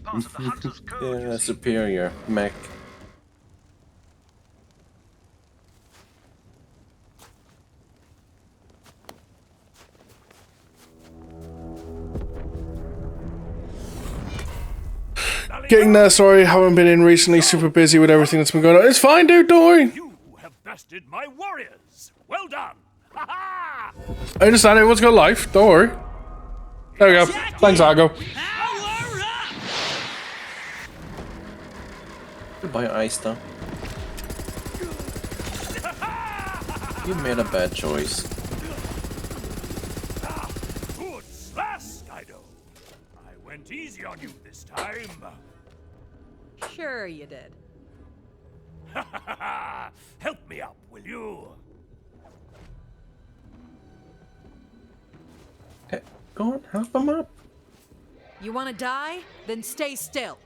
Speaker 3: Part of the hunter's code.
Speaker 2: Yeah, superior mech.
Speaker 1: Getting there, sorry, haven't been in recently, super busy with everything that's been going on. It's fine, dude, don't worry.
Speaker 18: You have bested my warriors. Well done. Ha ha!
Speaker 1: I understand everyone's got life, don't worry. There we go. Thanks, Argo.
Speaker 2: Goodbye, Aista. You made a bad choice.
Speaker 18: Good slash, Kaido. I went easy on you this time.
Speaker 5: Sure you did.
Speaker 18: Help me up, will you?
Speaker 2: Go on, help him up.
Speaker 5: You want to die? Then stay still.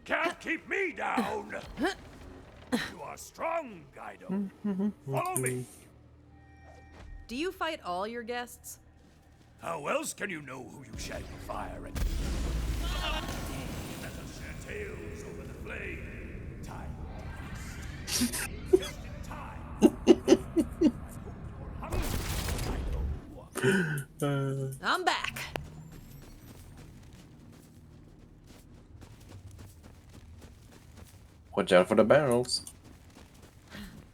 Speaker 18: Can't keep me down. You are strong, Kaido. Follow me.
Speaker 5: Do you fight all your guests?
Speaker 18: How else can you know who you shall fire at? Let us share tales over the flame. Time. Just in time.
Speaker 5: I'm back.
Speaker 2: Watch out for the barrels.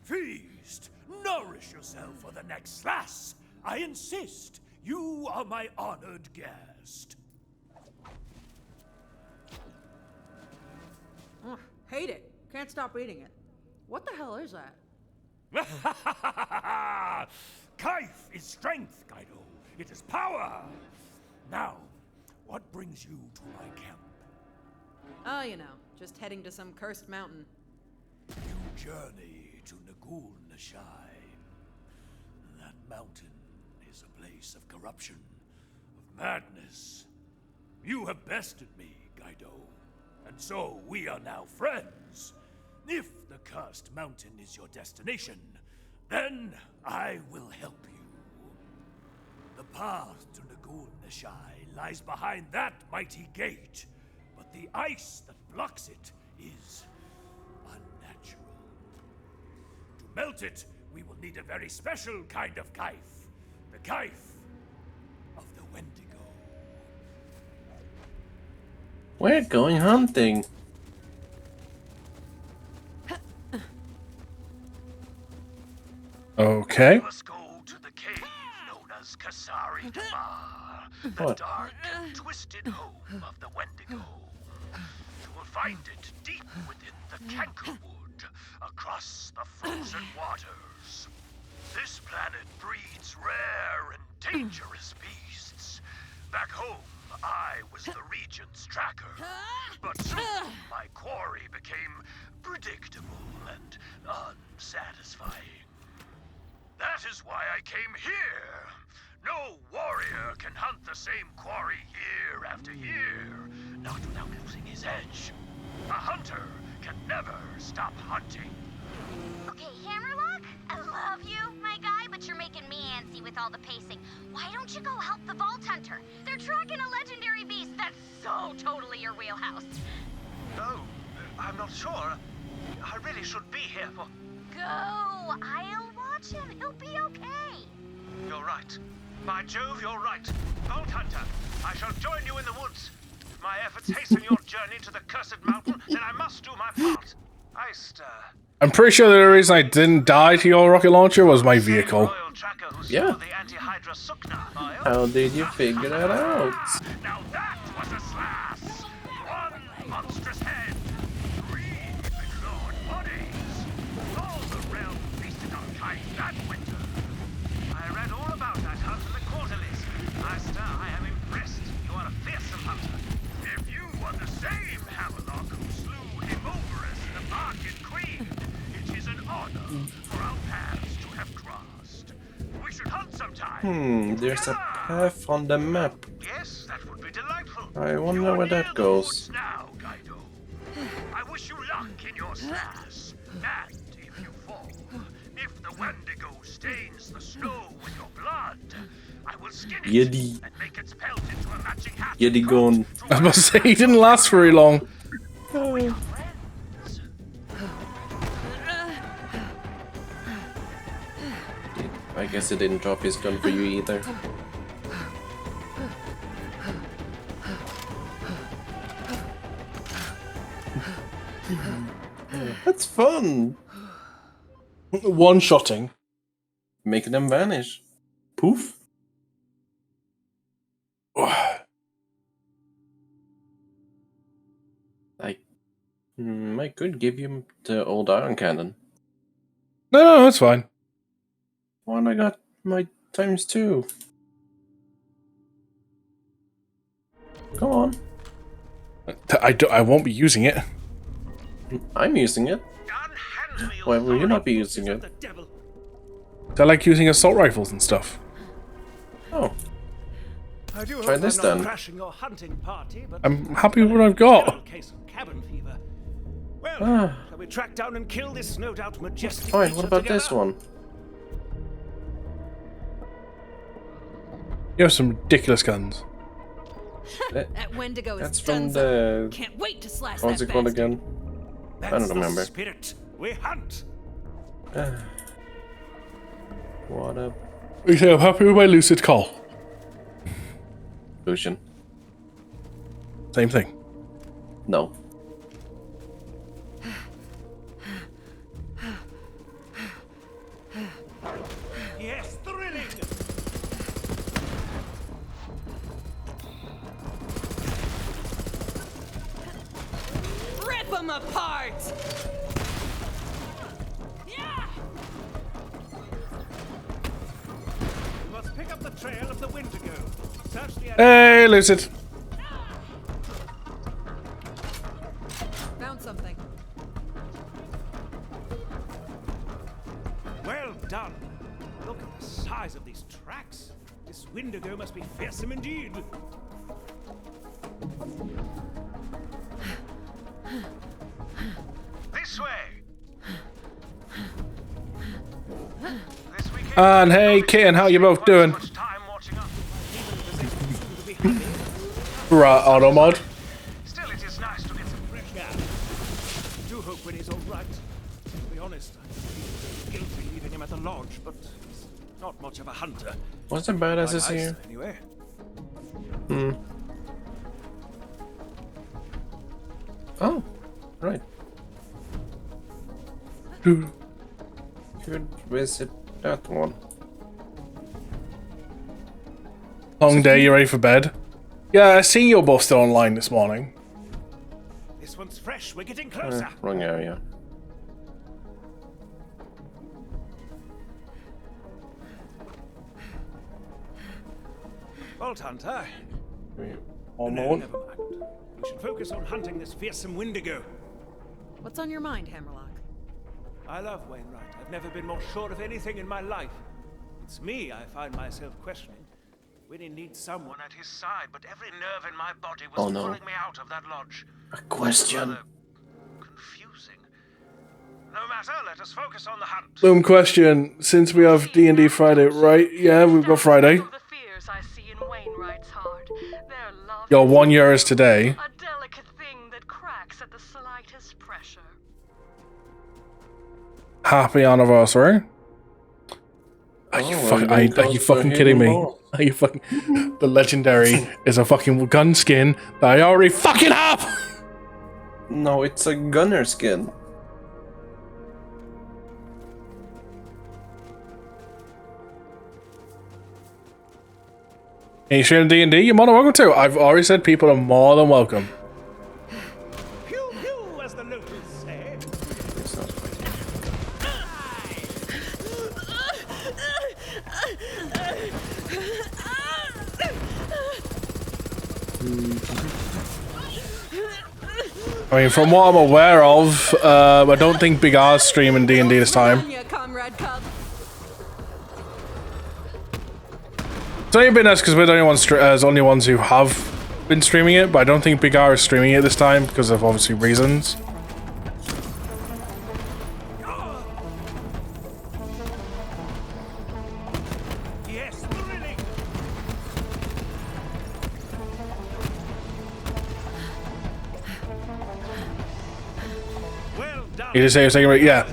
Speaker 18: Feast! Nourish yourself for the next slash! I insist! You are my honored guest.
Speaker 5: Hate it. Can't stop eating it. What the hell is that?
Speaker 18: Kaif is strength, Kaido. It is power. Now, what brings you to my camp?
Speaker 5: Oh, you know, just heading to some cursed mountain.
Speaker 18: You journey to Nagul Nashai. That mountain is a place of corruption, of madness. You have bested me, Kaido, and so we are now friends. If the cursed mountain is your destination, then I will help you. The path to Nagul Nashai lies behind that mighty gate, but the ice that blocks it is unnatural. To melt it, we will need a very special kind of Kaif. The Kaif of the Wendigo.
Speaker 2: We're going hunting.
Speaker 1: Okay.
Speaker 3: We must go to the cave known as Kasari Damar, the
Speaker 2: What?
Speaker 3: dark and twisted home of the Wendigo. You will find it deep within the Cankerwood, across the frozen waters.
Speaker 18: This planet breeds rare and dangerous beasts. Back home, I was the region's tracker. But soon, my quarry became predictable and unsatisfying. That is why I came here. No warrior can hunt the same quarry year after year, not without losing his edge. A hunter can never stop hunting.
Speaker 6: Okay, Hammerlock, I love you, my guy, but you're making me antsy with all the pacing. Why don't you go help the Vault Hunter? They're tracking a legendary beast that's so totally your wheelhouse.
Speaker 3: Oh, I'm not sure. I really should be here for...
Speaker 6: Go! I'll watch him. He'll be okay.
Speaker 3: You're right. By Jove, you're right. Vault Hunter, I shall join you in the woods. If my efforts hasten your journey to the cursed mountain, then I must do my part.
Speaker 1: I'm pretty sure the reason I didn't die to your rocket launcher was my vehicle.
Speaker 2: Yeah. How did you figure that out?
Speaker 18: Now that was a slash! One monstrous head, 3 ignored bodies. All the realm feasted on kind that winter.
Speaker 3: I read all about that hunt in the quarterlies. Master, I am impressed. You are a fearsome hunter.
Speaker 18: If you were the same Hammerlock who slew Himoverus, the Bargain Queen, it is an honor for our paths to have crossed. We should hunt sometime.
Speaker 2: There's a path on the map.
Speaker 3: Yes, that would be delightful.
Speaker 2: I wonder where that goes.
Speaker 18: Now, Guido. I wish you luck in your slash. And if you fall, if the Wendigo stains the snow with your blood, I will skin it
Speaker 2: Yeti.
Speaker 18: and make its pelt into a matching hat.
Speaker 2: Yeti gone.
Speaker 1: I was about to say, he didn't last very long.
Speaker 2: I guess it didn't drop his gun for you either. That's fun!
Speaker 1: One-shotting.
Speaker 2: Making them vanish. Poof. I could give you the old iron cannon.
Speaker 1: No, that's fine.
Speaker 2: One I got my ×2. Come on.
Speaker 1: I won't be using it.
Speaker 2: I'm using it. Why will you not be using it?
Speaker 1: I like using assault rifles and stuff.
Speaker 2: Oh.
Speaker 3: I do
Speaker 2: Try
Speaker 3: hope
Speaker 2: this
Speaker 3: I'm not
Speaker 2: then.
Speaker 3: crashing your hunting party, but
Speaker 1: I'm happy with what I've got.
Speaker 3: case of cabin fever. Well, shall we track down and kill this no doubt majestic
Speaker 2: Fine,
Speaker 3: creature
Speaker 2: what about
Speaker 3: together?
Speaker 2: this one?
Speaker 1: You have some ridiculous guns.
Speaker 5: That Wendigo is
Speaker 2: That's from
Speaker 5: dunzo.
Speaker 2: the...
Speaker 5: Can't wait to slash
Speaker 2: What's
Speaker 5: that
Speaker 2: it called
Speaker 5: bastard.
Speaker 2: again? I
Speaker 3: That's
Speaker 2: don't remember.
Speaker 3: the spirit. We hunt.
Speaker 2: What a...
Speaker 1: You say I'm happy with my lucid call.
Speaker 2: Lucian.
Speaker 1: Same thing.
Speaker 2: No.
Speaker 3: Yes, thrilling.
Speaker 5: Rip them apart!
Speaker 3: We must pick up the trail of the Wendigo. Search the
Speaker 1: Hey, lucid.
Speaker 5: Found something.
Speaker 3: Well done. Look at the size of these tracks. This Wendigo must be fearsome indeed. This way.
Speaker 1: And hey, Kitten, how you both doing? Right, auto mod.
Speaker 3: Still, it is nice to get some fresh air. I do hope when he's all right. To be honest, I feel guilty leaving him at the lodge, but he's not much of a hunter.
Speaker 2: What's the badass is
Speaker 3: Quite
Speaker 2: here?
Speaker 3: nice, anyway.
Speaker 2: Oh, right.
Speaker 1: Dude.
Speaker 2: Could visit that one.
Speaker 1: Long day, you ready for bed? Yeah, I seen you're both still online this morning.
Speaker 3: This one's fresh. We're getting closer.
Speaker 2: Wrong area.
Speaker 3: Vault Hunter.
Speaker 1: Or
Speaker 3: No,
Speaker 1: more.
Speaker 3: never mind. We should focus on hunting this fearsome Wendigo.
Speaker 5: What's on your mind, Hammerlock?
Speaker 3: I love Wainwright. I've never been more sure of anything in my life. It's me I find myself questioning. Winnie needs someone at his side, but every nerve in my body was pulling me out of that lodge.
Speaker 2: A question.
Speaker 3: Rather confusing. No matter, let us focus on the hunt.
Speaker 1: Boom question. Since we have D&D Friday, right? Yeah, we've got Friday.
Speaker 11: The fears I see in Wainwright's heart. Their love
Speaker 1: Your 1 year is today.
Speaker 11: a delicate thing that cracks at the slightest pressure.
Speaker 1: Happy anniversary. Are you fucking kidding me? Are you fucking... The legendary is a fucking gun skin that I already fucking have!
Speaker 2: No, it's a gunner skin.
Speaker 1: Can you stream D&D? You're more than welcome to. I've already said people are more than welcome.
Speaker 3: Pew pew, as the locals say.
Speaker 2: It's not
Speaker 1: I mean, from what I'm aware of, I don't think Big R's streaming D&D this time.
Speaker 5: Comrade Cub.
Speaker 1: It's only been us because we're the only ones who have been streaming it, but I don't think Big R is streaming it this time because of obviously reasons.
Speaker 3: Yes, thrilling. Well done.
Speaker 1: You just say you're taking it, yeah.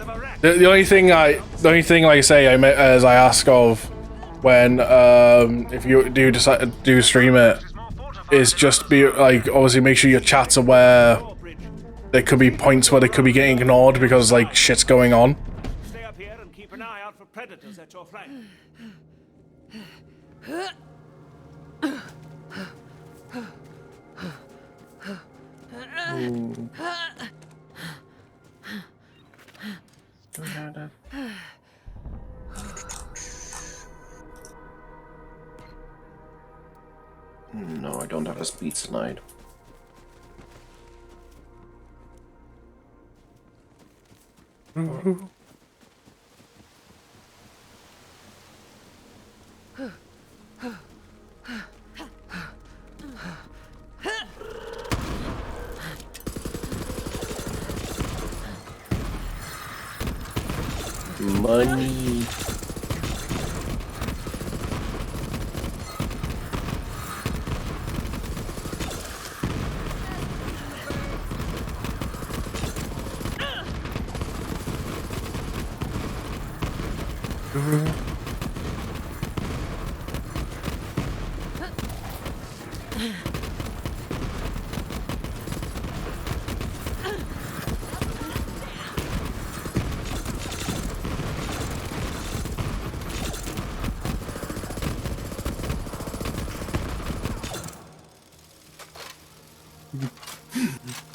Speaker 1: The only thing, like I say, as I ask of when if you do decide to do stream it, is just be like obviously make sure your chat's aware. There could be points where they could be getting ignored because like shit's going on.
Speaker 3: Stay up here and keep an eye out for predators at your flank.
Speaker 2: No, I don't have a speed slide. Money.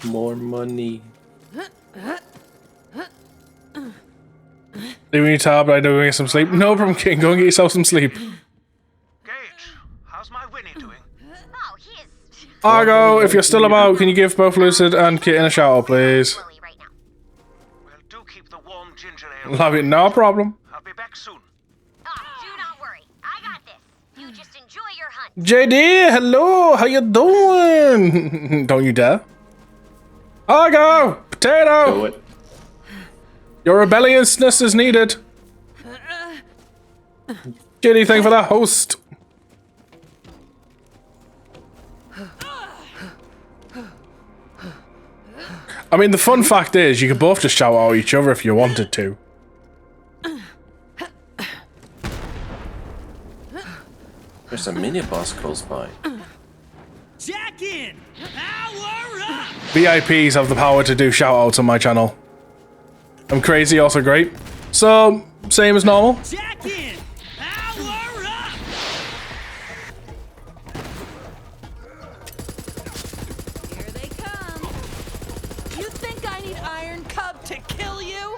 Speaker 2: More money.
Speaker 1: Leaving you tab, I know go get some sleep. No problem, King. Go and get yourself some sleep.
Speaker 3: Gage, how's my Winnie doing?
Speaker 6: Oh, he is.
Speaker 1: Argo, if you're still about, can you give both Lucid and Kitten a shout out, please?
Speaker 3: Well, do keep the warm ginger ale.
Speaker 1: Love it, no problem.
Speaker 3: I'll be back soon.
Speaker 6: Oh, do not worry. I got this. You just enjoy your hunt.
Speaker 1: JD, hello, how you doing? Don't you dare. Argo, potato.
Speaker 2: Do it.
Speaker 1: Your rebelliousness is needed. JD, thank you for that host. I mean, the fun fact is, you could both just shout out each other if you wanted to.
Speaker 2: There's a mini boss close by.
Speaker 3: Jack in! Power up!
Speaker 1: VIPs have the power to do shout outs on my channel. I'm crazy, also great. So, same as normal.
Speaker 3: Jack in! Power up!
Speaker 5: Here they come. You think I need Iron Cub to kill you?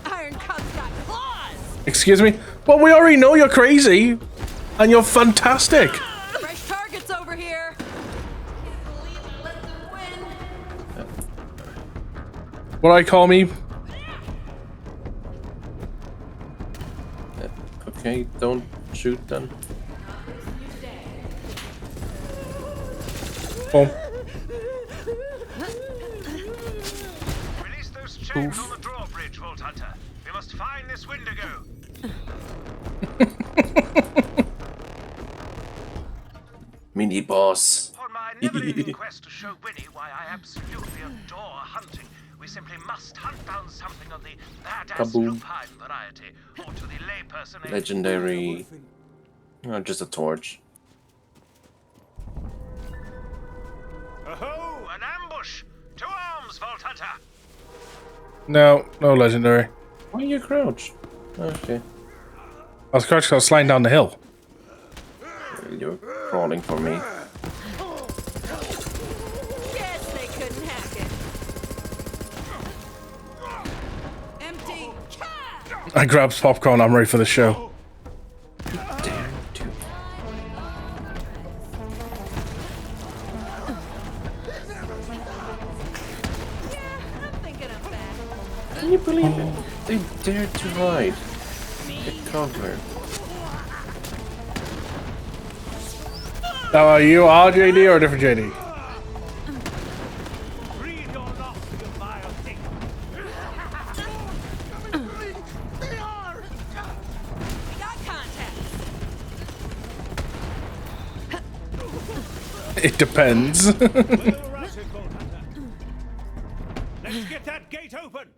Speaker 5: Iron Cub's got claws.
Speaker 1: Excuse me? Well, we already know you're crazy. And you're fantastic.
Speaker 5: Fresh
Speaker 1: What I call me?
Speaker 2: Okay, don't shoot then.
Speaker 1: Boom.
Speaker 3: Release those chains on the drawbridge, Vault Hunter. We must find this Wendigo.
Speaker 2: Mini boss.
Speaker 3: On my never-ending quest to show Winnie why I absolutely adore hunting, we simply must hunt down something of the badass
Speaker 2: Kaboom.
Speaker 3: lupine variety, or to the layperson,
Speaker 2: Legendary. Oh, just a torch.
Speaker 3: Oh, an ambush! To arms, Vault Hunter!
Speaker 1: No, no legendary.
Speaker 2: Why you crouch? Okay.
Speaker 1: I was crouched because I was sliding down the hill.
Speaker 2: You're crawling for me.
Speaker 14: Guess they couldn't hack it. Empty.
Speaker 1: I grabbed popcorn, I'm ready for the show.
Speaker 2: Can you believe it? They dared to hide. Get cover.
Speaker 1: Now, are you our JD or a different JD? It depends.
Speaker 3: Let's get that gate open!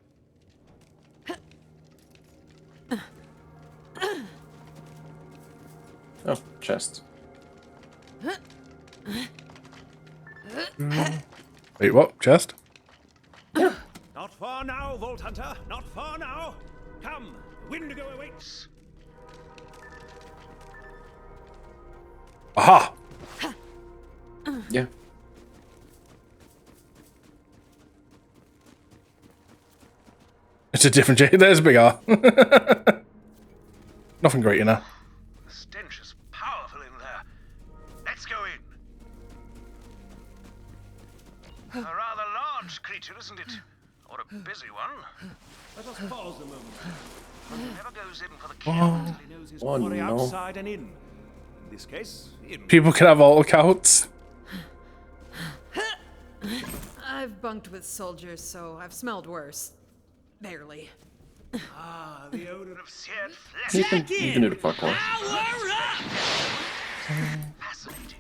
Speaker 2: Oh, chest.
Speaker 1: Wait, what? Chest?
Speaker 3: Not far now, Vault Hunter. Not far now. Come, Wendigo awaits.
Speaker 1: Aha!
Speaker 2: Yeah.
Speaker 1: It's a different JD. There's a big R. Nothing great, you know.
Speaker 3: The stench is powerful in there. Let's go in. A rather large creature, isn't it? Or a busy one. Let us pause a moment. One never goes in for the kill until he knows his quarry outside and in. In this case, in.
Speaker 1: People can have all accounts.
Speaker 5: I've bunked with soldiers, so I've smelled worse. Barely.
Speaker 3: Ah, the odor of seared flesh.
Speaker 2: You can do the parkour.
Speaker 3: Fascinating.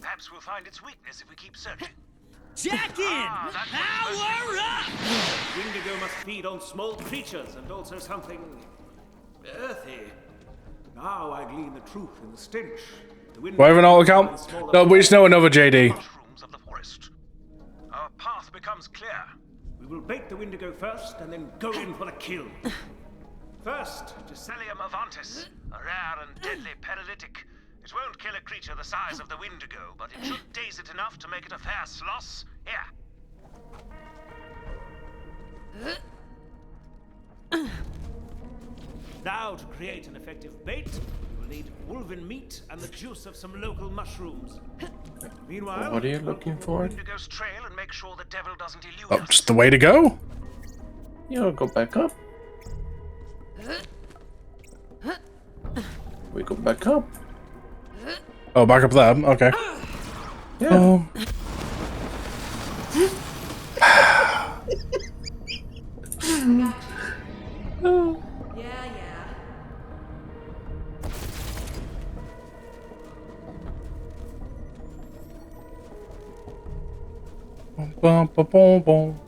Speaker 3: Perhaps we'll find its weakness if we keep searching.
Speaker 20: Jack in!
Speaker 3: Power up! Wendigo must feed on small creatures and also something earthy. Now I glean the truth in the stench.
Speaker 1: Do I have an alt account? No, we just know another JD.
Speaker 3: Of the forest. Our path becomes clear. We will bait the Wendigo first and then go in for the kill. First, Decelium avantis, a rare and deadly paralytic. It won't kill a creature the size of the Wendigo, but it should daze it enough to make it a fair sloss. Here. Now, to create an effective bait, we will need wolven meat and the juice of some local mushrooms. Meanwhile,
Speaker 2: What are you looking for?
Speaker 3: Wendigo's trail and make sure the devil doesn't elude
Speaker 1: Oh,
Speaker 3: us.
Speaker 1: just the way to go.
Speaker 2: Yeah, go back up. We go back up.
Speaker 1: Oh, back up there. Okay.
Speaker 2: Yeah.
Speaker 1: Bum, bum, bum, bum.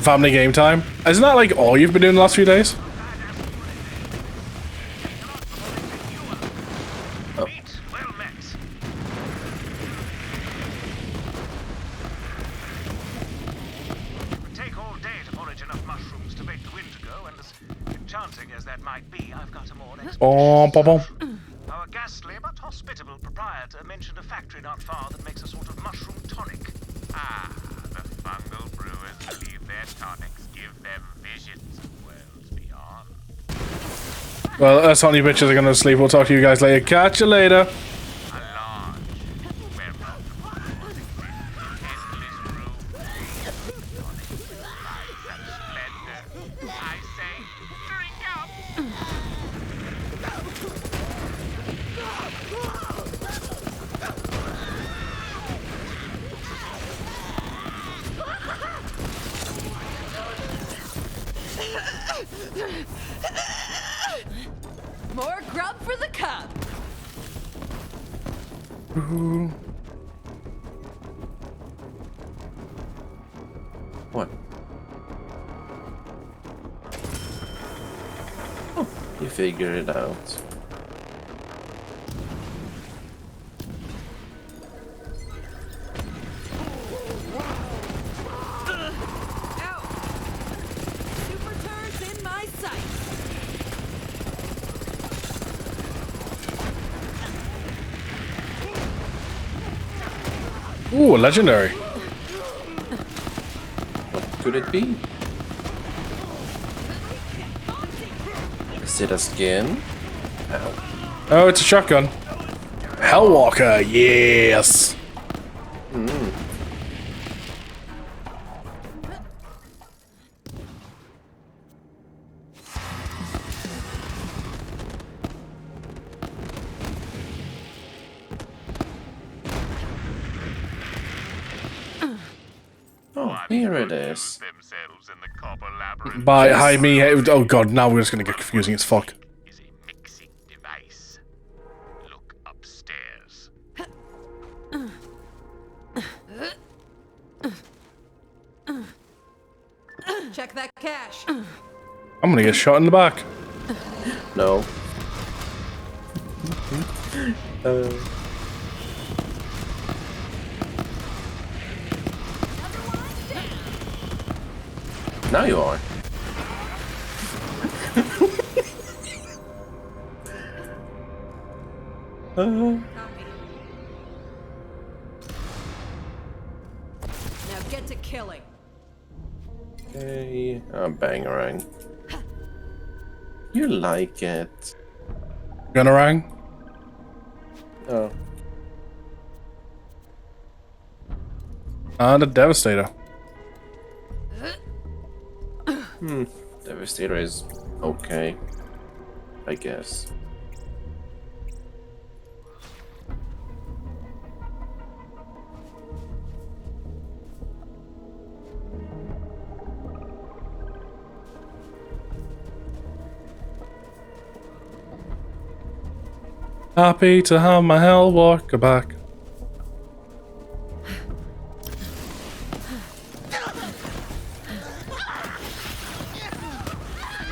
Speaker 1: Family game time. Isn't that like all you've been doing the last few days?
Speaker 3: Take all day to forage enough mushrooms to bait the Wendigo, and as enchanting as that might be, I've got a more
Speaker 1: Bum, bum, bum.
Speaker 3: Our ghastly but hospitable proprietor mentioned a factory not far that makes a sort of mushroom tonic.
Speaker 7: Ah, the fungal brewers believe their tonics give them visions of worlds beyond.
Speaker 1: Well, us honey bitches are gonna sleep. We'll talk to you guys later. Catch you later.
Speaker 5: More grub for the cub.
Speaker 2: What? Oh, you figure it out.
Speaker 5: Super turns in my sight.
Speaker 1: Ooh, legendary.
Speaker 2: What could it be? Is it a skin? Ow.
Speaker 1: Oh, it's a shotgun. Hellwalker, yes.
Speaker 2: Oh, here it is.
Speaker 1: By hi me. Oh god, now we're just gonna get confusing as fuck.
Speaker 5: Check that cash.
Speaker 1: I'm gonna get shot in the back.
Speaker 2: No. Now you are.
Speaker 5: Now get to killing.
Speaker 2: Hey, bangarang. You like it?
Speaker 1: Gunnerang.
Speaker 2: Oh.
Speaker 1: And a Devastator.
Speaker 2: Devastator is okay, I guess.
Speaker 1: Happy to have my Hellwalker back.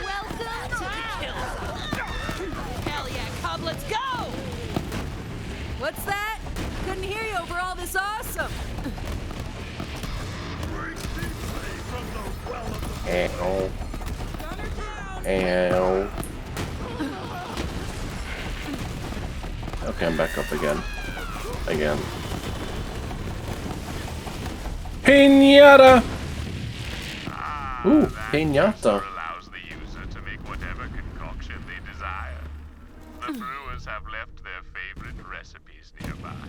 Speaker 5: Welcome to the kill zone. Hell yeah, cub, let's go! What's that? Couldn't hear you over all this awesome.
Speaker 2: Ow. Ow. Okay, I'm back up again.
Speaker 1: Pinata.
Speaker 2: Ooh, pinata.
Speaker 7: Allows the user to make whatever concoction they desire. The brewers have left their favorite recipes nearby.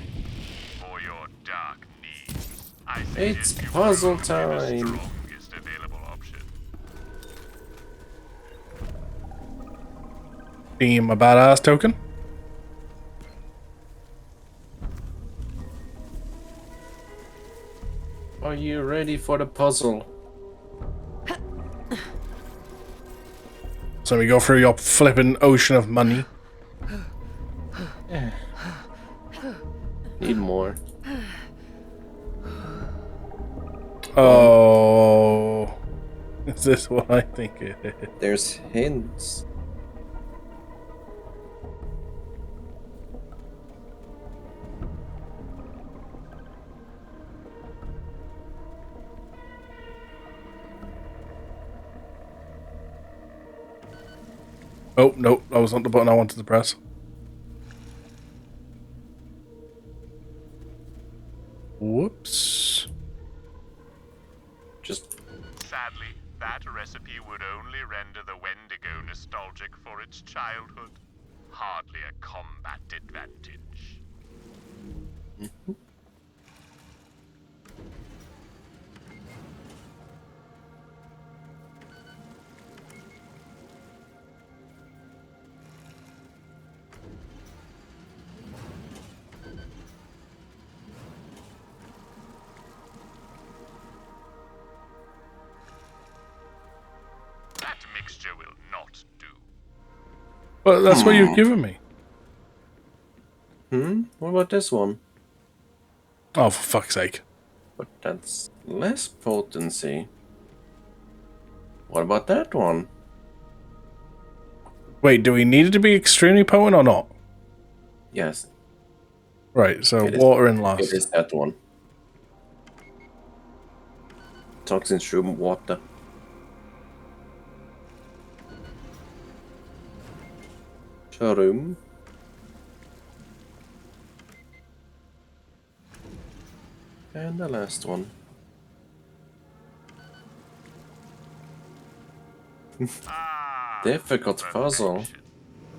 Speaker 7: For your dark needs, I
Speaker 2: It's
Speaker 7: suggest you
Speaker 2: puzzle
Speaker 7: brew the
Speaker 2: time.
Speaker 7: strongest available option.
Speaker 1: Beam a badass token.
Speaker 2: Are you ready for the puzzle?
Speaker 1: So we go through your flipping ocean of money.
Speaker 2: Need more.
Speaker 1: Oh, is this what I think it is?
Speaker 2: There's hints.
Speaker 1: Oh, no, that was not the button I wanted to press. Whoops.
Speaker 2: Just...
Speaker 7: Sadly, that recipe would only render the Wendigo nostalgic for its childhood. Hardly a combat advantage. That mixture will not do.
Speaker 1: But that's what you've given me.
Speaker 2: What about this one?
Speaker 1: Oh, for fuck's sake.
Speaker 2: But that's less potency. What about that one?
Speaker 1: Wait, do we need it to be extremely potent or not?
Speaker 2: Yes.
Speaker 1: Right, so
Speaker 2: It
Speaker 1: water
Speaker 2: is,
Speaker 1: in last.
Speaker 2: It is that one. Toxin shroom water. Shroom. And the last one. Difficult puzzle.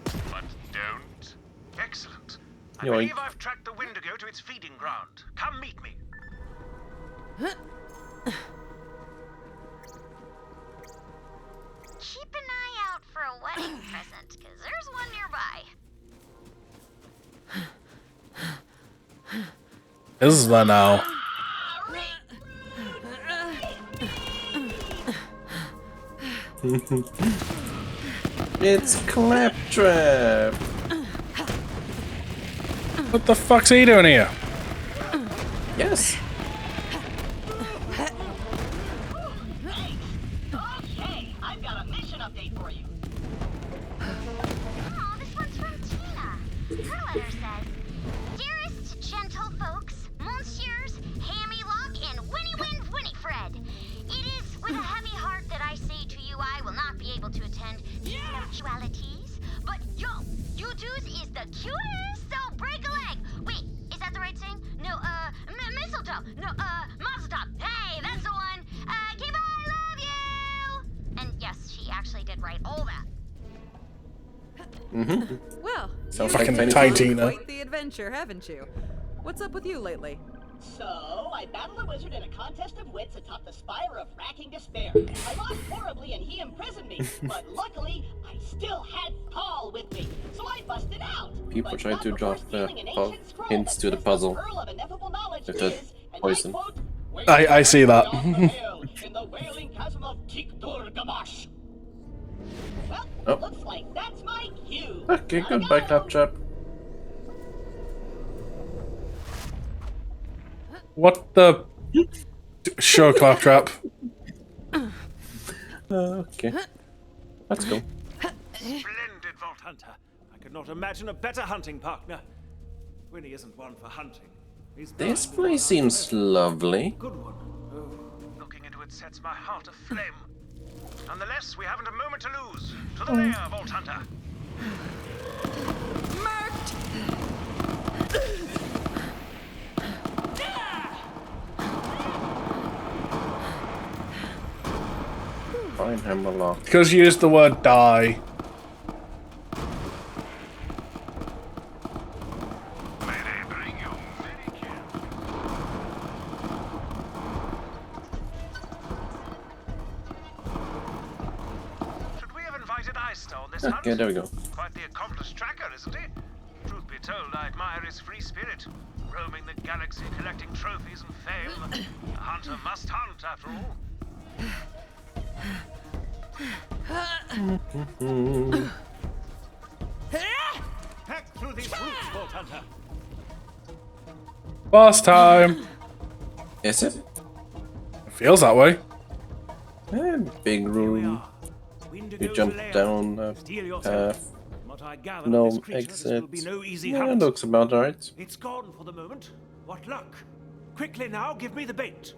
Speaker 7: But don't.
Speaker 3: Excellent. I
Speaker 2: Yoink.
Speaker 3: believe I've tracked the Wendigo to its feeding ground. Come meet me.
Speaker 6: Keep an eye out for a wedding present, because there's one nearby.
Speaker 1: Is that now?
Speaker 2: It's Claptrap.
Speaker 1: What the fuck's he doing here?
Speaker 2: Yes.
Speaker 8: Okay, I've got a mission update for you.
Speaker 6: Oh, this one's from Tina. Her letter says, "Dearest gentle folks, Monsieurs, Hammy Lock, and Winnie Wind Winifred, it is with a heavy heart that I say to you I will not be able to attend these nuptialities, but yo, you dudes is the cutest, so break a leg. Wait, is that the right saying? No, mistletoe. No, mazel tov. Hey, that's the one. Okay, bye, love you. And yes, she actually did write all that.
Speaker 5: Well,
Speaker 2: Sounds
Speaker 5: you've
Speaker 2: like
Speaker 5: been
Speaker 2: Tiny
Speaker 5: on
Speaker 2: Tina.
Speaker 5: quite the adventure, haven't you? What's up with you lately?
Speaker 8: So, I battled a wizard in a contest of wits atop the spire of racking despair. I lost horribly and he imprisoned me, but luckily, I still had Paul with me, so I busted out.
Speaker 2: People
Speaker 8: But
Speaker 2: trying
Speaker 8: not
Speaker 2: to
Speaker 8: before
Speaker 2: drop
Speaker 8: stealing an
Speaker 2: the
Speaker 8: ancient scroll
Speaker 2: hints
Speaker 8: that
Speaker 2: to the
Speaker 8: says
Speaker 2: puzzle.
Speaker 8: Pearl of ineffable knowledge
Speaker 2: With the
Speaker 8: is, and
Speaker 2: poison.
Speaker 8: quote,
Speaker 1: I see that.
Speaker 8: in the wailing chasm of Tikdur-Gamash. Well, looks like that's my cue.
Speaker 2: Okay, goodbye, Claptrap.
Speaker 1: What the? Sure, Claptrap.
Speaker 2: Okay. Let's go.
Speaker 3: Splendid, Vault Hunter. I could not imagine a better hunting partner. Winnie isn't one for hunting. He's
Speaker 2: This
Speaker 3: blind.
Speaker 2: place seems lovely.
Speaker 3: Good one. Oh, looking into it sets my heart aflame. Nonetheless, we haven't a moment to lose. To the lair, Vault Hunter.
Speaker 2: Fine, Hammerlock.
Speaker 1: Because you used the word die.
Speaker 3: Should we have invited Eyestar on this
Speaker 2: Okay,
Speaker 3: hunt?
Speaker 2: there we go.
Speaker 3: Quite the accomplished tracker, isn't he? Truth be told, I admire his free spirit. Roaming the galaxy, collecting trophies and fame. A hunter must hunt, after all. Peck through these roots, Vault Hunter.
Speaker 1: Boss time.
Speaker 2: Is it?
Speaker 1: It feels that way.
Speaker 2: Big room. You jump down the path.
Speaker 3: What I gather
Speaker 2: No
Speaker 3: of this creature, this will
Speaker 2: exit.
Speaker 3: be no easy
Speaker 2: Yeah,
Speaker 3: hunt.
Speaker 2: looks about right.
Speaker 3: It's gone for the moment. What luck. Quickly now, give me the bait.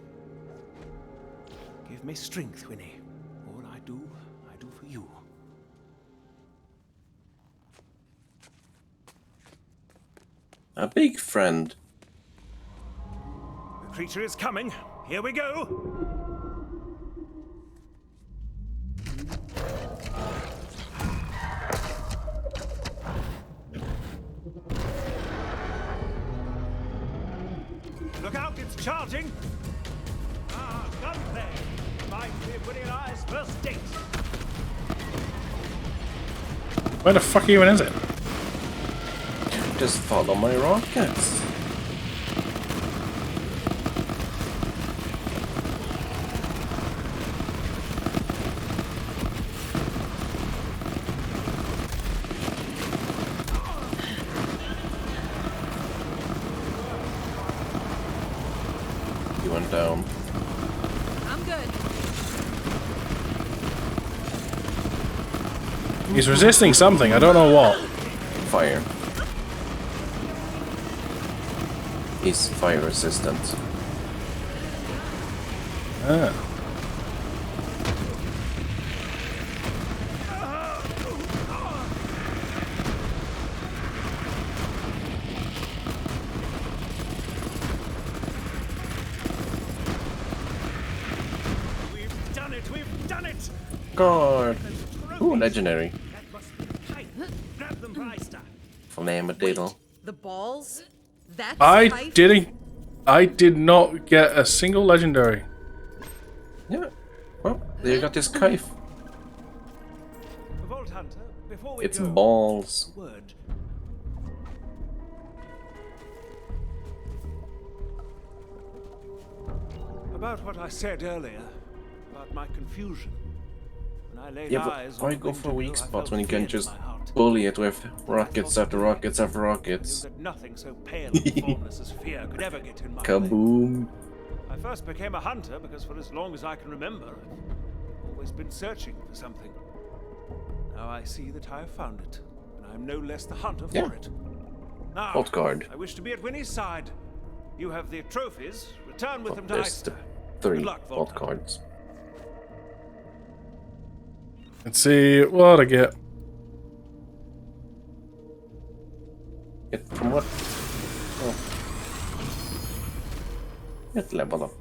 Speaker 3: Give me strength, Winnie. All I do for you.
Speaker 2: A big friend.
Speaker 3: The creature is coming. Here we go. charging. Ah, gunplay. Reminds me of Winnie and I's first date.
Speaker 1: Where the fuck even is it?
Speaker 2: Just follow my rockets. He went down.
Speaker 5: I'm good.
Speaker 1: He's resisting something, I don't know what.
Speaker 2: Fire. He's fire resistant.
Speaker 1: Ah.
Speaker 3: We've done it! We've done it!
Speaker 2: God. Ooh, legendary.
Speaker 3: That must be the kite. Grab them, Bryster.
Speaker 2: LumusDigital.
Speaker 5: The balls? That's
Speaker 1: I did not get a single legendary.
Speaker 2: Yeah. Well, there you got this knife.
Speaker 3: Vault Hunter, before we
Speaker 2: It's
Speaker 3: go,
Speaker 2: balls.
Speaker 3: a word. About what I said earlier, about my confusion. When I laid
Speaker 2: Yeah,
Speaker 3: eyes
Speaker 2: but why
Speaker 3: on
Speaker 2: go for a
Speaker 3: Winterville,
Speaker 2: weak
Speaker 3: I
Speaker 2: spot
Speaker 3: felt
Speaker 2: when you
Speaker 3: fear
Speaker 2: can
Speaker 3: in
Speaker 2: just
Speaker 3: my heart.
Speaker 2: bully it with rockets after rockets after
Speaker 3: I knew
Speaker 2: rockets?
Speaker 3: that nothing so pale and formless as fear could ever get in my way.
Speaker 2: Kaboom.
Speaker 3: I first became a hunter because for as long as I can remember, I've always been searching for something. Now I see that I have found it, and I am no less the hunter for
Speaker 2: Yeah.
Speaker 3: it. Now,
Speaker 2: Vault card.
Speaker 3: I wish to be at Winnie's side. You have the trophies. Return with them to
Speaker 2: There's
Speaker 3: Heister.
Speaker 2: the 3
Speaker 3: Good luck,
Speaker 2: vault cards.
Speaker 1: Let's see what I get.
Speaker 2: Get from what? Oh. Get level up.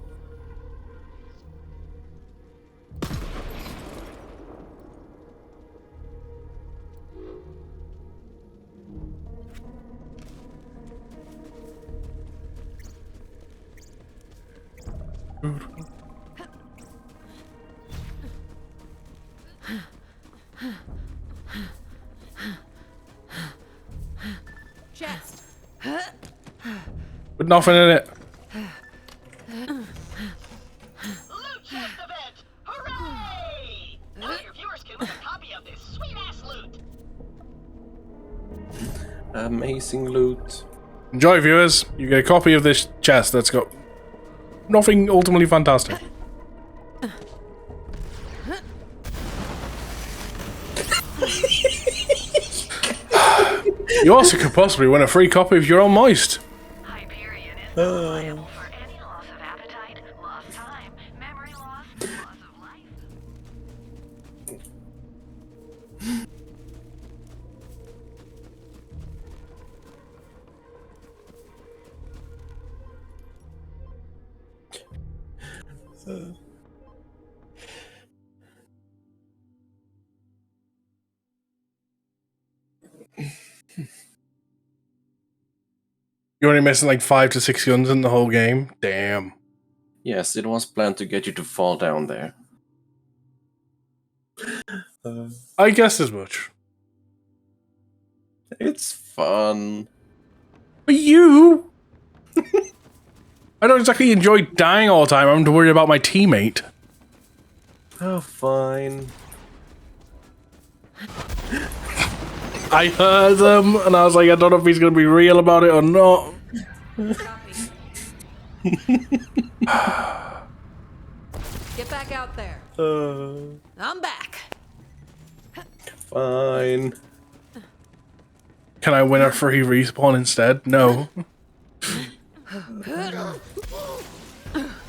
Speaker 5: Chest.
Speaker 1: With nothing in it.
Speaker 8: Loot chest event! Hooray! Now your viewers can win a copy of this sweet-ass loot.
Speaker 2: Amazing loot.
Speaker 1: Enjoy, viewers. You get a copy of this chest that's got nothing ultimately fantastic. You also could possibly win a free copy of Your Own Moist.
Speaker 11: Hyperion is not liable for any loss of appetite, lost time, memory loss, loss of life.
Speaker 1: You're only missing like 5 to 6 guns in the whole game. Damn.
Speaker 2: Yes, it was planned to get you to fall down there.
Speaker 1: I guess as much.
Speaker 2: It's fun.
Speaker 1: But you... I don't exactly enjoy dying all the time. I'm to worry about my teammate.
Speaker 2: Oh, fine.
Speaker 1: I heard them, and I was like, I don't know if he's going to be real about it or not.
Speaker 5: Get back out there. I'm back.
Speaker 2: Fine.
Speaker 1: Can I win a free respawn instead? No.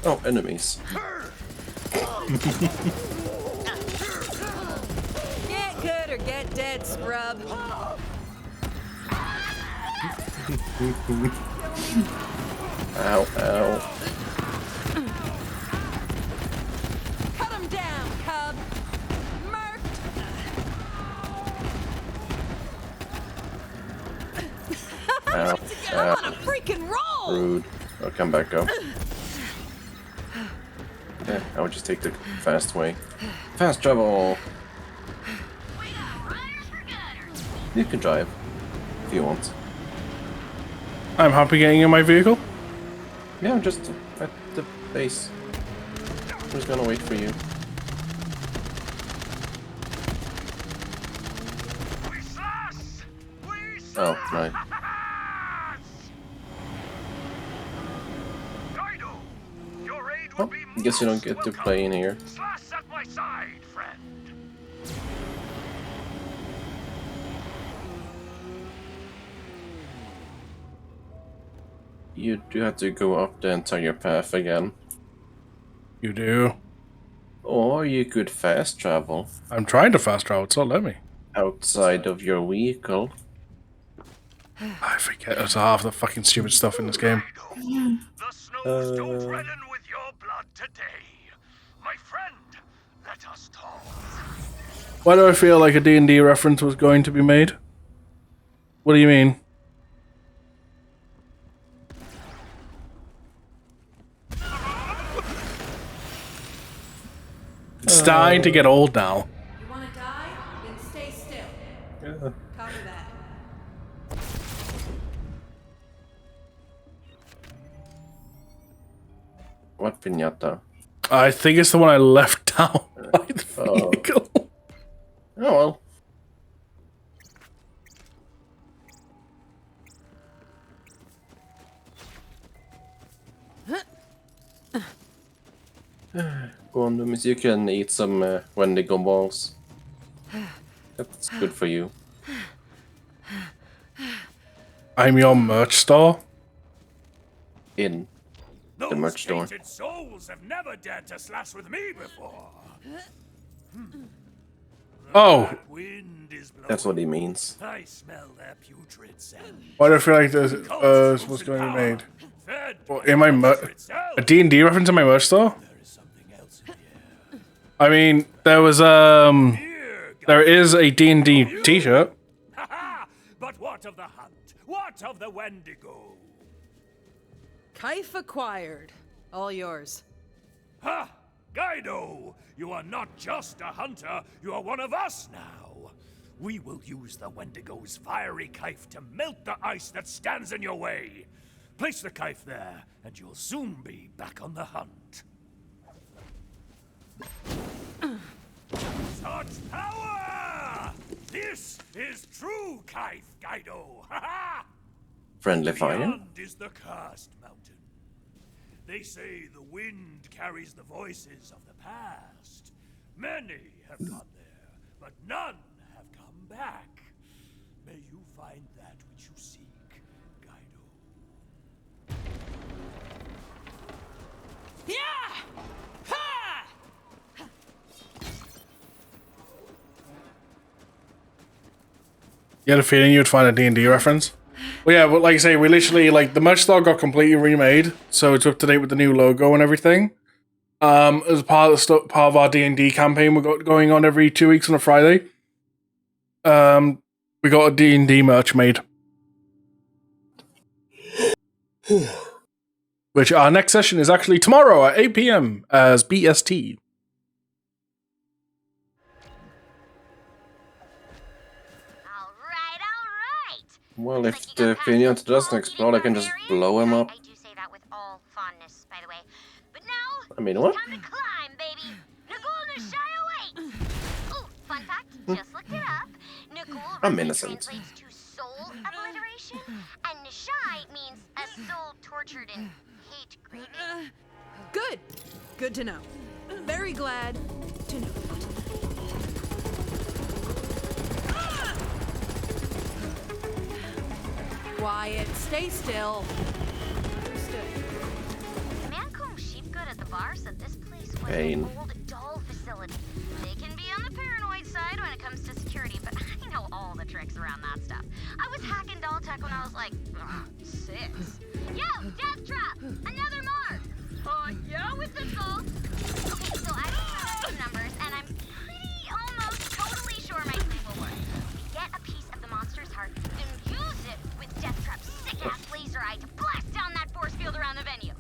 Speaker 2: Oh, enemies.
Speaker 5: Get good or get dead, scrub.
Speaker 2: Ow, ow.
Speaker 5: Cut him down, cub. Murked.
Speaker 2: Ow,
Speaker 5: I'm on a
Speaker 2: ow.
Speaker 5: freaking roll.
Speaker 2: Rude. I'll come back up. I would just take the fast way. Fast travel! You can drive, if you want.
Speaker 1: I'm happy getting in my vehicle.
Speaker 2: Yeah, just at the base. I'm just gonna wait for you. Oh, right. Oh, guess you don't get to play in here. You do have to go up the entire path again.
Speaker 1: You do.
Speaker 2: Or you could fast travel.
Speaker 1: I'm trying to fast travel, it's not letting me.
Speaker 2: Outside of your vehicle.
Speaker 1: I forget there's half the fucking stupid stuff in this game. Why do I feel like a D&D reference was going to be made? What do you mean? It's starting to get old now.
Speaker 5: You want to die? Then stay still.
Speaker 2: Yeah.
Speaker 5: Copy that.
Speaker 2: What piñata?
Speaker 1: I think it's the one I left down by the vehicle.
Speaker 2: Oh well. Go on, Lumus, you can eat some Wendigo balls. That's good for you.
Speaker 1: I'm your merch store.
Speaker 2: In the merch store.
Speaker 18: Tainted souls have never dared to slash with me before.
Speaker 1: Oh.
Speaker 2: That's what he means.
Speaker 18: I smell their putrid scent.
Speaker 1: Why do I feel like this was going to be made? Well, in my a D&D reference in my merch store? I mean, there was there is a D&D t-shirt.
Speaker 18: But what of the hunt? What of the Wendigo?
Speaker 5: Kaif acquired. All yours.
Speaker 18: Ha! Guido! You are not just a hunter, you are one of us now. We will use the Wendigo's fiery knife to melt the ice that stands in your way. Place the knife there, and you'll soon be back on the hunt. Such power! This is true knife, Guido! Ha-ha!
Speaker 2: Friendly fire.
Speaker 18: Beyond is the cursed mountain. They say the wind carries the voices of the past. Many have gone there, but none have come back. May you find that which you seek, Guido.
Speaker 5: Yeah! Ha!
Speaker 1: You had a feeling you'd find a D&D reference? Well, yeah, but like I say, we literally, like, the merch store got completely remade, so it's up to date with the new logo and everything. As part of our D&D campaign we got going on every 2 weeks on a Friday. We got a D&D merch made. Which our next session is actually tomorrow at 8 PM as BST.
Speaker 2: Well, if the pinata doesn't explode, I can just blow him up. I mean, what? I'm innocent.
Speaker 6: And Nishai means a soul tortured in hate grieving.
Speaker 5: Good. Good to know. Very glad to know. Quiet. Stay still.
Speaker 6: The man called Sheepgood at the bar said this place was
Speaker 2: Pain.
Speaker 6: an old doll facility. They can be on the paranoid side when it comes to security, but I know all the tricks around that stuff. I was hacking doll tech when I was like 6. Yo, Death Trap! Another mark! Yeah, with the skull. Okay, so I just some numbers, and I'm pretty almost totally sure my plan will work. We get a piece of the monster's heart, then use it with Death Trap's sick-ass laser eye to blast down that force field around the venue.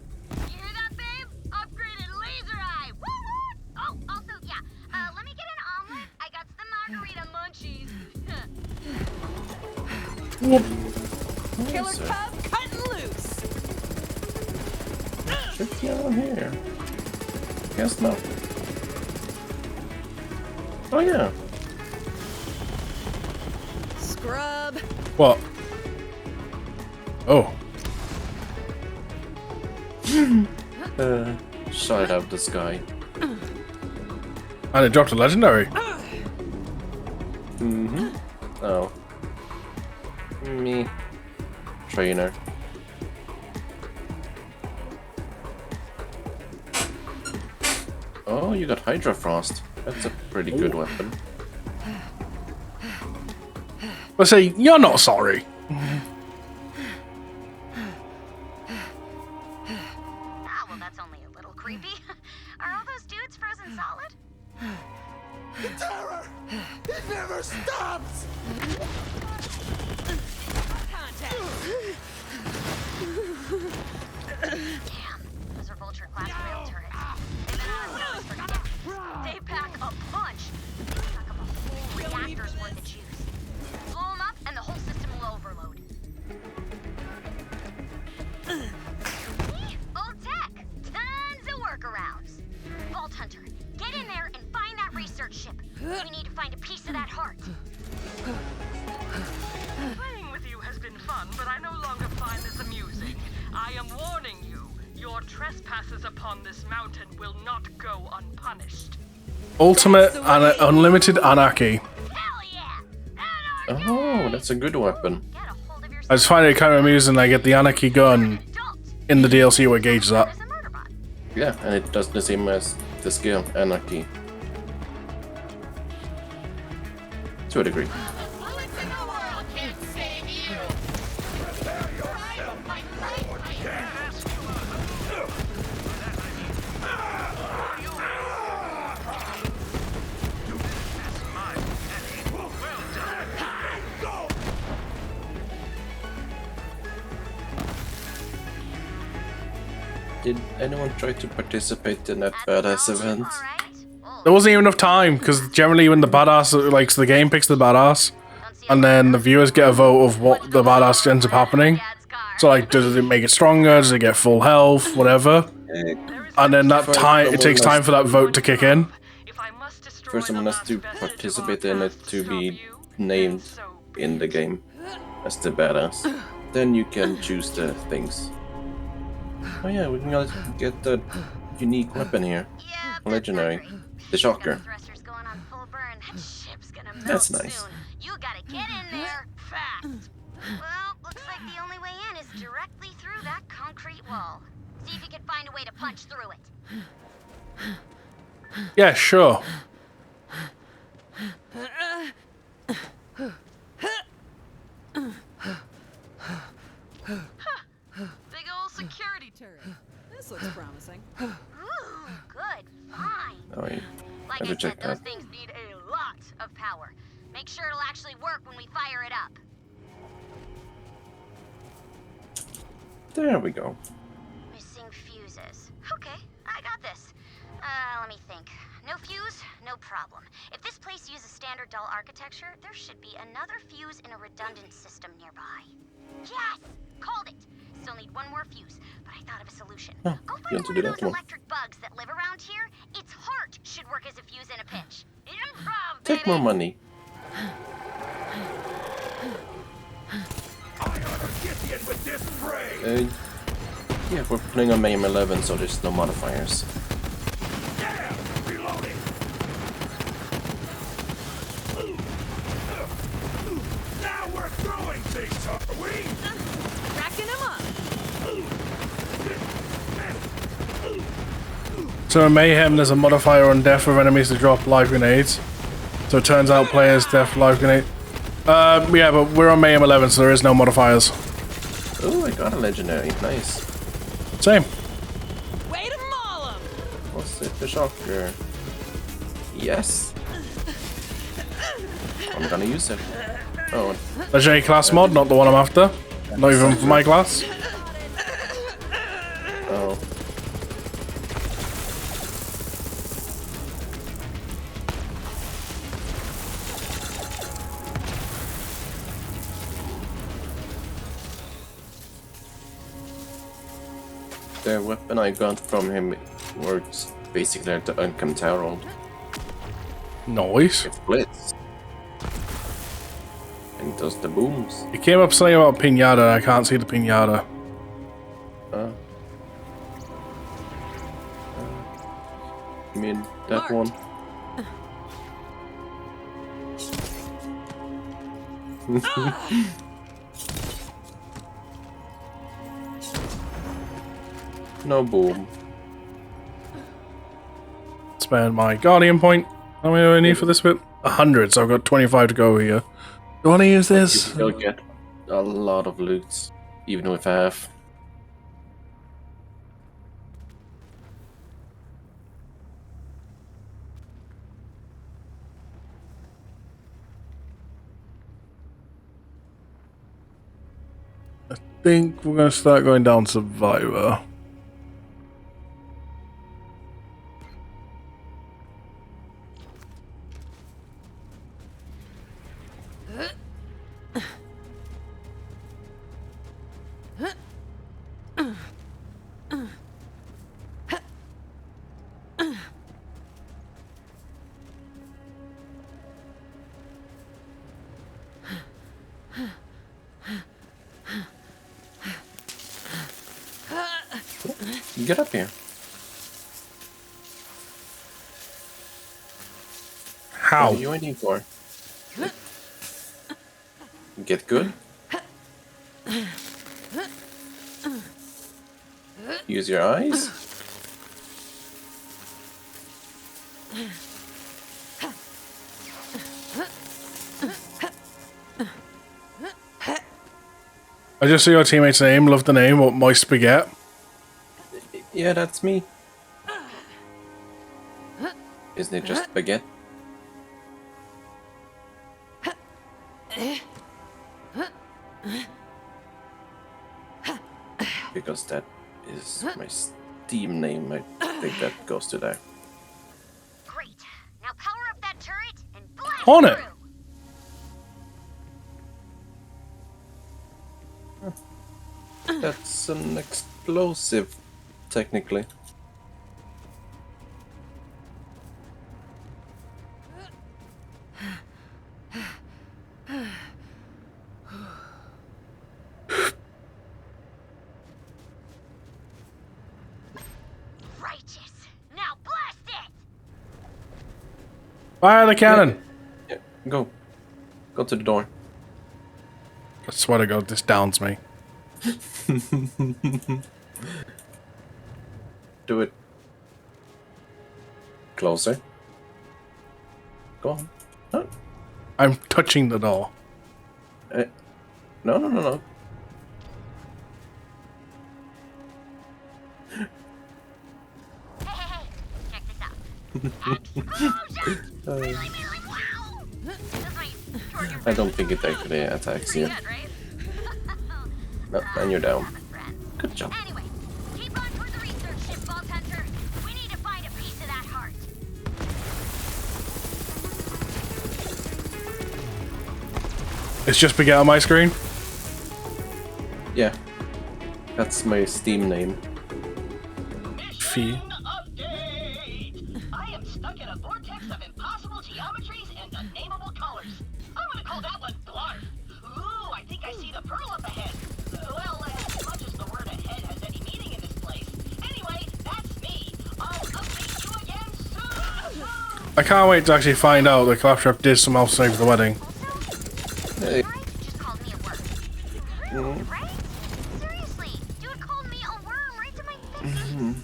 Speaker 6: You hear that, babe? Upgraded laser eye! Woo!
Speaker 5: Killer cub cutting loose.
Speaker 2: Should be on here. Guess not. Oh yeah.
Speaker 5: Scrub.
Speaker 1: What? Oh.
Speaker 2: Shot it out the sky.
Speaker 1: And it dropped a legendary.
Speaker 2: Mm-hmm. Oh. Me. Trainer. Oh, you got Hydra Frost. That's a pretty good weapon.
Speaker 1: But say, you're not sorry.
Speaker 6: Well, that's only a little creepy. Are all those dudes frozen solid?
Speaker 4: The terror! It never stops!
Speaker 6: Damn, those are Vulture-class rail turrets. They've been on those for decades. They pack a punch. Pack up a whole reactor's worth of juice. Blow them up, and the whole system will overload. Old tech. Tons of workarounds. Vault Hunter, get in there and find that research ship. We need to find a piece of that heart.
Speaker 11: Playing with you has been fun, but I no longer find this amusing. I am warning you, your trespasses upon this mountain will not go unpunished.
Speaker 1: Ultimate and unlimited anarchy.
Speaker 2: Oh, that's a good weapon.
Speaker 1: I just find it kind of amusing. I get the anarchy gun in the DLC where Gage is at.
Speaker 2: Yeah, and it does the same as the skill, Anarchy. To a degree. Did anyone try to participate in that badass event?
Speaker 1: There wasn't even enough time, because generally when the badass, like, so the game picks the badass, and then the viewers get a vote of what the badass ends up happening. So, like, does it make it stronger? Does it get full health? Whatever. And then that time, it takes time for that vote to kick in.
Speaker 2: First, someone has to participate in it to be named in the game as the badass. Then you can choose the things. Oh yeah, we can get the unique weapon here. Legendary. The Shocker. That's nice.
Speaker 6: You gotta get in there fast. Well, looks like the only way in is directly through that concrete wall. See if you can find a way to punch through it.
Speaker 1: Yeah, sure.
Speaker 5: Big old security turret. This looks promising.
Speaker 6: Ooh, good find.
Speaker 2: Oh, yeah.
Speaker 6: Like
Speaker 2: I
Speaker 6: I
Speaker 2: should check
Speaker 6: said, those
Speaker 2: that.
Speaker 6: things need a lot of power. Make sure it'll actually work when we fire it up.
Speaker 2: There we go.
Speaker 6: Missing fuses. Okay, I got this. Let me think. No fuse, no problem. If this place uses standard dull architecture, there should be another fuse in a redundant system nearby. Yes! Called it! Still need one more fuse, but I thought of a solution.
Speaker 2: Oh,
Speaker 6: Go
Speaker 2: you
Speaker 6: find
Speaker 2: want to
Speaker 6: one
Speaker 2: do
Speaker 6: of
Speaker 2: that
Speaker 6: those
Speaker 2: one?
Speaker 6: electric bugs that live around here. Its heart should work as a fuse in a pinch. Improv,
Speaker 2: Take more money. Yeah, we're playing on Mayhem 11, so there's no modifiers.
Speaker 4: Now we're throwing things, are we?
Speaker 5: Racking him up.
Speaker 1: So in Mayhem, there's a modifier on death of enemies to drop live grenades. So it turns out players death live grenade. Yeah, but we're on Mayhem 11, so there is no modifiers.
Speaker 2: Oh, I got a legendary. Nice.
Speaker 1: Same.
Speaker 5: Way to maul him.
Speaker 2: What's it? The Shocker. Yes. I'm gonna use it. Oh.
Speaker 1: Legendary class mod, not the one I'm after. Not even for my class.
Speaker 2: Oh. the weapon I got from him works basically like the Uncam Tarot.
Speaker 1: Nice.
Speaker 2: It splits. And does the booms.
Speaker 1: It came up saying about pinata. I can't see the pinata.
Speaker 2: You mean that one? No boom.
Speaker 1: Spend my guardian point. How many do I need for this bit? 100, so I've got 25 to go here. Do you want to use this?
Speaker 2: You still get a lot of loot, even with half.
Speaker 1: I think we're going to start going down Survivor.
Speaker 2: Get up here.
Speaker 1: How?
Speaker 2: What are you waiting for? Get good. Use your eyes.
Speaker 1: I just see your teammate's name. Love the name. What, my spaghetti?
Speaker 2: Yeah, that's me. Isn't it just spaghetti? Because that is my Steam name, I think that goes to there.
Speaker 6: Great. Now power up that turret and blast
Speaker 1: On it.
Speaker 2: That's an explosive, technically.
Speaker 6: Righteous. Now blast it.
Speaker 1: Fire the cannon.
Speaker 2: Yeah, go. Go to the door.
Speaker 1: I swear to God, this downs me.
Speaker 2: Do it. Closer. Go on. Huh?
Speaker 1: I'm touching the door.
Speaker 2: No, no, no, no. I don't think it actually attacks you. No, and you're down. Good job.
Speaker 6: Anyway, keep on toward the research ship, Vault Hunter. We need to find a piece of that heart.
Speaker 1: It's just spaghetti on my screen.
Speaker 2: Yeah. That's my Steam name.
Speaker 1: Fee.
Speaker 8: I am stuck in a vortex of impossible geometries and unnameable colors. I'm gonna call that one Blarf. Ooh, I think I see the pearl up ahead. Well, as much as the word ahead has any meaning in this place. Anyway, that's me. I'll update you again soon.
Speaker 1: I can't wait to actually find out that Claptrap did somehow save the wedding.
Speaker 2: Hey.
Speaker 6: Right? Seriously, dude called me a worm right to my face.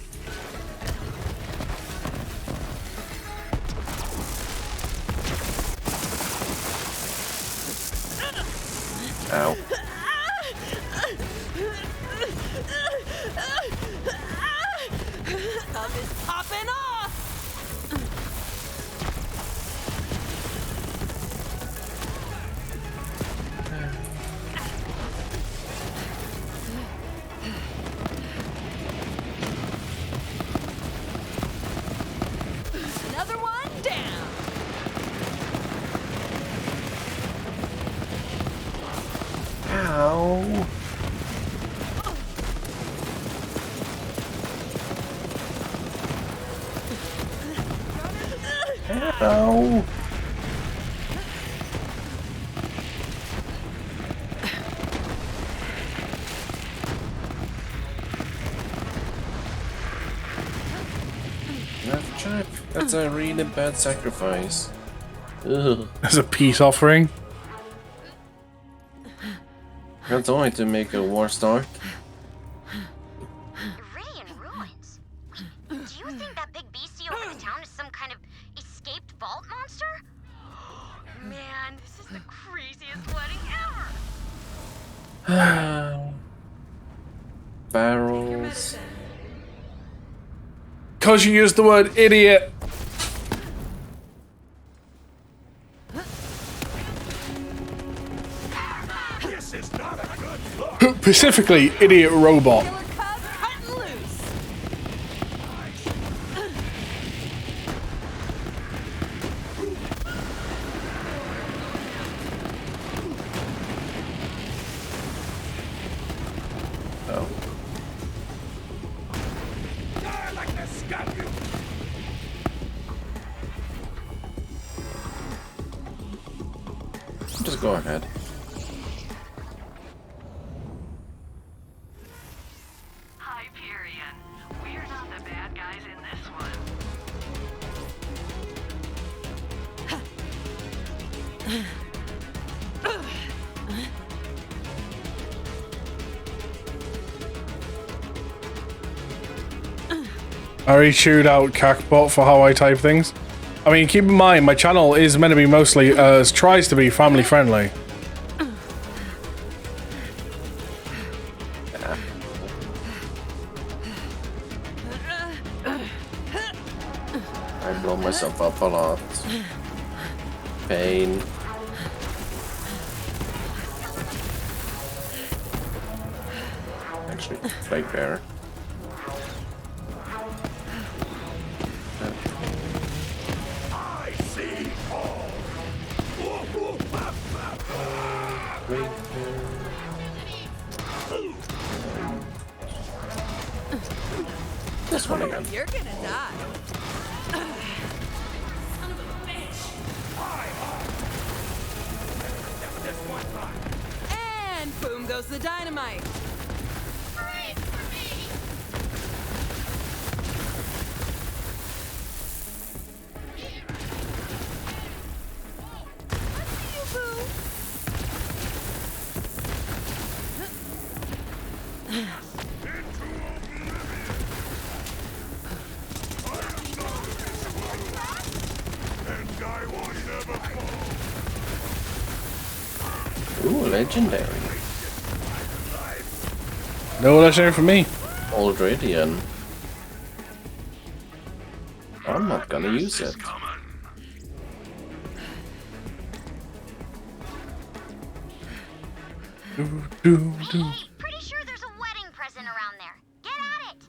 Speaker 2: Ow.
Speaker 14: Thumb is popping off. Another one down.
Speaker 2: Ow. Ow. That's a really bad sacrifice. Ugh.
Speaker 1: As a peace offering.
Speaker 2: That's only to make a war start.
Speaker 6: Ray in ruins? Do you think that big beastie over the town is some kind of escaped vault monster?
Speaker 11: Man, this is the craziest wedding ever!
Speaker 2: Barrels.
Speaker 1: Because you used the word idiot.
Speaker 4: This is not a good look.
Speaker 1: Specifically, idiot robot.
Speaker 2: Just go ahead.
Speaker 11: Hyperion, we're not the bad guys in this one.
Speaker 1: I already chewed out Cackbot for how I type things. I mean, keep in mind, my channel is meant to be mostly, tries to be family friendly.
Speaker 2: I blow myself up a lot. Pain. Actually, right there.
Speaker 4: I see all.
Speaker 2: This one again.
Speaker 5: You're gonna die.
Speaker 17: Son of a bitch!
Speaker 5: And boom goes the dynamite.
Speaker 2: Ooh, legendary.
Speaker 1: No legendary for me.
Speaker 2: Aldredian. I'm not gonna use it.
Speaker 6: Pretty sure there's a wedding present around there. Get at it!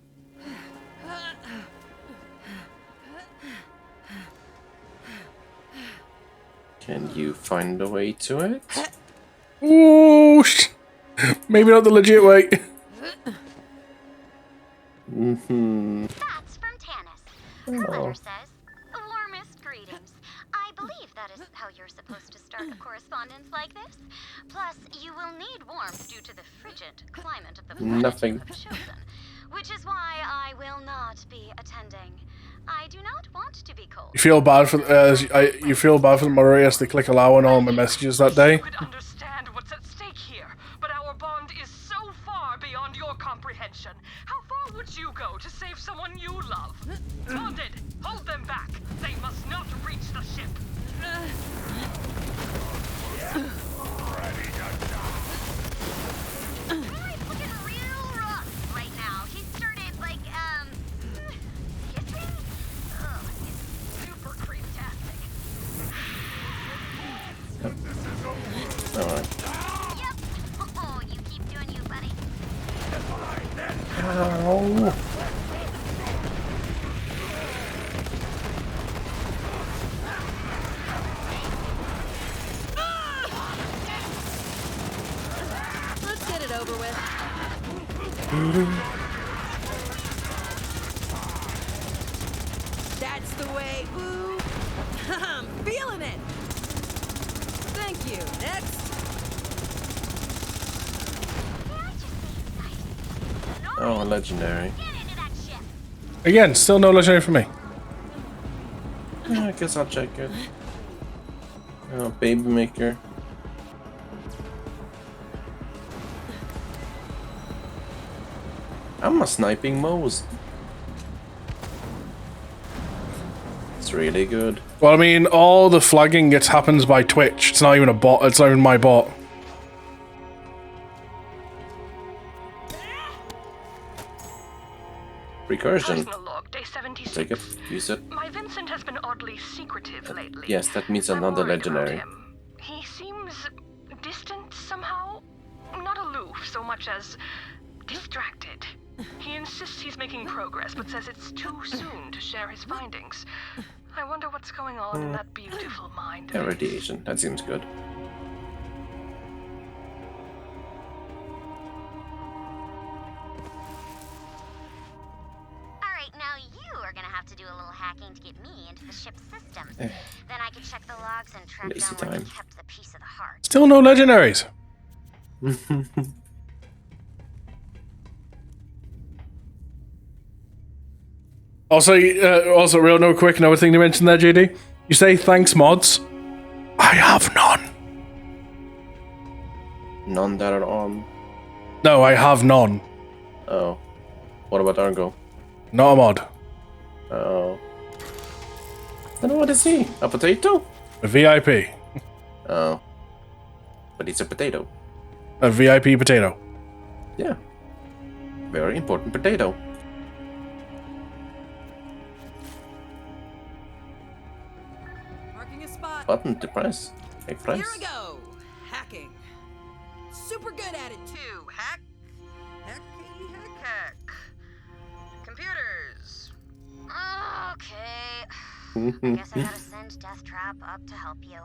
Speaker 2: Can you find a way to it?
Speaker 1: Ooh, maybe not the legit way.
Speaker 6: That's from Tanis. Her
Speaker 2: Oh.
Speaker 6: letter says, warmest greetings. I believe that is how you're supposed to start a correspondence like this. Plus, you will need warmth due to the frigid climate of the planet
Speaker 2: Nothing.
Speaker 6: you have chosen, which is why I will not be attending. I do not want to be cold.
Speaker 1: You feel bad for you feel bad for the moderators to click allow on all my messages that day.
Speaker 11: You could understand what's at stake here, but our bond is so far beyond your comprehension. How far would you go to save someone you love? Bonded, hold them back. They must not reach the ship.
Speaker 6: Rory's looking real rough right now. He started, like, kissing? Ugh, it's super creep-tastic.
Speaker 2: Alright.
Speaker 6: Yep. Oh, you keep doing you, buddy.
Speaker 2: Ow.
Speaker 5: Let's get it over with. That's the way. Ooh. Thank you. Next.
Speaker 2: Oh, legendary.
Speaker 1: Again, still no legendary for me.
Speaker 2: Yeah, I guess I'll check it. Oh, baby maker. I'm a sniping Mouse. It's really good.
Speaker 1: Well, I mean, all the flagging happens by Twitch. It's not even a bot. It's not even my bot.
Speaker 2: Recursion.
Speaker 11: Personal log, day 76.
Speaker 2: Take it. Use it.
Speaker 11: My Vincent has been oddly secretive lately.
Speaker 2: Yes, that means another legendary.
Speaker 11: He seems distant somehow. Not aloof so much as distracted. He insists he's making progress, but says it's too soon to share his findings. I wonder what's going on in that beautiful mind.
Speaker 2: Yeah, radiation. That seems good.
Speaker 6: Alright, now you are gonna have to do a little hacking to get me into the ship's systems. Then I can check the logs and track
Speaker 2: Lazy
Speaker 6: down where
Speaker 2: time.
Speaker 6: he kept the piece of the heart.
Speaker 1: Still no legendaries. Also, real no quick, another thing to mention there, JD. You say thanks, mods. I have none.
Speaker 2: None that are on.
Speaker 1: No, I have none.
Speaker 2: Oh. What about Argo?
Speaker 1: Not a mod.
Speaker 2: Oh. Then what is he? A potato?
Speaker 1: A VIP.
Speaker 2: Oh. But he's a potato.
Speaker 1: A VIP potato.
Speaker 2: Yeah. Very important potato.
Speaker 5: Marking a spot.
Speaker 2: Button to press. Hey, press.
Speaker 5: Here we go. Hacking. Super good at it too. Hack. Hacky hack hack. Computers.
Speaker 6: Okay. I guess I gotta send Death Trap up to help you.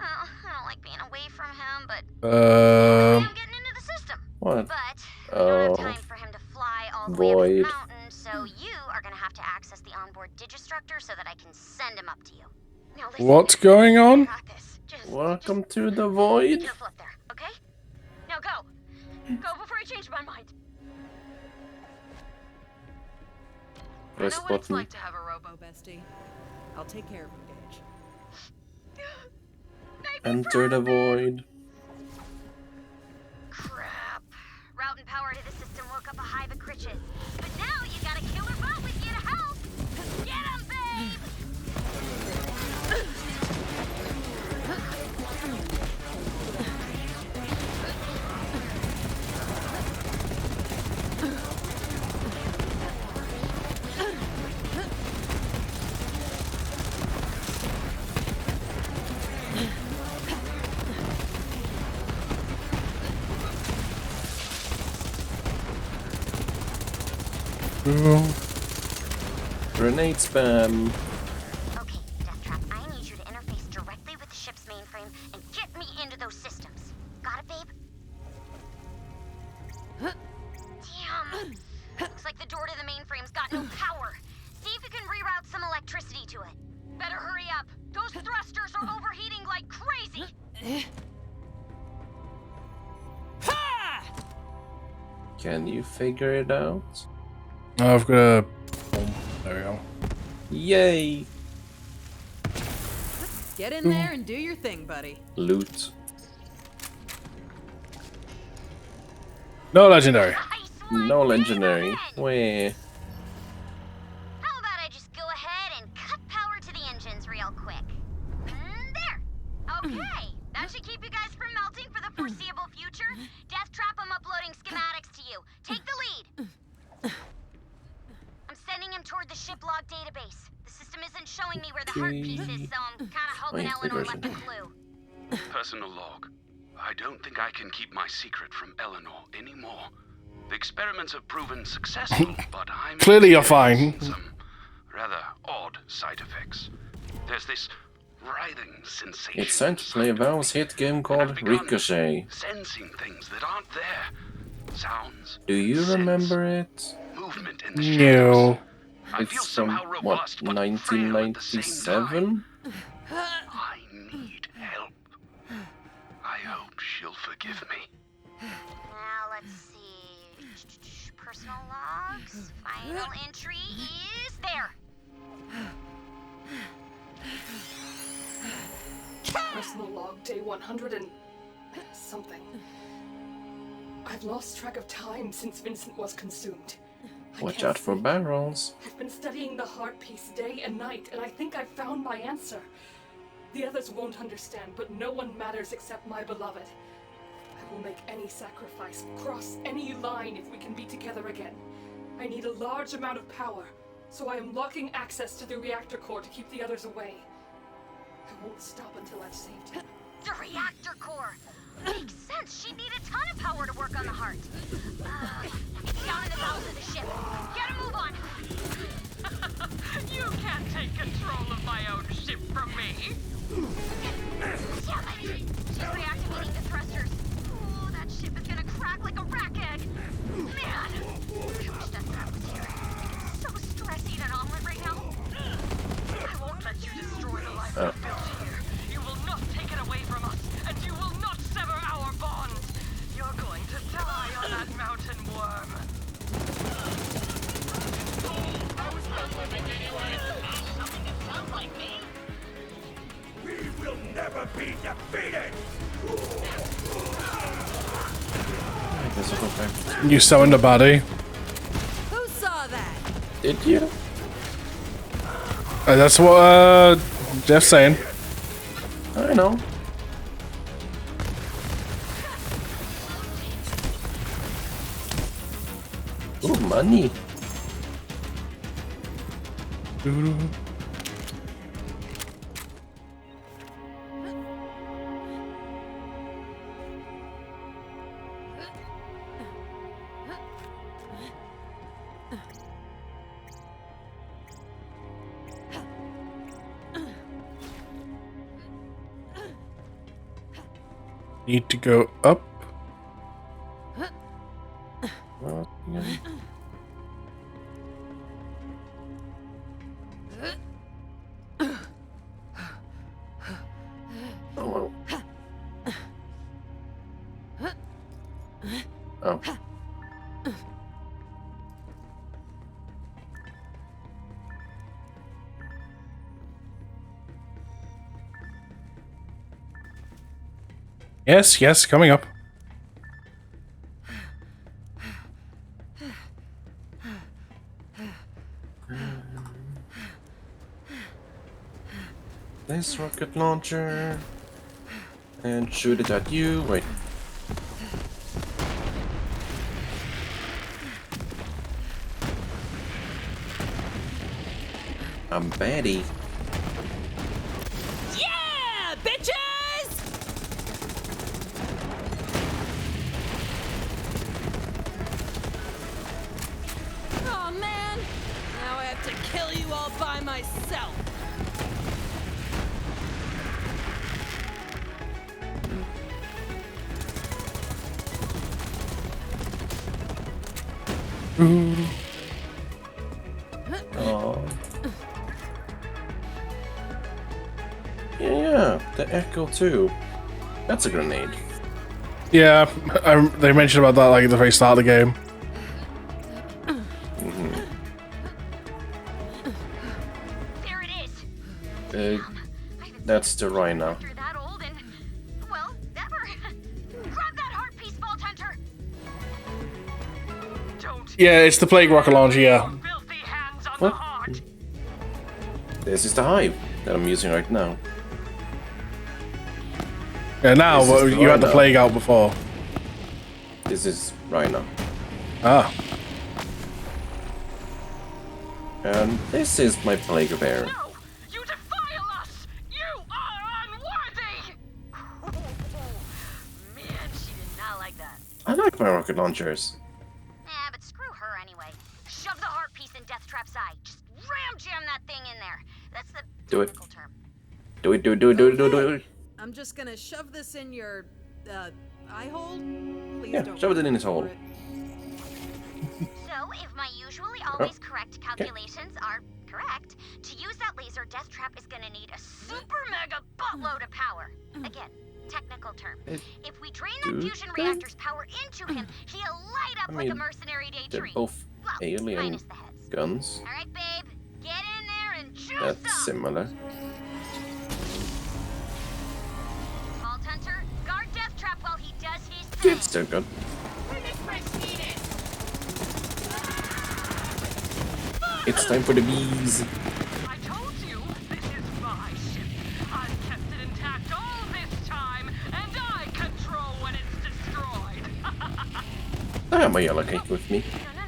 Speaker 6: I don't like being away from him, but I'm getting into the system.
Speaker 2: What?
Speaker 6: But I don't have time for him to fly all the way up the mountain, so you are gonna have to access the onboard Digistructor so that I can send him up to you. Now listen,
Speaker 1: What's going on?
Speaker 6: I got this.
Speaker 2: Welcome to the void.
Speaker 6: Be careful up there, okay? Now go. Go before I change my mind.
Speaker 2: Press
Speaker 5: I know what it's
Speaker 2: button.
Speaker 5: like to have a robo bestie. I'll take care of him, Gage.
Speaker 2: Enter the void.
Speaker 6: Crap. Route and power to the system woke up a hive of critches. But now you got a killer bot with you to help. Get him, babe!
Speaker 2: Grenade spam.
Speaker 6: Okay, Death Trap, I need you to interface directly with the ship's mainframe and get me into those systems. Got it, babe? Damn. Looks like the door to the mainframe's got no power. See if you can reroute some electricity to it. Better hurry up. Those thrusters are overheating like crazy.
Speaker 2: Can you figure it out?
Speaker 1: I've got a... There we go.
Speaker 2: Yay!
Speaker 5: Get in there and do your thing, buddy.
Speaker 2: Loot.
Speaker 1: No legendary.
Speaker 2: No legendary. Where?
Speaker 6: How about I just go ahead and cut power to the engines real quick? There. Okay. That should keep you guys from melting for the foreseeable future. Death Trap, I'm uploading schematics to you. Take the lead. I'm sending him toward the ship log database. The system isn't showing me where the heart piece is, so I'm kind of hoping Eleanor left a clue.
Speaker 12: Personal log. I don't think I can keep my secret from Eleanor anymore. The experiments have proven successful, but I'm
Speaker 1: Clearly you're fine.
Speaker 12: some rather odd side effects. There's this writhing sensation.
Speaker 2: It's time to play a Valve's hit game called Ricochet.
Speaker 12: Sensing things that aren't there. Sounds.
Speaker 2: Do you remember it?
Speaker 12: Movement in the shadows.
Speaker 1: No.
Speaker 2: It's from, what, 1997?
Speaker 12: I need help.
Speaker 15: she'll forgive me.
Speaker 6: Now let's see. Personal logs. Final entry is there.
Speaker 17: Personal log day 100 and something. I've lost track of time since Vincent was consumed.
Speaker 2: Watch out for barrels.
Speaker 17: I've been studying the heart piece day and night, and I think I've found my answer. The others won't understand, but no one matters except my beloved. I will make any sacrifice, cross any line if we can be together again. I need a large amount of power, so I am locking access to the reactor core to keep the others away. I won't stop until I've saved him.
Speaker 6: The reactor core. Makes sense. She'd need a ton of power to work on the heart. It's down in the bowels of the ship. Get a move on.
Speaker 11: You can't take control of my own ship from me.
Speaker 6: Damn it! She's reactivating the thrusters. Oh, that ship is gonna crack like a rack egg. Man, I wish Deathtrap was here. So stressed eating an omelet right now.
Speaker 11: I won't let you destroy the life I've built here. You will not take it away from us, and you will not sever our bond. You're going to die on that mountain worm.
Speaker 8: Something that sounds like me.
Speaker 18: We will never be defeated!
Speaker 2: I guess I'll go back.
Speaker 1: You summoned a body.
Speaker 5: Who saw that?
Speaker 2: Did you?
Speaker 1: That's what Jeff's saying.
Speaker 2: I know. Ooh, money.
Speaker 1: Need to go up.
Speaker 2: Well, yeah. Oh. Oh.
Speaker 1: Yes, yes, coming up.
Speaker 2: This rocket launcher. And shoot it at you. Wait. I'm Betty.
Speaker 5: Yeah, bitches! Oh man, now I have to kill you all by myself.
Speaker 2: Oh. Yeah, the Echo too. That's a grenade.
Speaker 1: Yeah, they mentioned about that like at the very start of the game.
Speaker 6: There it is.
Speaker 2: That's the Rhino.
Speaker 6: You're that old and, well, ever. Grab that heart piece, Vault Hunter.
Speaker 1: Yeah, it's the Plague Rocket Launcher, yeah.
Speaker 2: What? This is the Hive that I'm using right now.
Speaker 1: Yeah, now
Speaker 2: This is the
Speaker 1: you had the
Speaker 2: Rhino.
Speaker 1: Plague out before.
Speaker 2: This is Rhino.
Speaker 1: Ah.
Speaker 2: And this is my Plague Bear.
Speaker 11: You defile us! You are unworthy!
Speaker 6: Man, she did not like that.
Speaker 2: I like my rocket launchers.
Speaker 6: But screw her anyway. Shove the heart piece in Deathtrap's eye. Just ram jam that thing in there. That's the
Speaker 2: Do it.
Speaker 6: technical term.
Speaker 2: Do it, do it, do it, do it, do it, do it.
Speaker 5: I'm just gonna shove this in your eye hole. Please
Speaker 2: Yeah,
Speaker 5: don't
Speaker 2: shove it in his
Speaker 5: for
Speaker 2: hole.
Speaker 5: it.
Speaker 6: So, if my usually always correct calculations are correct, to use that laser, Deathtrap is gonna need a super mega buttload of power. Again, technical term.
Speaker 2: It
Speaker 6: If we drain
Speaker 2: do
Speaker 6: that fusion
Speaker 2: they?
Speaker 6: reactor's power into him, he'll light up
Speaker 2: I
Speaker 6: like a
Speaker 2: mean,
Speaker 6: mercenary
Speaker 2: they're
Speaker 6: daydream.
Speaker 2: both
Speaker 6: Well,
Speaker 2: alien
Speaker 6: minus the heads.
Speaker 2: guns.
Speaker 6: All right, babe, get in there and juice
Speaker 2: That's
Speaker 6: up.
Speaker 2: similar.
Speaker 6: Vault Hunter, guard Death Trap while he does his thing.
Speaker 2: It's still good. It's time for the bees.
Speaker 11: I told you, this is my ship. I've kept it intact all this time, and I control when it's destroyed.
Speaker 2: I have my yellow cake with me.
Speaker 6: No.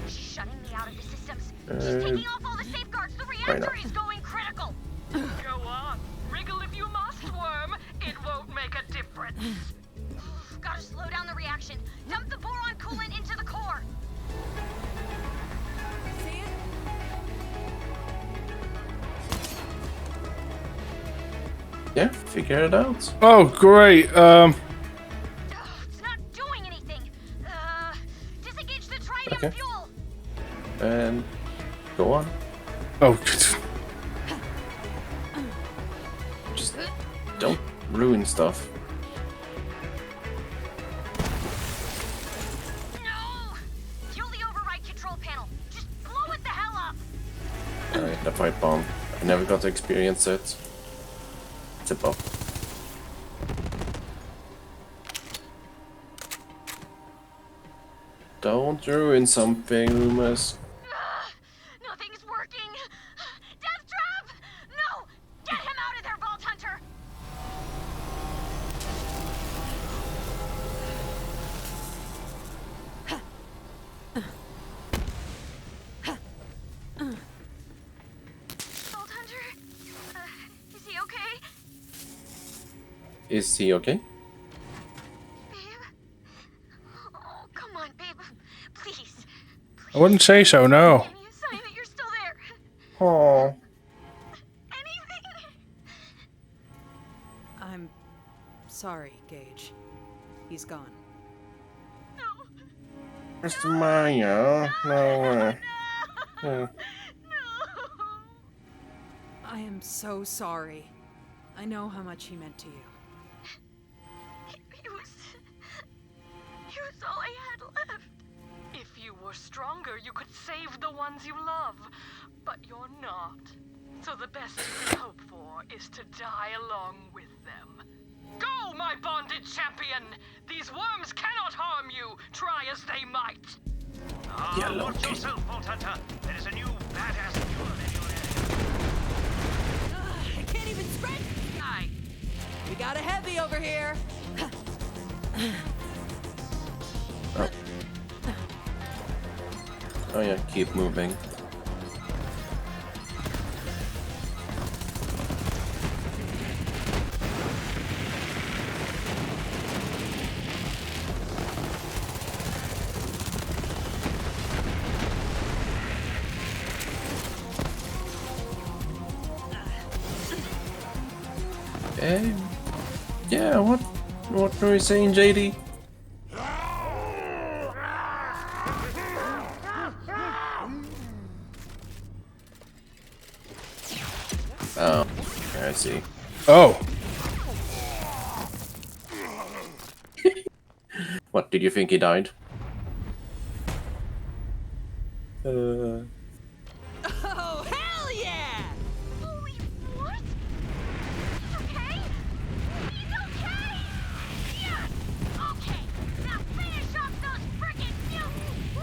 Speaker 6: She's shutting me out of the systems. She's taking off all the safeguards. The reactor is going critical.
Speaker 11: Go on. Wriggle if you must, worm. It won't make a difference.
Speaker 6: Gotta slow down the reaction. Dump the boron coolant into the core. See it?
Speaker 2: Yeah, figure it out.
Speaker 1: Oh, great.
Speaker 6: It's not doing anything. Disengage the tritium
Speaker 2: Okay.
Speaker 6: fuel.
Speaker 2: And go on.
Speaker 1: Oh,
Speaker 2: just don't ruin stuff.
Speaker 6: Kill the override control panel. Just blow it the hell up.
Speaker 2: Alright, the pipe bomb. I never got to experience it. It's a bug. Don't ruin something, Lumus.
Speaker 6: Nothing's working. Death Trap! No! Get him out of there, Vault Hunter! Vault Hunter? Is he okay?
Speaker 2: Is he okay?
Speaker 6: Oh, come on, babe. Please.
Speaker 1: I wouldn't say so, no.
Speaker 6: Give me a sign that you're still there.
Speaker 1: Oh.
Speaker 5: I'm sorry, Gage. He's gone.
Speaker 2: Mr. Maya, no.
Speaker 5: I am so sorry. I know how much he meant to you.
Speaker 6: He was all I had left.
Speaker 11: If you were stronger, you could save the ones you love. But you're not. So the best you can hope for is to die along with them. Go, my bonded champion! These worms cannot harm you, try as they might.
Speaker 3: Watch yourself, Vault Hunter. There is a new badass mule in your area.
Speaker 14: I can't even sprint. We got a heavy over here.
Speaker 2: Oh yeah, keep moving. Yeah, what were you saying, JD? Oh, I see.
Speaker 1: Oh.
Speaker 2: What, did you think he died?
Speaker 14: Oh, hell yeah!
Speaker 6: Holy what? He's okay? He's okay! Yes! Okay, now finish off those frickin' mutants!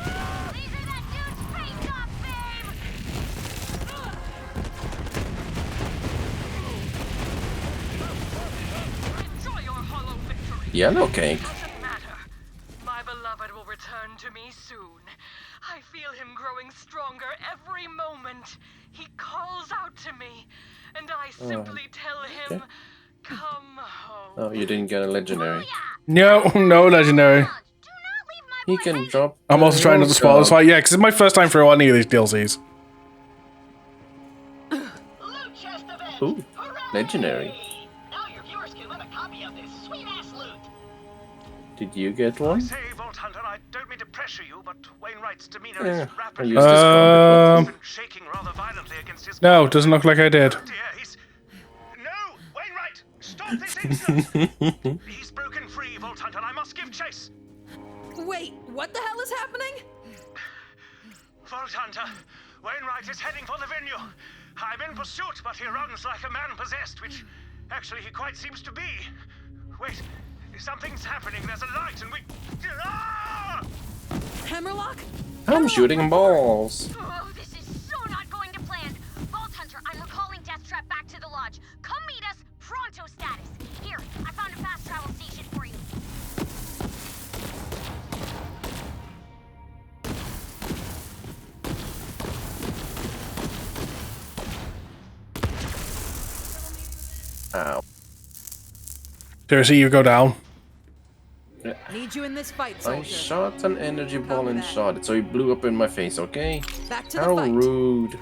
Speaker 6: Laser that dude's face off, babe!
Speaker 11: Enjoy your hollow victory.
Speaker 2: Yellow cake.
Speaker 11: Doesn't matter. My beloved will return to me soon. I feel him growing stronger every moment. He calls out to me, and I simply tell him,
Speaker 2: okay.
Speaker 11: come home.
Speaker 2: Oh, you didn't get a legendary.
Speaker 1: No, no legendary.
Speaker 2: He can drop.
Speaker 1: I'm also trying not to spoil this fight. Yeah, because it's my first time through any of these DLCs.
Speaker 2: Ooh, legendary.
Speaker 8: Now your viewers can win a copy of this sweet-ass loot.
Speaker 2: Did you get one?
Speaker 3: Say, Vault Hunter, I don't mean to pressure you, but Wainwright's demeanor
Speaker 2: Yeah,
Speaker 3: is
Speaker 2: I
Speaker 3: rapidly
Speaker 2: used this
Speaker 3: shaking rather violently against his.
Speaker 1: No, doesn't look like I did.
Speaker 3: Dear, he's. No, Wainwright, Right! Stop this instant! He's broken free, Vault Hunter. I must give chase.
Speaker 5: Wait, what the hell is happening?
Speaker 3: Vault Hunter, Wainwright is heading for the venue. I'm in pursuit, but he runs like a man possessed, which actually he quite seems to be. Wait, something's happening. There's a light and we... Ah!
Speaker 5: Hammerlock?
Speaker 2: I'm shooting balls.
Speaker 6: Oh, this is so not going to plan. Vault Hunter, I'm recalling Deathtrap back to the lodge. Come meet us, pronto status. Here, I found a fast travel station for you.
Speaker 2: Ow.
Speaker 1: Seriously, you go down.
Speaker 5: Need you in this fight,
Speaker 2: I
Speaker 5: soldier.
Speaker 2: shot an energy ball and shot it, so it blew up in my face, okay?
Speaker 5: Back to the
Speaker 2: How
Speaker 5: fight.
Speaker 2: rude.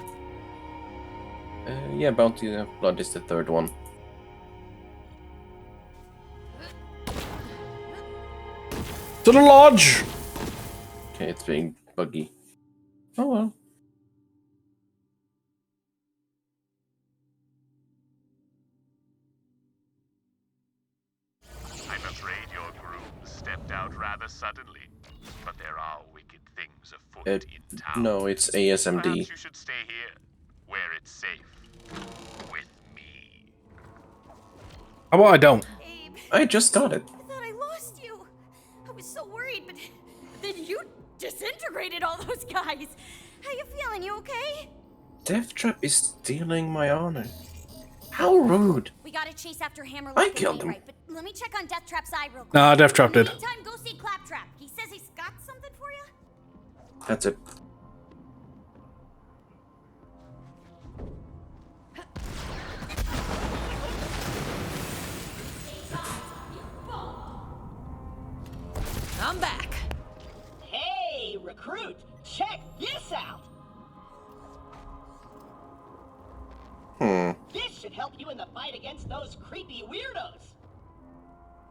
Speaker 2: Yeah, Bounty of Blood is the third one.
Speaker 1: To the lodge!
Speaker 2: Okay, it's being buggy. Oh well.
Speaker 7: I'm afraid your groom stepped out rather suddenly, but there are wicked things afoot in town.
Speaker 2: No, it's ASMD.
Speaker 7: Perhaps you should stay here, where it's safe, with me.
Speaker 1: How about I don't?
Speaker 2: I just got it.
Speaker 6: I thought I lost you. I was so worried, but then you disintegrated all those guys. How you feeling? You okay?
Speaker 2: Deathtrap is stealing my honor. How rude.
Speaker 6: We gotta chase after Hammerlock.
Speaker 2: I killed him.
Speaker 6: Right, but let me check on Deathtrap's eye real quick.
Speaker 1: Nah, Deathtrap did.
Speaker 6: In the meantime, go see Claptrap. He says he's got something for you.
Speaker 2: That's it.
Speaker 5: I'm back.
Speaker 8: Hey, recruit, check this out. This should help you in the fight against those creepy weirdos.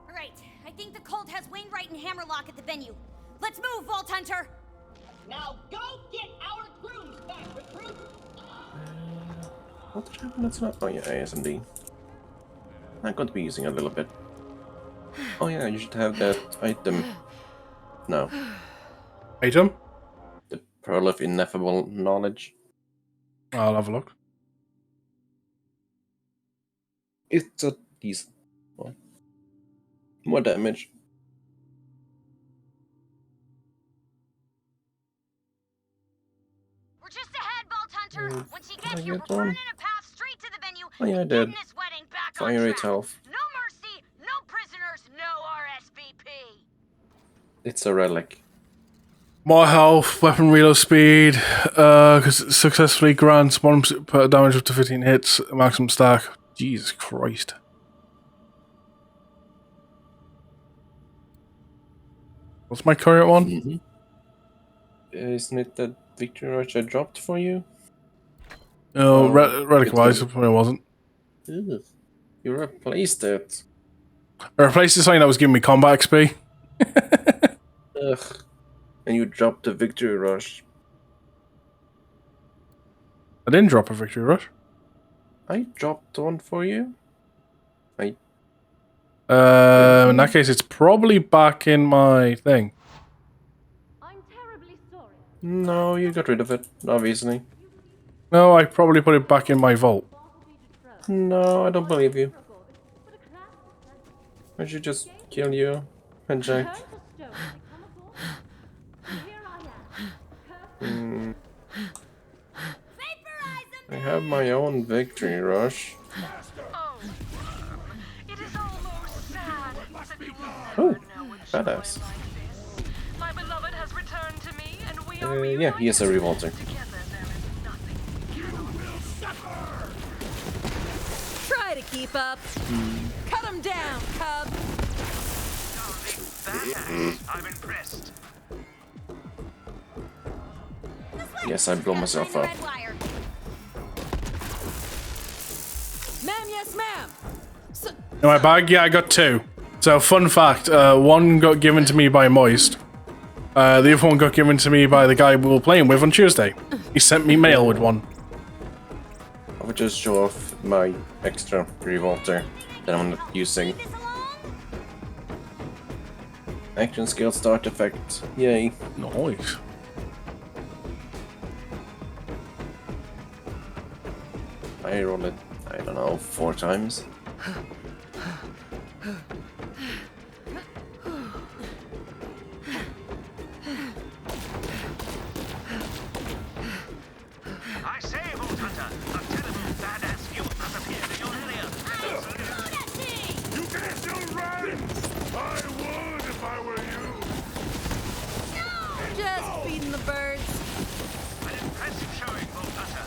Speaker 6: All right, I think the cult has Wainwright and Hammerlock at the venue. Let's move, Vault Hunter.
Speaker 8: Now go get our grooms back, recruit.
Speaker 2: What happened? That's not. Oh yeah, ASMD. I'm going to be using a little bit. Oh yeah, you should have that item. No.
Speaker 1: Item?
Speaker 2: The Pearl of Ineffable Knowledge.
Speaker 1: I'll have a look.
Speaker 2: It's a decent one. More damage.
Speaker 6: We're just ahead, Vault Hunter. Once you get
Speaker 2: I
Speaker 6: here,
Speaker 2: get
Speaker 6: we're
Speaker 2: one?
Speaker 6: burning a path straight to the venue.
Speaker 2: Oh yeah, I
Speaker 6: and
Speaker 2: did.
Speaker 6: getting this wedding back on
Speaker 2: Fire
Speaker 6: track.
Speaker 2: 8 health.
Speaker 6: No mercy, no prisoners, no RSVP.
Speaker 2: It's a relic.
Speaker 1: More health, weapon reload speed, because it successfully grants 1 damage up to 15 hits, maximum stack. Jesus Christ. What's my current one?
Speaker 2: Isn't it that victory rush I dropped for you?
Speaker 1: No,
Speaker 2: Oh,
Speaker 1: relic-wise, it probably wasn't.
Speaker 2: Ugh. You replaced it.
Speaker 1: I replaced it something that was giving me combat XP.
Speaker 2: Ugh. And you dropped the victory rush.
Speaker 1: I didn't drop a victory rush.
Speaker 2: I dropped one for you.
Speaker 1: In that case, it's probably back in my thing.
Speaker 2: No, you got rid of it, obviously.
Speaker 1: No, I probably put it back in my vault.
Speaker 2: No, I don't believe you. I should just kill you and Jack. I have my own victory rush. Oh, badass.
Speaker 11: My beloved has returned to me, and we are
Speaker 2: Yeah, he is a revolter.
Speaker 5: Try to keep up. Cut him down, cub.
Speaker 3: I'm impressed.
Speaker 2: Yes, I blow myself up.
Speaker 5: Ma'am, yes, ma'am.
Speaker 1: In my bag, yeah, I got 2. So, fun fact, one got given to me by Moist. The other one got given to me by the guy we were playing with on Tuesday. He sent me mail with one.
Speaker 2: I would just show off my extra revolter that I'm not using. Action skill start effect. Yay.
Speaker 1: Nice.
Speaker 2: I rolled it, I don't know, 4 times.
Speaker 3: I say, Vault Hunter, a terrible badass youth has appeared in your area.
Speaker 15: You can still run! I would if I were you!
Speaker 5: Just feeding the birds.
Speaker 3: An impressive showing, Vault Hunter.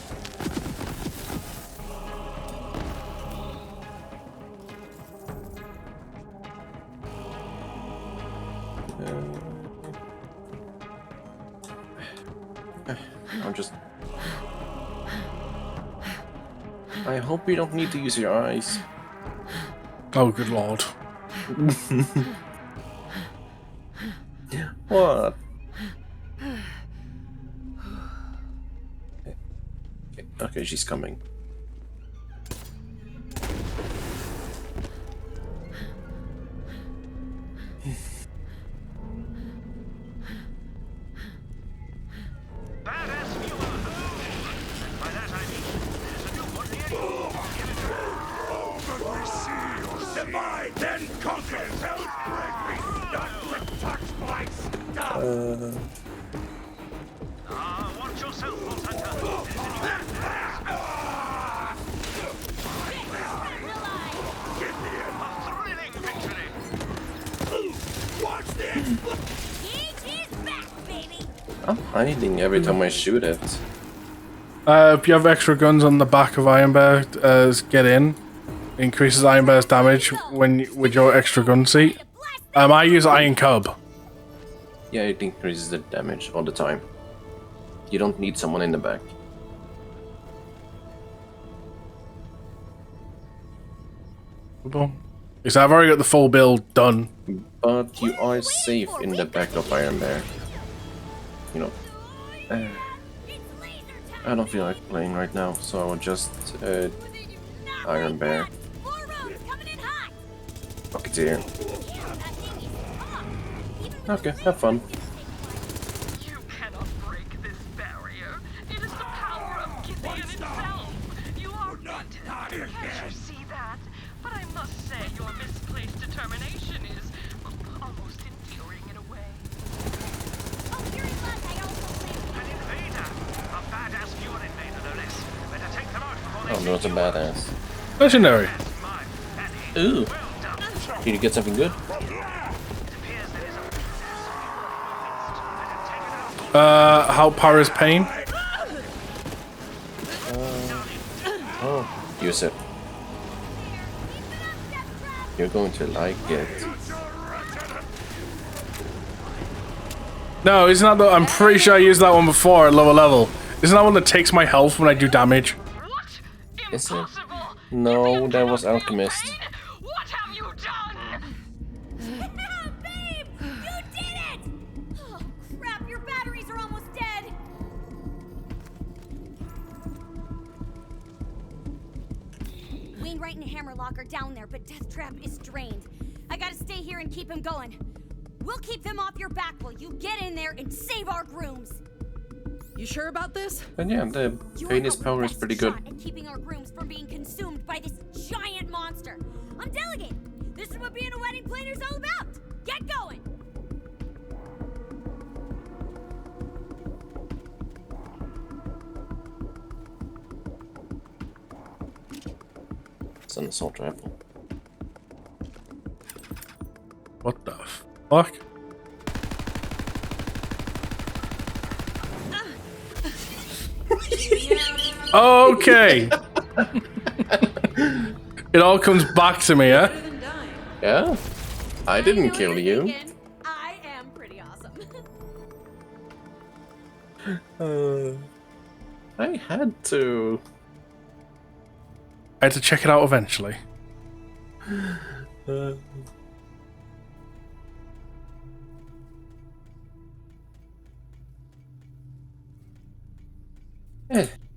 Speaker 2: I'm just... I hope you don't need to use your eyes.
Speaker 1: Oh, good lord.
Speaker 2: What? Okay, she's coming.
Speaker 3: Badass viewer, and by that I mean there's a new one near you.
Speaker 15: All that we see or divide, then conquer! Don't break me! Not to touch my stuff!
Speaker 3: Watch yourself, Vault Hunter. A thrilling victory.
Speaker 15: Watch this!
Speaker 2: I'm hiding every time I shoot it.
Speaker 1: If you have extra guns on the back of Iron Bear, get in. Increases Iron Bear's damage with your extra gun seat. I use Iron Cub.
Speaker 2: Yeah, it increases the damage all the time. You don't need someone in the back.
Speaker 1: Because I've already got the full build done.
Speaker 2: But you are safe in the back of Iron Bear. You know. I don't feel like playing right now, so I will just Iron Bear. Rocketeer. Okay, have fun.
Speaker 11: You cannot break this barrier. It is the power of Gideon itself. You are wanted. Can't you see that? But I must say your misplaced determination is almost endearing in a way.
Speaker 3: An invader. A badass viewer invader, no less. Better take them out before
Speaker 2: Oh, no, it's a badass.
Speaker 1: Legendary.
Speaker 2: Ooh. Did you get something good?
Speaker 1: How power is pain?
Speaker 2: Oh, use it. You're going to like it.
Speaker 1: No, isn't that the... I'm pretty sure I used that one before at lower level. Isn't that one that takes my health when I do damage?
Speaker 2: Is it? No, that was Alchemist.
Speaker 11: What have you done?
Speaker 6: Babe, you did it! Oh, crap, your batteries are almost dead. Wainwright and Hammerlock are down there, but Death Trap is drained. I gotta stay here and keep him going. We'll keep them off your back while you get in there and save our grooms.
Speaker 5: You sure about this?
Speaker 2: But yeah, the Phoenix power is pretty good.
Speaker 6: Shot at keeping our grooms from being consumed by this giant monster. I'm delegating. This is what being a wedding planner is all about. Get going.
Speaker 2: It's an assault rifle.
Speaker 1: What the fuck? Okay. It all comes back to me, yeah?
Speaker 2: Yeah? I didn't kill you.
Speaker 6: I am pretty awesome.
Speaker 2: I had to.
Speaker 1: I had to check it out eventually.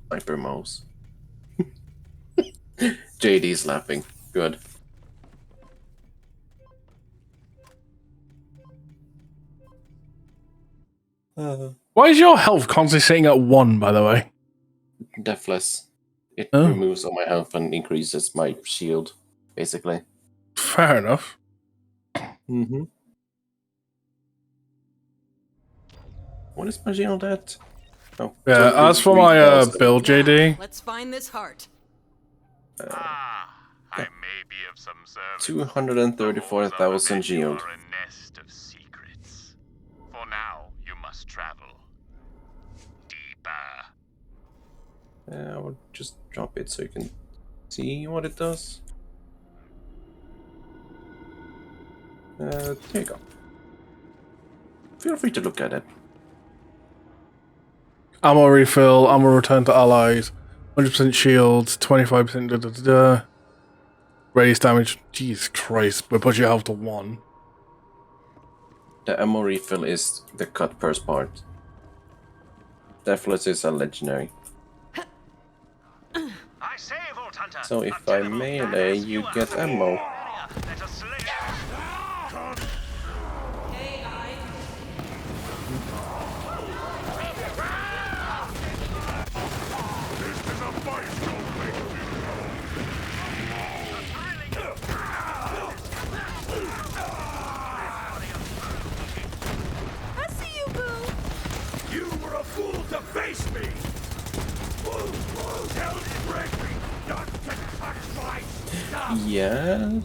Speaker 2: Sniper mouse. JD's laughing. Good.
Speaker 1: Why is your health constantly sitting at 1, by the way?
Speaker 2: Deathless. It
Speaker 1: Oh.
Speaker 2: removes all my health and increases my shield, basically.
Speaker 1: Fair enough.
Speaker 2: Mm-hmm. What is my shield at? Oh,
Speaker 1: Yeah, as for my build, JD,
Speaker 5: Let's find this heart.
Speaker 7: I may be of some service.
Speaker 2: 234,000 shield.
Speaker 7: For a nest of secrets. For now, you must travel deeper.
Speaker 2: I will just drop it so you can see what it does. There you go. Feel free to look at it.
Speaker 1: ammo refill, ammo return to allies, 100% shield, 25% da-da-da-da. Raise damage. Jesus Christ, but push your health to 1.
Speaker 2: The ammo refill is the cut purse part. Deathless is a legendary. So if I melee, you get ammo.
Speaker 14: I see you, Boo.
Speaker 18: You were a fool to face me! Tell Gregory not to touch my stuff!
Speaker 2: Yeah.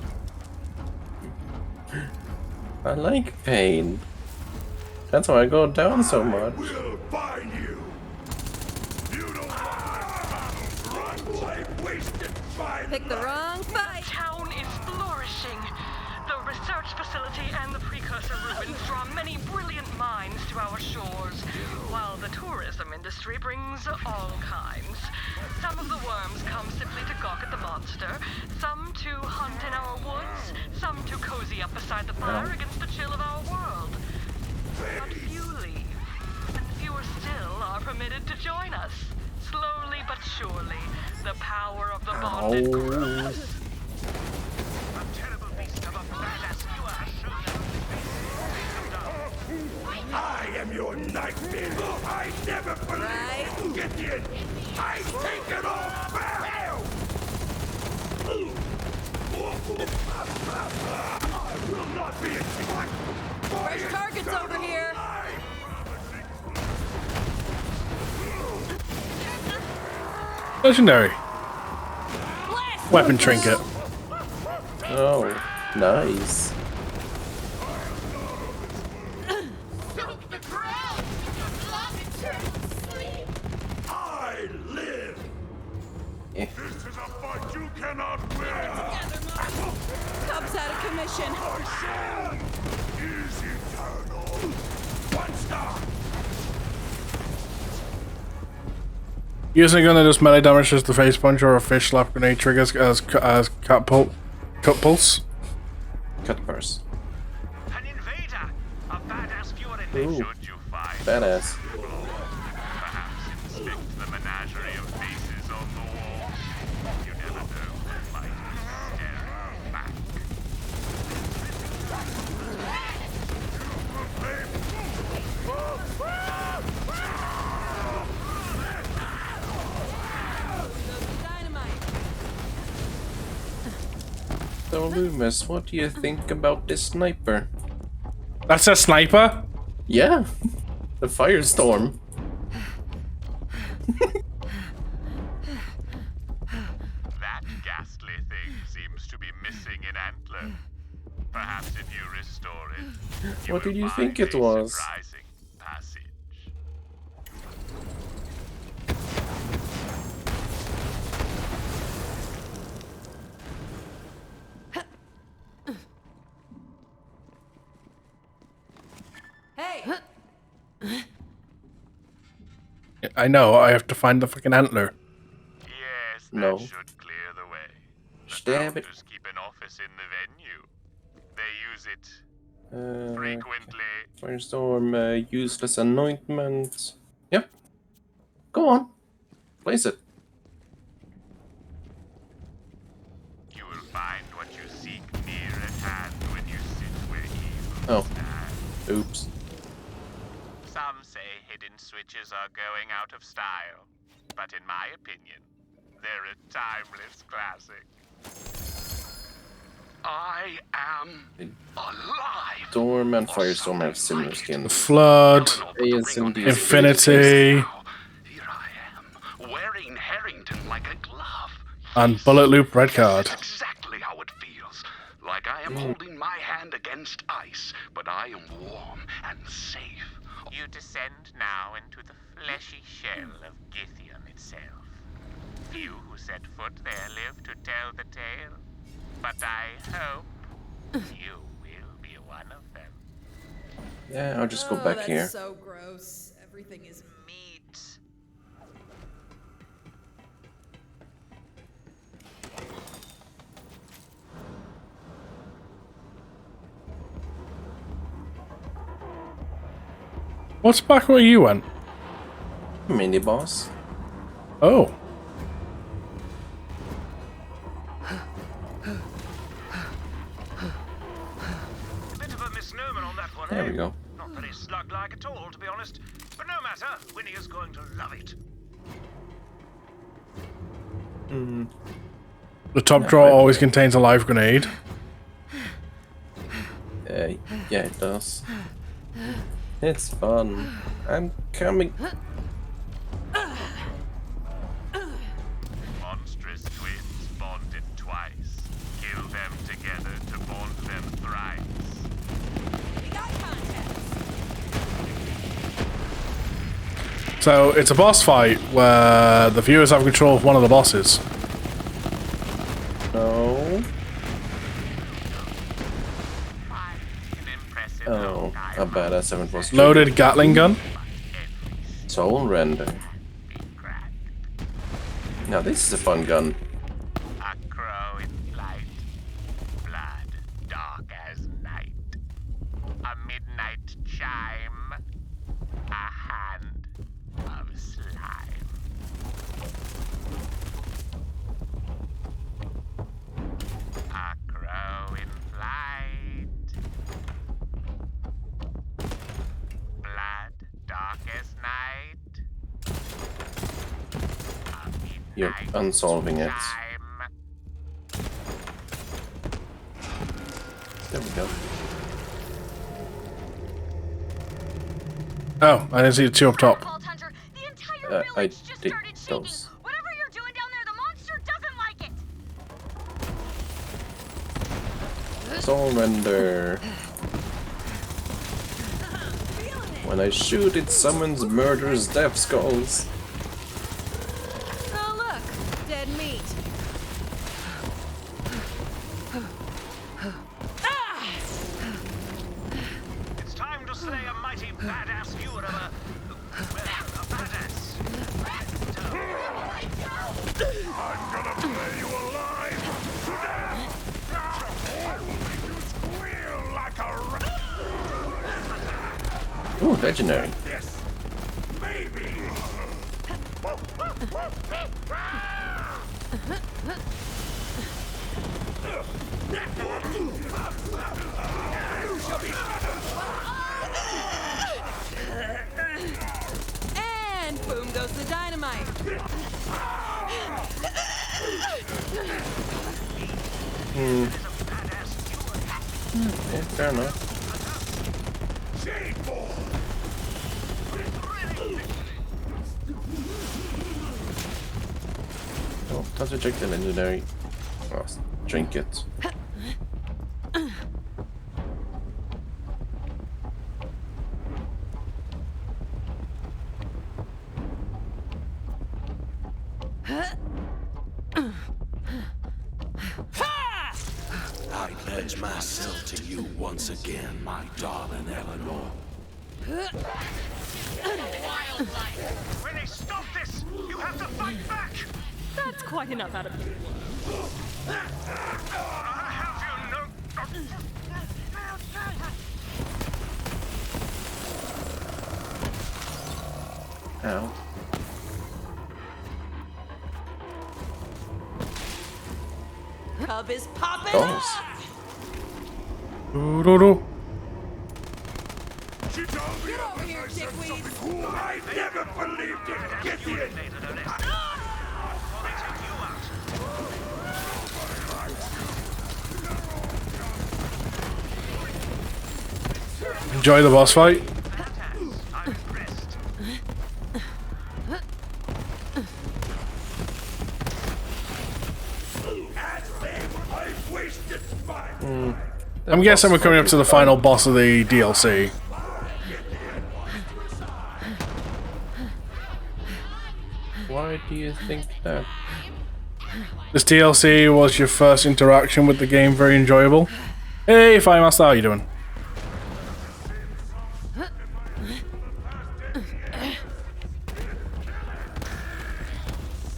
Speaker 2: I like pain. That's why I go down so much.
Speaker 18: We'll find you! You don't run like wasted fire!
Speaker 5: Pick the wrong fight.
Speaker 11: The town is flourishing. The research facility and the precursor ruins draw many brilliant minds to our shores, while the tourism industry brings all kinds. Some of the worms come simply to gawk at the monster, some to hunt in our woods, some to cozy up beside the fire against the chill of our world. But few leave, and fewer still are permitted to join us. Slowly but surely, the power of the bonded grows.
Speaker 18: I am your nightmare! I never believed Get in! I take it all back! I will not be attacked!
Speaker 5: Fresh targets over here.
Speaker 1: Legendary. Weapon trinket.
Speaker 2: Oh, nice.
Speaker 18: I live!
Speaker 2: Eh.
Speaker 18: This is a fight you cannot win!
Speaker 5: Cub's out of commission.
Speaker 18: My soul is eternal! 1 star!
Speaker 1: Using a gun that does melee damage as the face punch or a fish slap grenade triggers as cut pulse.
Speaker 2: Cut purse.
Speaker 7: An invader! A badass viewer in
Speaker 2: Ooh.
Speaker 7: Should you find
Speaker 2: Badass.
Speaker 7: perhaps inspect the menagerie of faces on the wall. You never know what might be staring back.
Speaker 2: So Lumus, what do you think about this sniper?
Speaker 1: That's a sniper?
Speaker 2: Yeah, the firestorm.
Speaker 7: That ghastly thing seems to be missing an antler. Perhaps if you restore it,
Speaker 2: What did you think
Speaker 7: find
Speaker 2: it
Speaker 7: a
Speaker 2: was?
Speaker 7: surprising passage.
Speaker 5: Hey.
Speaker 1: I know, I have to find the fucking antler.
Speaker 7: Yes, that
Speaker 2: No.
Speaker 7: should clear the way. The
Speaker 2: Stab it.
Speaker 7: founders keep an office in the venue. They use it
Speaker 2: Uh,
Speaker 7: frequently.
Speaker 2: Firestorm, useless anointment. Yep. Go on. Place it.
Speaker 7: find what you seek near at hand when you sit where evil stands.
Speaker 2: Oops.
Speaker 7: Some say hidden switches are going out of style, but in my opinion, they're a timeless classic.
Speaker 12: I am alive.
Speaker 2: Storm and Firestorm have similar skins.
Speaker 1: Flood,
Speaker 2: Infinity,
Speaker 12: Wearing Harrington like a glove.
Speaker 1: and Bullet Loop Red Card.
Speaker 12: Exactly how it feels. Like I am holding my hand against ice, but I am warm and safe.
Speaker 7: You descend now into the fleshy shell of Githian itself. Few who set foot there live to tell the tale, but I hope you will be one of them.
Speaker 2: Yeah, I'll just go back
Speaker 5: that's
Speaker 2: here.
Speaker 5: So gross. Everything is meat.
Speaker 1: What's back where you went?
Speaker 2: Mini boss.
Speaker 1: Oh.
Speaker 3: Bit of a misnomer on that one,
Speaker 2: There we go.
Speaker 3: Not very slug-like at all, to be honest. But no matter, Winnie is going to love it.
Speaker 1: The top drawer always contains a live grenade.
Speaker 2: Yeah, it does. It's fun. I'm coming.
Speaker 7: Monstrous twins bonded twice. Kill them together to bond them thrice.
Speaker 1: So it's a boss fight where the viewers have control of one of the bosses.
Speaker 2: No. Oh, how badass haven't was
Speaker 1: Loaded Gatling gun.
Speaker 2: Soul Render. Now this is a fun gun.
Speaker 7: A crow in flight. Blood dark as night. A midnight chime. A hand of slime. A crow in flight. Blood dark as night.
Speaker 2: You're unsolving it. There we go.
Speaker 1: Oh, I didn't see the two up top.
Speaker 2: I did those.
Speaker 6: Whatever you're doing down there, the monster doesn't like it.
Speaker 2: Soul Render. When I shoot, it summons murderous death skulls.
Speaker 5: Oh look, dead meat.
Speaker 3: It's time to slay a mighty badass viewer of a badass.
Speaker 18: I'm gonna play you alive to death! You squeal like a rat!
Speaker 2: Ooh, legendary.
Speaker 18: Yes, maybe!
Speaker 5: And boom goes the dynamite.
Speaker 2: Yeah, fair enough. Oh, let's reject the legendary. Oh, drink it.
Speaker 18: I pledge myself to you once again, my darling Eleanor.
Speaker 3: Winnie, stop this! You have to fight back!
Speaker 17: That's quite enough out of you.
Speaker 2: Ow.
Speaker 5: I'll
Speaker 14: love is popping
Speaker 2: Dolls.
Speaker 14: off.
Speaker 1: Doo-doo-doo.
Speaker 18: She told me
Speaker 14: Get over here, dickweed.
Speaker 18: cool. I never believed it. Get in.
Speaker 1: Enjoy the boss fight. I'm guessing we're coming up to the final boss of the DLC.
Speaker 2: Why do you think that?
Speaker 1: This DLC was your first interaction with the game, very enjoyable. Hey, Fire Master, how you doing?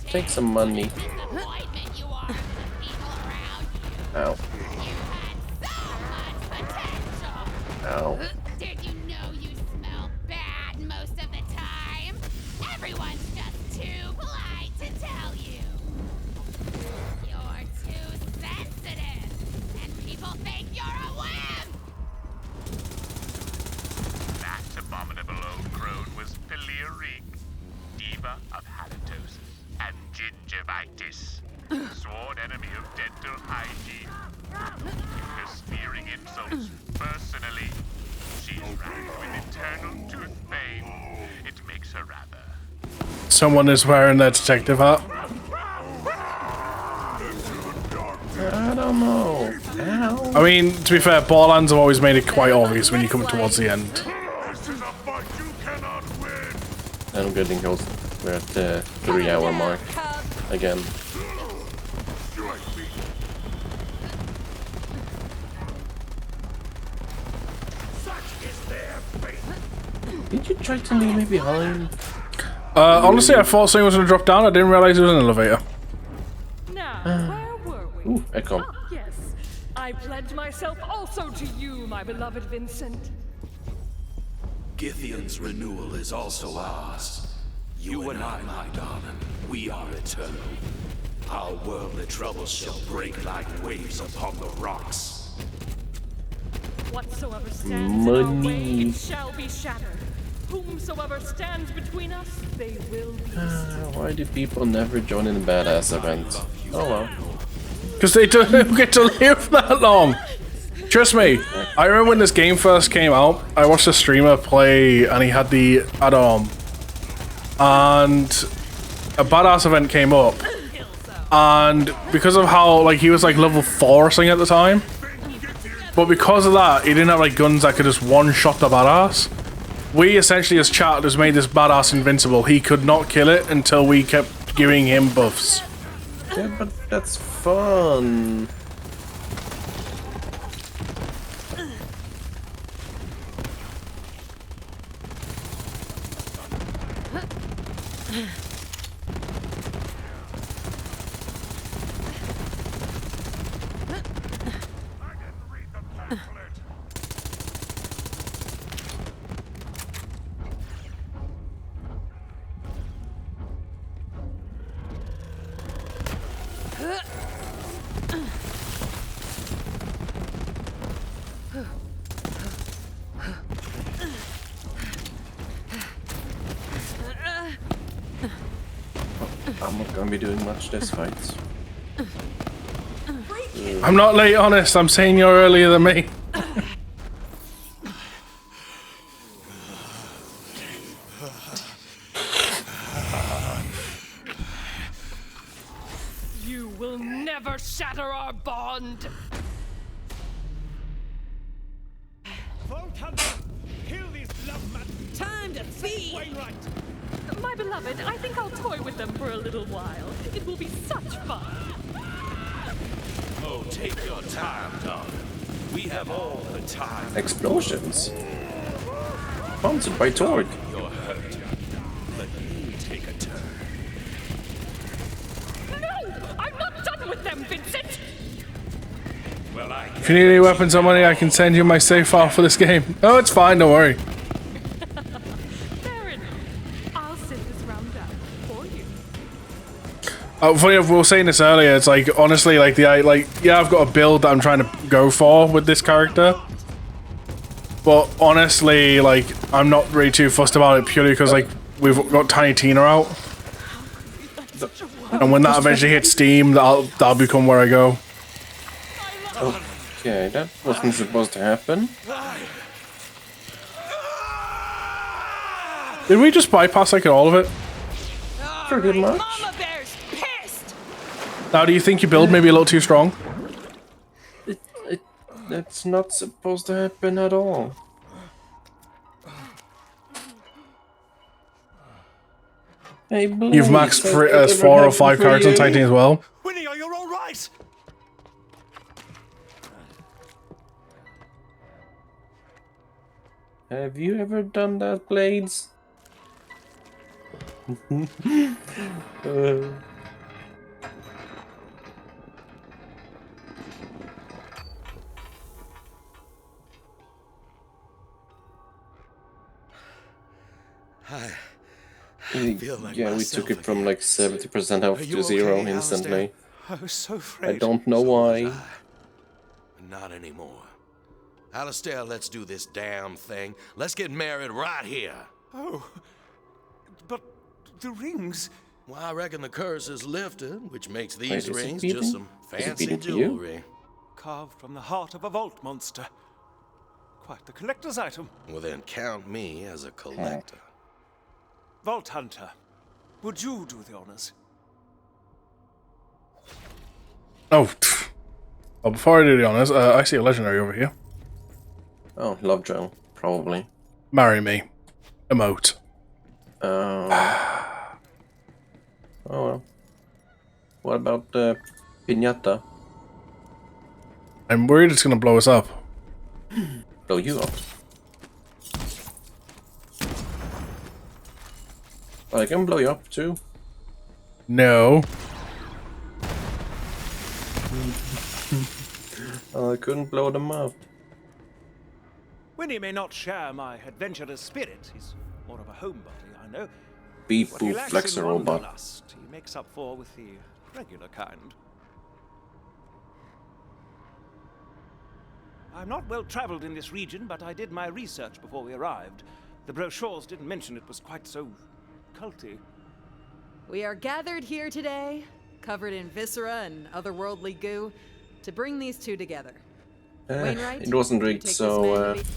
Speaker 2: Take some money. Ow. Ow.
Speaker 6: Did you know you smell bad most of the time? Everyone's just too polite to tell you. You're too sensitive, and people think you're a wimp.
Speaker 7: That abominable old crone was Peleoric, diva of halitosis and gingivitis, sworn enemy of dental hygiene. Her sneering insults personally. She's racked with internal tooth pain. It makes her rather.
Speaker 1: Someone is wearing their detective hat.
Speaker 2: I don't know. Ow.
Speaker 1: I mean, to be fair, Borderlands have always made it quite obvious when you come towards the end.
Speaker 2: I'm getting close. We're at the 3-hour mark again. Did you try to leave me behind?
Speaker 1: Honestly, I thought something was going to drop down. I didn't realize it was an elevator.
Speaker 17: Now, where were we?
Speaker 2: Ooh, echo.
Speaker 17: Ah, yes. I pledge myself also to you, my beloved Vincent.
Speaker 12: Githyan's renewal is also ours. You and I, my darling, we are eternal. Our worldly troubles shall break like waves upon the rocks.
Speaker 17: Whatsoever stands in our way, it shall be shattered. Whomsoever stands between us, they will be
Speaker 2: Why do people never join in the badass event? Oh well.
Speaker 1: Because they don't get to live that long. Trust me, I remember when this game first came out, I watched a streamer play and he had the add-on. And a badass event came up. And because of how, like, he was like level 4 or something at the time. But because of that, he didn't have like guns that could just one-shot the badass. We essentially as chat just made this badass invincible. He could not kill it until we kept giving him buffs.
Speaker 2: Yeah, but that's fun. I'm not gonna be doing much this fight.
Speaker 1: I'm not late, honest. I'm saying you're earlier than me.
Speaker 17: You will never shatter our bond.
Speaker 3: Kill these love
Speaker 14: Time to feed.
Speaker 3: Wainwright.
Speaker 17: My beloved, I think I'll toy with them for a little while. It will be such fun.
Speaker 18: Oh, take your time, darling. We have all the time.
Speaker 2: Explosions. Sponsored by Torque.
Speaker 18: You're hurt. Let me take a turn.
Speaker 17: No! I'm not done with them, Vincent!
Speaker 18: Well,
Speaker 1: If you need any weapons or money, I can send you my save file for this game. Oh, it's fine, don't worry.
Speaker 17: Fair enough. I'll sit this round down for you.
Speaker 1: Funny enough, we were saying this earlier. It's like honestly, like yeah, I've got a build that I'm trying to go for with this character, but honestly, like I'm not really too fussed about it purely because like we've got Tiny Tina out, and when that eventually hits Steam, that'll become where I go.
Speaker 2: Okay, that wasn't supposed to happen.
Speaker 1: Did we just bypass like all of it?
Speaker 2: Pretty much.
Speaker 1: Now, do you think your build may be a little too strong?
Speaker 2: That's not supposed to happen at all. Hey, Blaze,
Speaker 1: You've maxed as 4 or 5 cards on Titan as well.
Speaker 3: Winnie, are you all right?
Speaker 2: Have you ever done that, Blades?
Speaker 4: I feel like
Speaker 2: yeah, we
Speaker 4: myself
Speaker 2: took it from like 70% health
Speaker 4: Are you
Speaker 2: to 0
Speaker 4: okay,
Speaker 2: instantly.
Speaker 3: I was so
Speaker 2: I
Speaker 3: afraid.
Speaker 2: don't know why.
Speaker 4: Not anymore. Alistair, let's do this damn thing. Let's get married right here.
Speaker 3: Oh, but the rings.
Speaker 4: Well, I reckon the curse is lifted, which makes
Speaker 3: Wait,
Speaker 4: these
Speaker 3: is it
Speaker 4: rings
Speaker 3: beating?
Speaker 4: just some
Speaker 3: Is it
Speaker 4: fancy
Speaker 3: beating to you?
Speaker 4: jewelry.
Speaker 3: Carved from the heart of a vault monster. Quite the collector's item.
Speaker 4: Well, then count me as a collector.
Speaker 3: Vault Hunter, would you do the honors?
Speaker 1: Oh, well, before I do the honors, I see a legendary over here.
Speaker 2: Oh, Lovejoy, probably.
Speaker 1: Marry me. Emote.
Speaker 2: Oh well. What about Pinata?
Speaker 1: I'm worried it's gonna blow us up.
Speaker 2: Blow you up. I can blow you up too.
Speaker 1: No.
Speaker 2: I couldn't blow them up.
Speaker 3: Winnie may not share my adventurous spirit. He's more of a homebody, I know.
Speaker 2: Beep
Speaker 3: What he
Speaker 2: boop
Speaker 3: lacks
Speaker 2: flex
Speaker 3: in
Speaker 2: a robot.
Speaker 3: wanderlust, he makes up for with the regular kind. I'm not well traveled in this region, but I did my research before we arrived. The brochures didn't mention it was quite so culty.
Speaker 5: We are gathered here today, covered in viscera and otherworldly goo, to bring these two together. Wainwright,
Speaker 2: It wasn't
Speaker 5: you
Speaker 2: rigged,
Speaker 5: take this
Speaker 2: so
Speaker 5: man to be-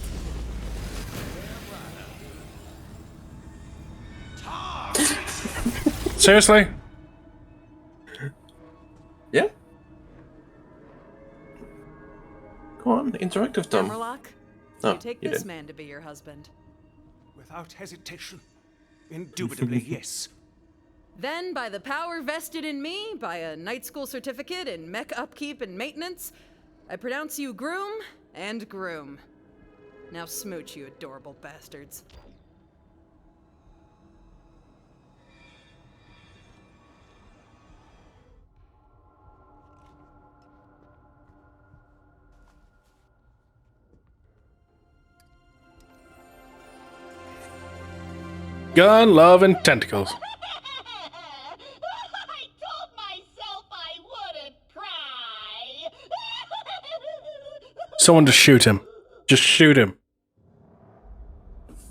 Speaker 1: Seriously?
Speaker 2: Yeah. Go on, interact with them.
Speaker 5: Hammerlock,
Speaker 2: Oh,
Speaker 5: you take
Speaker 2: you
Speaker 5: this
Speaker 2: did.
Speaker 5: man to be your husband.
Speaker 3: Without hesitation. Indubitably, yes.
Speaker 5: Then, by the power vested in me, by a night school certificate in mech upkeep and maintenance, I pronounce you groom and groom. Now smooch, you adorable bastards.
Speaker 1: Gun, love, and tentacles. Someone just shoot him. Just shoot him.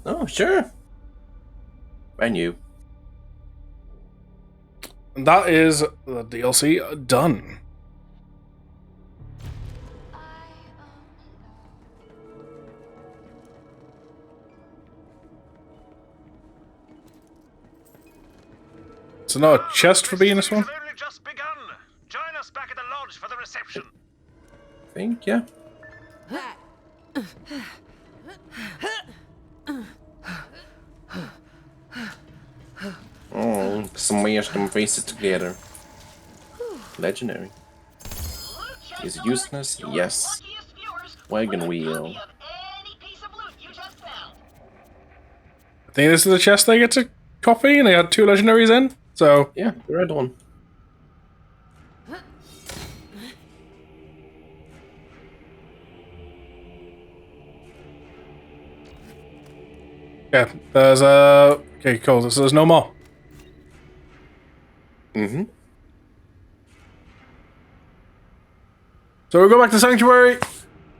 Speaker 2: Oh, sure. I knew.
Speaker 1: And that is the DLC done. So now a chest for being this one?
Speaker 3: Only just begun. Join us back at the lodge for the reception.
Speaker 2: I think, yeah. Oh, smash them faces together. Legendary. Is it useless? Yes. Wagon wheel.
Speaker 1: I think this is the chest they get to copy, and they had 2 legendaries in, so...
Speaker 2: Yeah, the red one.
Speaker 1: Yeah, there's okay, cool, so there's no more.
Speaker 2: Mm-hmm.
Speaker 1: So we'll go back to Sanctuary.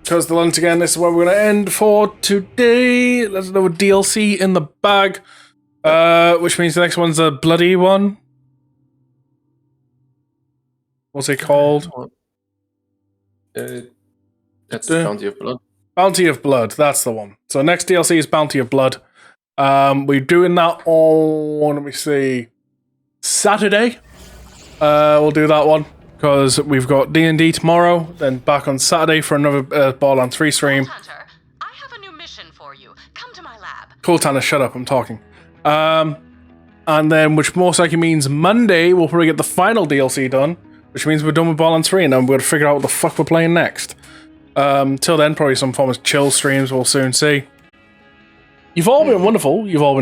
Speaker 1: Because once again, this is where we're going to end for today. There's another DLC in the bag. Which means the next one's a bloody one. What's it called?
Speaker 2: That's Bounty of Blood.
Speaker 1: Bounty of Blood, that's the one. So next DLC is Bounty of Blood. We're doing that on, let me see, Saturday. We'll do that one. Because we've got D&D tomorrow, then back on Saturday for another Borderland 3 stream.
Speaker 9: Hunter, I have a new mission for you. Come to my lab.
Speaker 1: Cool, Tanner, shut up, I'm talking. And then, which most likely means Monday, we'll probably get the final DLC done, which means we're done with Borderland 3, and then we're going to figure out what the fuck we're playing next. Till then, probably some form of chill streams we'll soon see. You've all been wonderful. You've all been